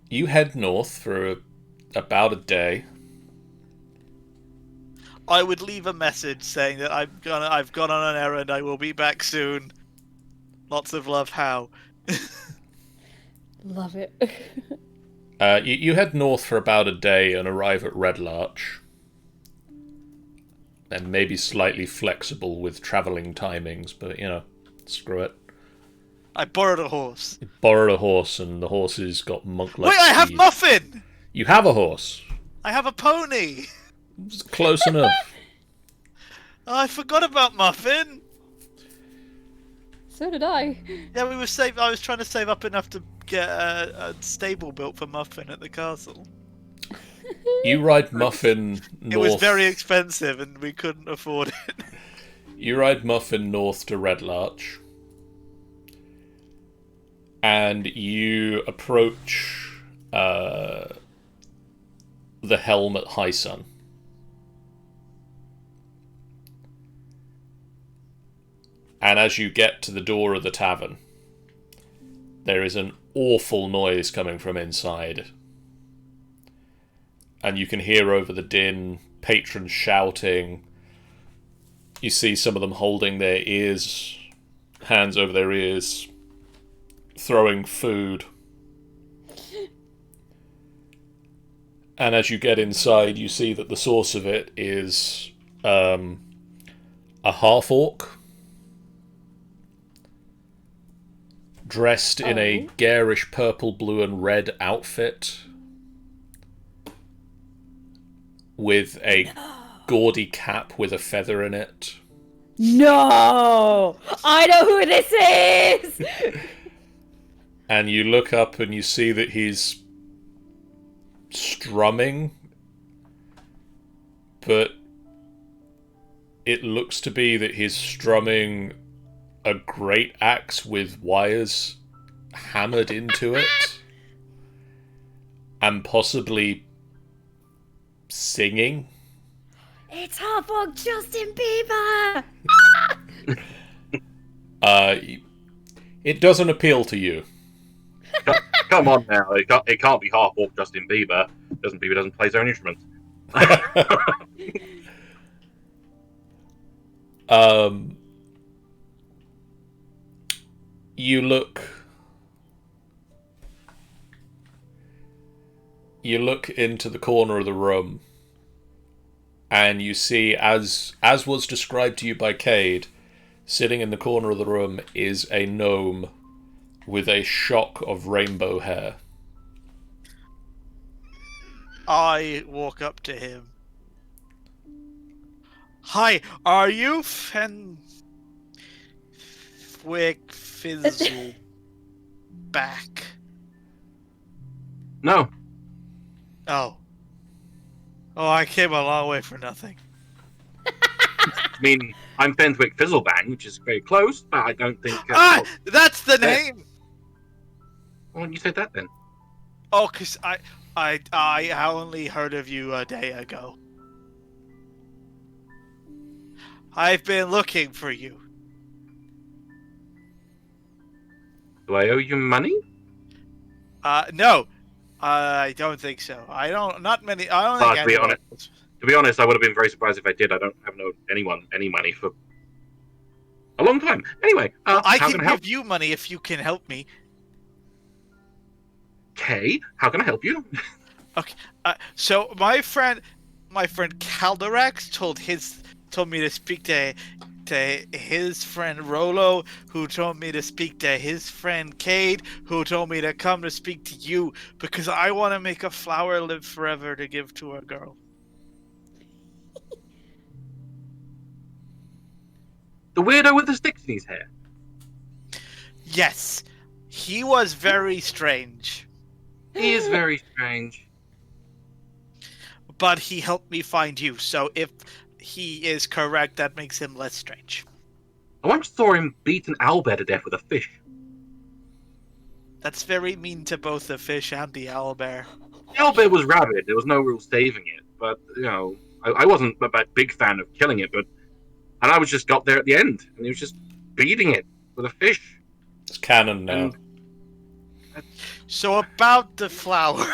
S1: You head north for about a day.
S4: I would leave a message saying that I've gone on an errand, I will be back soon. Lots of love, How.
S5: Love it.
S1: You head north for about a day and arrive at Red Larch. And maybe slightly flexible with travelling timings, but, screw it.
S4: I borrowed a horse.
S1: Borrowed a horse, and the horse's got monk-like
S4: Wait, I have
S1: speed.
S4: Muffin!
S1: You have a horse.
S4: I have a pony!
S1: It's close enough.
S4: Oh, I forgot about Muffin!
S5: So did I.
S4: Yeah, I was trying to save up enough to get a stable built for Muffin at the castle.
S1: You ride Muffin north.
S4: It was very expensive and we couldn't afford it.
S1: You ride Muffin north to Red Larch. And you approach the helm at High Sun. And as you get to the door of the tavern, there is an awful noise coming from inside. And you can hear over the din patrons shouting. You see some of them holding their ears, hands over their ears, throwing food. And as you get inside, you see that the source of it is a half-orc dressed in a garish purple, blue, and red outfit with a gaudy cap with a feather in it.
S5: No! I know who this is!
S1: And you look up and you see that he's strumming, but it looks to be that he's strumming a great axe with wires hammered into it, and possibly singing.
S5: It's half-orc Justin Bieber!
S1: It doesn't appeal to you.
S2: Come on now, it can't be half orc Justin Bieber. Justin Bieber doesn't play his own instruments.
S1: You look into the corner of the room, and you see, as was described to you by Cade, sitting in the corner of the room is a gnome with a shock of rainbow hair.
S4: I walk up to him. Hi, are you Fenwick Fizzle back?
S2: No.
S4: Oh. Oh, I came a long way for nothing.
S2: I mean, I'm Fenwick Fizzlebang, which is very close, but I don't think...
S4: That's the name!
S2: Why don't you say that then?
S4: Oh, 'cause I only heard of you a day ago. I've been looking for you.
S2: Do I owe you money?
S4: No. I don't think so. I only
S2: To be honest, I would have been very surprised if I did. I don't have anyone any money for a long time. Anyway,
S4: I
S2: how
S4: can
S2: I help?
S4: give you money if you can help me.
S2: Okay, how can I help you?
S4: Okay. So my friend Calderax told me to speak to his friend Rolo, who told me to speak to his friend Cade, who told me to come to speak to you because I want to make a flower live forever to give to a girl.
S2: The weirdo with the sticks in his hair.
S4: Yes, he was very strange,
S2: He is very strange.
S4: but he helped me find you. So if he is correct, that makes him less strange.
S2: I once saw him beat an owlbear to death with a fish.
S4: That's very mean to both the fish and the owlbear.
S2: The owlbear was rabid. There was no real saving it. But, you know, I wasn't a big fan of killing it, and I was just got there at the end, and he was just beating it with a fish.
S1: It's canon now.
S4: So about the flower.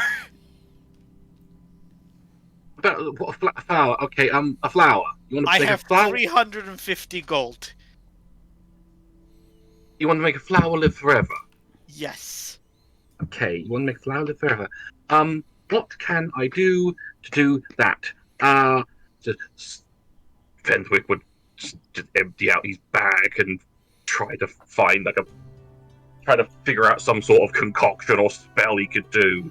S2: But what a flower? Okay, a flower. You want to
S4: I
S2: make
S4: have
S2: a flower?
S4: 350 gold.
S2: You want to make a flower live forever?
S4: Yes.
S2: Okay, you want to make a flower live forever. What can I do to do that? Fenwick would just empty out his bag and try to find like a try to figure out some sort of concoction or spell he could do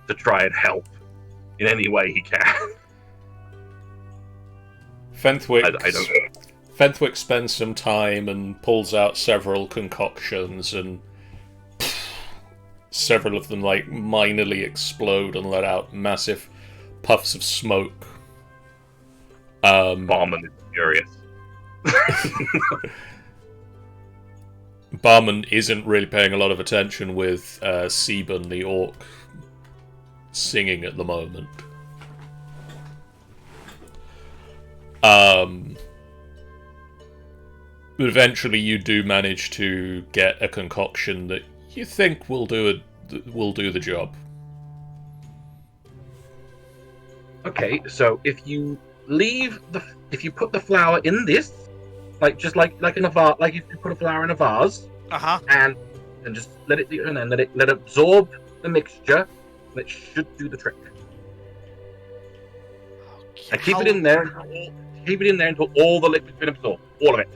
S2: to try and help in any way he can.
S1: Fenthwick,
S2: I don't know.
S1: Fenthwick spends some time and pulls out several concoctions, and several of them like minorly explode and let out massive puffs of smoke.
S2: Barman is furious.
S1: Barman isn't really paying a lot of attention with Seben the orc singing at the moment. But eventually you do manage to get a concoction that you think will do the job.
S2: Okay, so if you put the flour in this, just like in a vase, like if you put a flour in a vase, and just let it absorb the mixture, that should do the trick. And keep it in there until all the liquid's been absorbed, all of it.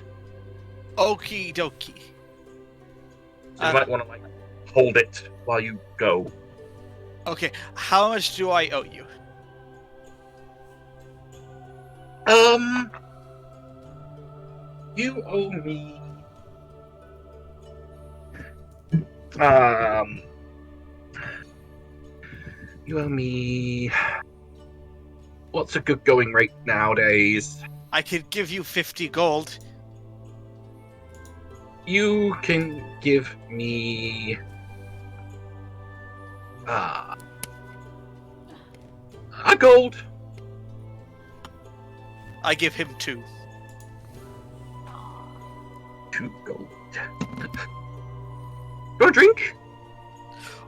S4: Okie dokie.
S2: So you might want to hold it while you go.
S4: Okay, how much do I owe you?
S2: You owe me. You owe me. What's a good going rate nowadays?
S4: I could give you 50 gold.
S2: You can give me. A gold.
S4: I give him 2.
S2: 2 gold. Got a drink?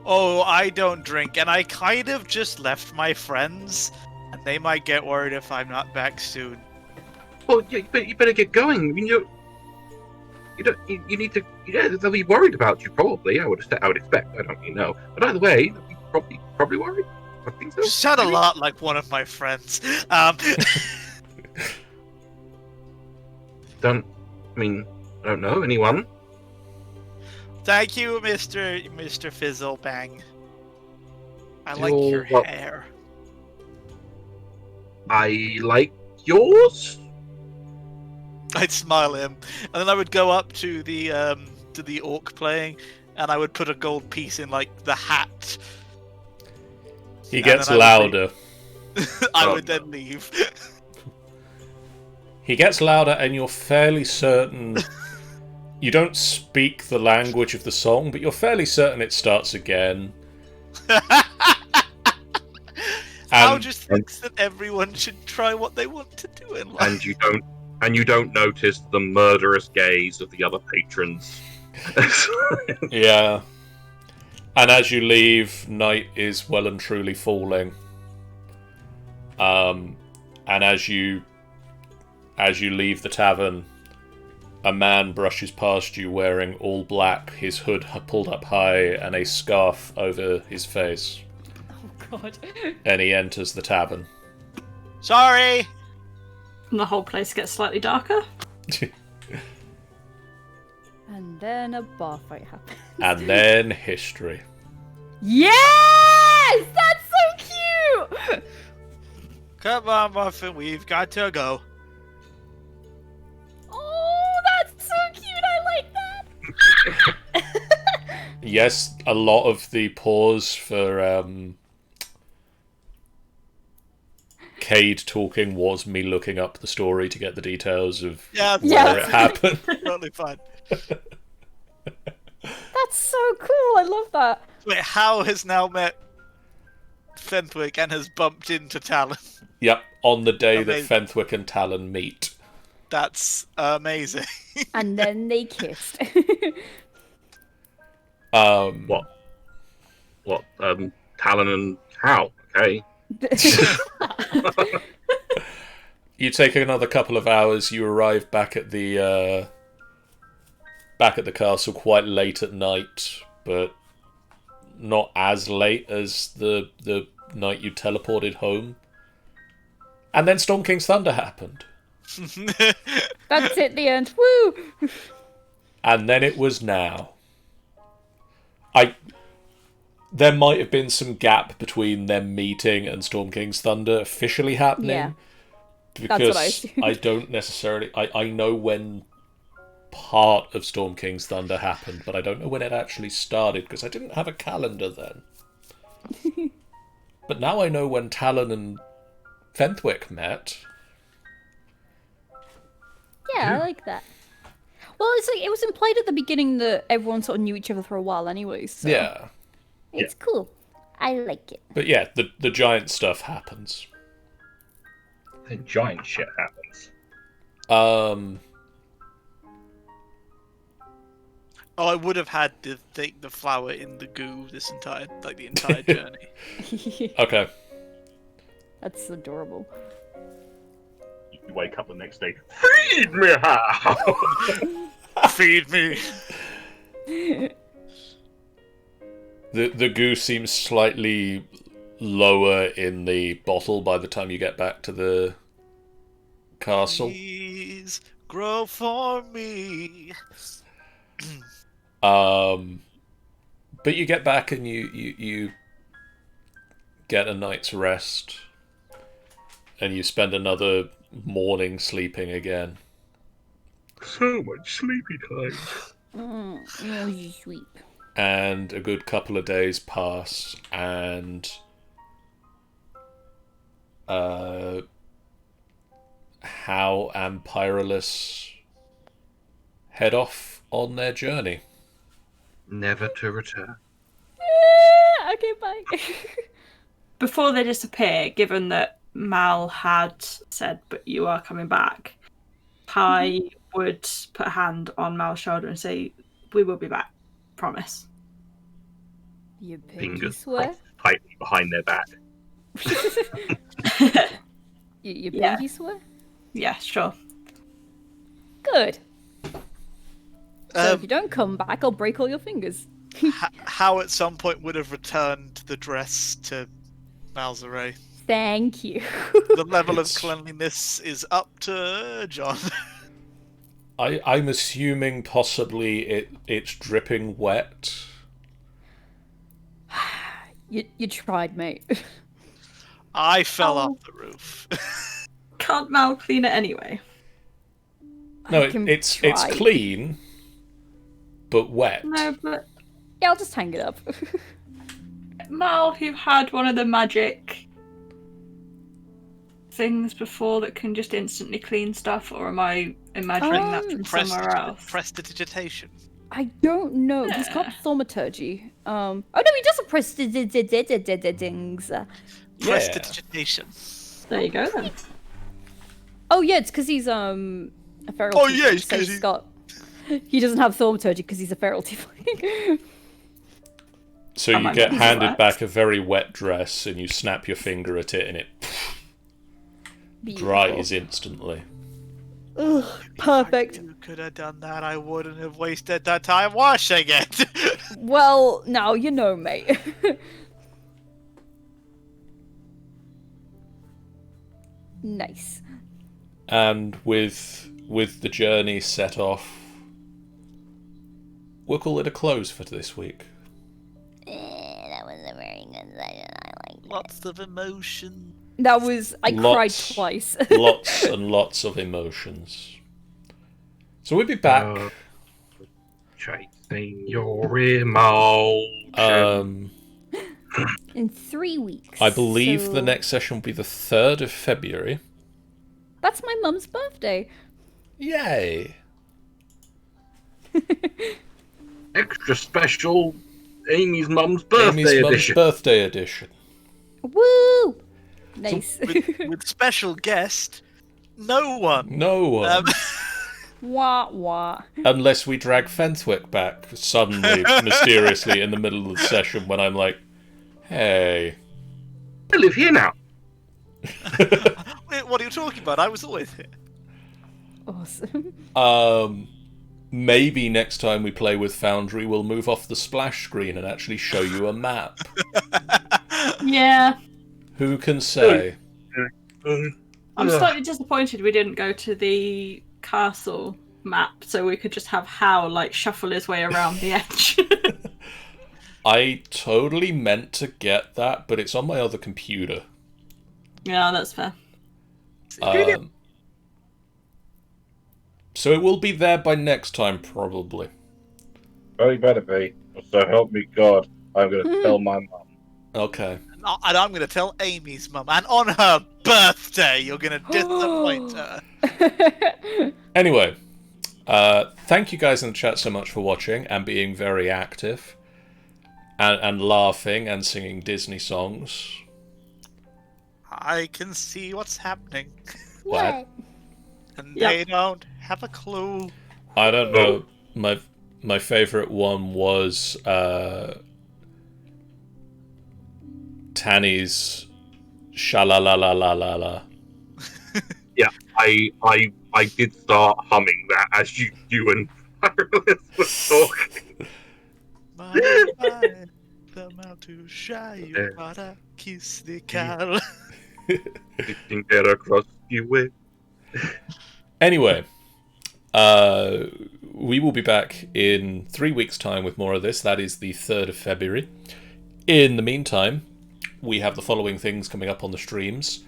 S4: Oh, I don't drink, and I kind of just left my friends, and they might get worried if I'm not back soon.
S2: Well, yeah, you better get going. I mean, you need to. Yeah, they'll be worried about you probably. I would expect. I don't really know, but either way, they'll be probably worried. I think so.
S4: You sound a lot like one of my friends.
S2: I don't know anyone.
S4: Thank you, Mr. Fizzlebang. I like
S2: You're
S4: your
S2: welcome.
S4: hair.
S2: I like yours.
S4: I'd smile at him, and then I would go up to the orc playing, and I would put a gold piece in the hat.
S1: He gets louder.
S4: I would then leave.
S1: He gets louder, and you're fairly certain. You don't speak the language of the song, but you're fairly certain it starts again.
S4: Al just thinks that everyone should try what they want to do in life.
S2: And you don't notice the murderous gaze of the other patrons.
S1: Yeah. And as you leave, night is well and truly falling. And as you leave the tavern, a man brushes past you wearing all black, his hood pulled up high, and a scarf over his face.
S5: Oh god.
S1: And he enters the tavern.
S4: Sorry!
S3: And the whole place gets slightly darker.
S5: And then a bar fight happens.
S1: And then history.
S5: Yes! That's so cute!
S4: Come on, Muffin, we've got to go.
S5: Oh, that's so cute! I like that!
S1: Yes, a lot of the pause for Cade talking was me looking up the story to get the details of where it happened.
S4: Totally fine.
S5: That's so cool! I love that.
S4: Wait, Hal has now met Fenthwick and has bumped into Talon.
S1: Yep, on the day
S4: Amazing.
S1: that Fenthwick and Talon meet.
S4: That's amazing.
S5: And then they kissed.
S2: What? Talon and Hal. Okay.
S1: You take another couple of hours. You arrive back at the castle quite late at night, but not as late as the night you teleported home. And then Storm King's Thunder happened.
S5: That's it, the end. Woo!
S1: And then it was now. there might have been some gap between them meeting and Storm King's Thunder officially happening.
S5: Yeah.
S1: Because
S5: That's what I assumed.
S1: I don't necessarily... I know when part of Storm King's Thunder happened, but I don't know when it actually started, because I didn't have a calendar then. But now I know when Talon and Fenthwick met.
S5: Yeah, I like that. Well, it's like it was implied at the beginning that everyone sort of knew each other for a while anyway, so
S1: Yeah.
S5: it's cool. I like it.
S1: But yeah, the giant stuff happens.
S2: And giant shit happens.
S1: Um,
S4: Oh, I would have had the flower in the goo the entire journey.
S1: okay.
S5: That's adorable.
S2: You wake up the next day. Feed me, how?
S4: Feed me.
S1: The goo seems slightly lower in the bottle by the time you get back to the castle.
S4: Please grow for me.
S1: But you get back and you get a night's rest, and you spend another morning sleeping again.
S2: So much sleepy time.
S5: Oh, sweet.
S1: And a good couple of days pass, and How and Pyrrhus head off on their journey.
S2: Never to return.
S5: Okay, bye.
S3: Before they disappear, given that Mal had said, "But you are coming back," Pi would put a hand on Mal's shoulder and say, "We will be back. Promise."
S5: You pinky
S2: Fingers
S5: swear?
S2: crossed tightly behind their back.
S5: You
S3: Yeah.
S5: pinky swear?
S3: Yeah, sure.
S5: Good. So if you don't come back, I'll break all your fingers.
S4: How at some point would have returned the dress to Malzere.
S5: Thank you.
S4: The level of
S1: It's-
S4: cleanliness is up to John.
S1: I'm assuming possibly it's dripping wet.
S5: You tried, mate.
S4: I fell
S3: Oh.
S4: off the roof.
S3: Can't Mal clean it anyway?
S1: No,
S5: I can
S1: it's
S5: try.
S1: clean, but wet.
S3: No, but
S5: Yeah, I'll just hang it up.
S3: Mal, who had one of the magic things before that can just instantly clean stuff, or am I imagining that from somewhere else?
S4: Prestidigitation.
S5: I don't know. He's got
S3: Yeah.
S5: thaumaturgy. Oh no, he does a prestidigitings.
S4: Prestidigitation.
S3: There you go then.
S5: Oh yeah, it's because he's a feral.
S4: Oh,
S5: tiefling,
S4: yeah, it's
S5: so
S4: 'cause
S5: he's got. He doesn't have thaumaturgy because he's a feral tiefling.
S1: So
S3: Oh
S1: you
S3: my
S1: get
S3: God,
S1: handed
S3: wet.
S1: back a very wet dress, and you snap your finger at it, and it dries instantly.
S5: Ugh, perfect.
S4: If you could have done that, I wouldn't have wasted that time washing it.
S5: Well, now you know, mate. Nice.
S1: And with the journey set off, we'll call it a close for this week.
S5: That was a very good session. I like
S4: Lots of emotion.
S5: That was. I cried
S1: Lots.
S5: twice.
S1: Lots and lots of emotions. So we'll be back.
S2: Chasing your emotions.
S5: In 3 weeks.
S1: I believe
S5: so-
S1: the next session will be the 3rd of February.
S5: That's my mum's birthday.
S1: Yay!
S2: Extra special Amy's mum's birthday
S1: Amy's mum's
S2: edition.
S1: birthday edition.
S5: Woo! Nice.
S4: With special guest, no one.
S1: No one.
S5: Wah wah.
S1: Unless we drag Fenthwick back suddenly, mysteriously, in the middle of the session when I'm like, hey.
S2: I live here now.
S4: Wait, what are you talking about? I was always here.
S5: Awesome.
S1: Maybe next time we play with Foundry, we'll move off the splash screen and actually show you a map.
S3: Yeah.
S1: Who can say?
S3: I'm
S2: Ugh.
S3: slightly disappointed we didn't go to the castle map so we could just have Hal like shuffle his way around the edge.
S1: I totally meant to get that, but it's on my other computer.
S3: Yeah, that's fair.
S1: So it will be there by next time, probably.
S2: Well, you better be. So help me God, I'm going to tell my mum.
S1: Okay.
S4: And I'm going to tell Amy's mum. And on her birthday, you're going to disappoint her.
S1: Anyway, thank you guys in the chat so much for watching and being very active. And laughing and singing Disney songs.
S4: I can see what's happening.
S1: What?
S4: And
S3: Yep.
S4: they don't have a clue.
S1: I don't know. My favorite one was Tanny's sha-la-la-la-la-la-la.
S2: Yeah, I did start humming that as you and Ireland were talking.
S4: The mouth to shy, you gotta kiss the cow.
S2: You can get across you with.
S1: Anyway, we will be back in 3 weeks' time with more of this. That is the 3rd of February. In the meantime, we have the following things coming up on the streams.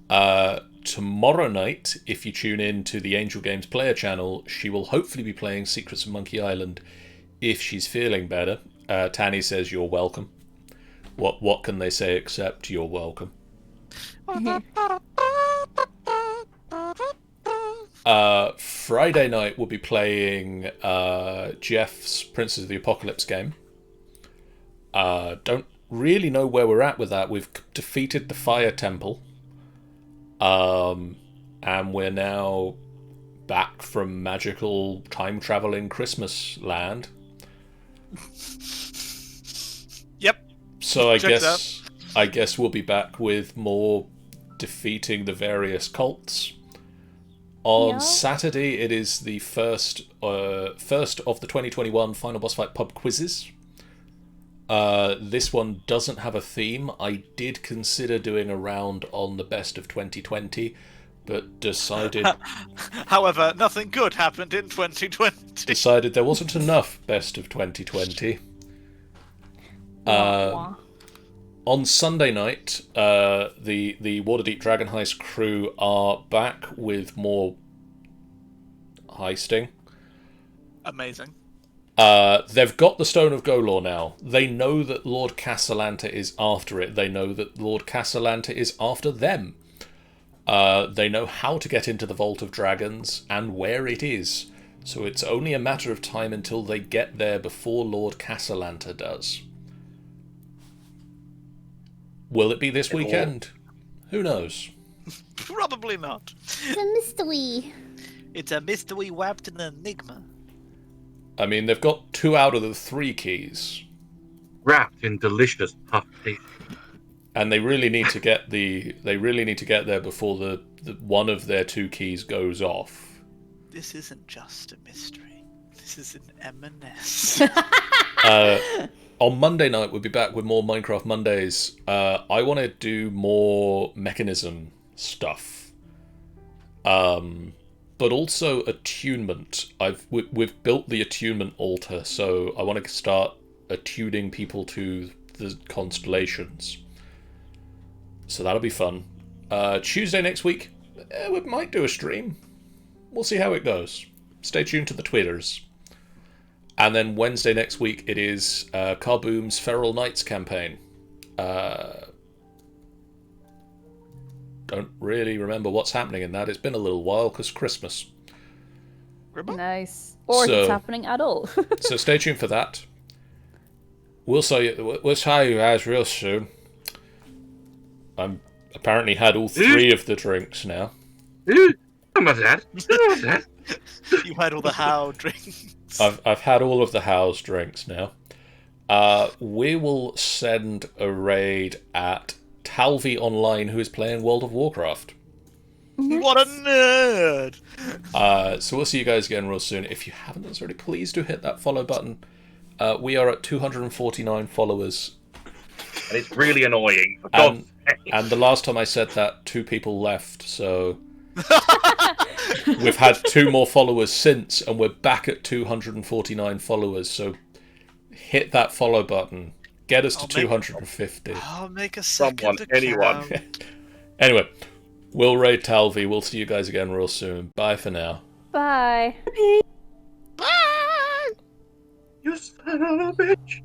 S1: Tomorrow night, if you tune in to the Angel Games player channel, she will hopefully be playing Secrets of Monkey Island if she's feeling better. Tanny says you're welcome. What can they say except you're welcome? Friday night we'll be playing Jeff's Princes of the Apocalypse game. Don't really know where we're at with that. We've defeated the Fire Temple. And we're now back from magical time-traveling Christmas land.
S4: Yep.
S1: So
S4: Checks
S1: I guess we'll be back with more defeating the various cults. On
S5: Yeah.
S1: Saturday, it is the first of the 2021 Final Boss Fight pub quizzes. This one doesn't have a theme. I did consider doing a round on the best of 2020, but decided
S4: However, nothing good happened in 2020.
S1: there wasn't enough best of 2020.
S5: Wah.
S1: On Sunday night, the Waterdeep Dragon Heist crew are back with more heisting.
S4: Amazing.
S1: They've got the Stone of Golor now. They know that Lord Castellanta is after it. They know that Lord Castellanta is after them. They know how to get into the Vault of Dragons and where it is. So it's only a matter of time until they get there before Lord Castellanta does. Will it be this weekend? Who knows?
S4: Probably not.
S6: It's a mystery.
S4: It's a mystery wrapped in an enigma.
S1: I mean, they've got 2 out of the 3 keys,
S2: Wrapped in delicious puff paste.
S1: and they really need to get there before the one of their 2 keys goes off.
S4: This isn't just a mystery. This is an M&S.
S1: On Monday night, we'll be back with more Minecraft Mondays. I want to do more mechanism stuff, but also attunement. We've built the attunement altar, so I want to start attuning people to the constellations. So that'll be fun. Tuesday next week, we might do a stream. We'll see how it goes. Stay tuned to the Twitters. And then Wednesday next week, it is Carboom's Feral Knights campaign. Don't really remember what's happening in that. It's been a little while because Christmas.
S5: Nice. Or if
S1: So-
S5: it's happening at all.
S1: So stay tuned for that. We'll tell you guys real soon. I'm apparently had all 3 of the drinks now.
S2: Oh my dad. Oh my dad.
S4: You had all the how drinks.
S1: I've had all of the house drinks now. We will send a raid at Talvi Online, who is playing World of Warcraft.
S4: What a nerd!
S1: So we'll see you guys again real soon. If you haven't done so already, please do hit that follow button. We are at 249 followers.
S2: And it's really annoying. For God's sake.
S1: And the last time I said that, 2 people left, so... We've had 2 more followers since, and we're back at 249 followers, so hit that follow button. get us to
S4: I'll make-
S1: 250.
S4: I'll make a
S2: Someone,
S4: second
S2: anyone.
S4: account.
S1: Anyway, we'll raid Talvi. We'll see you guys again real soon. Bye for now.
S5: Bye.
S4: Bye!
S2: You son of a bitch!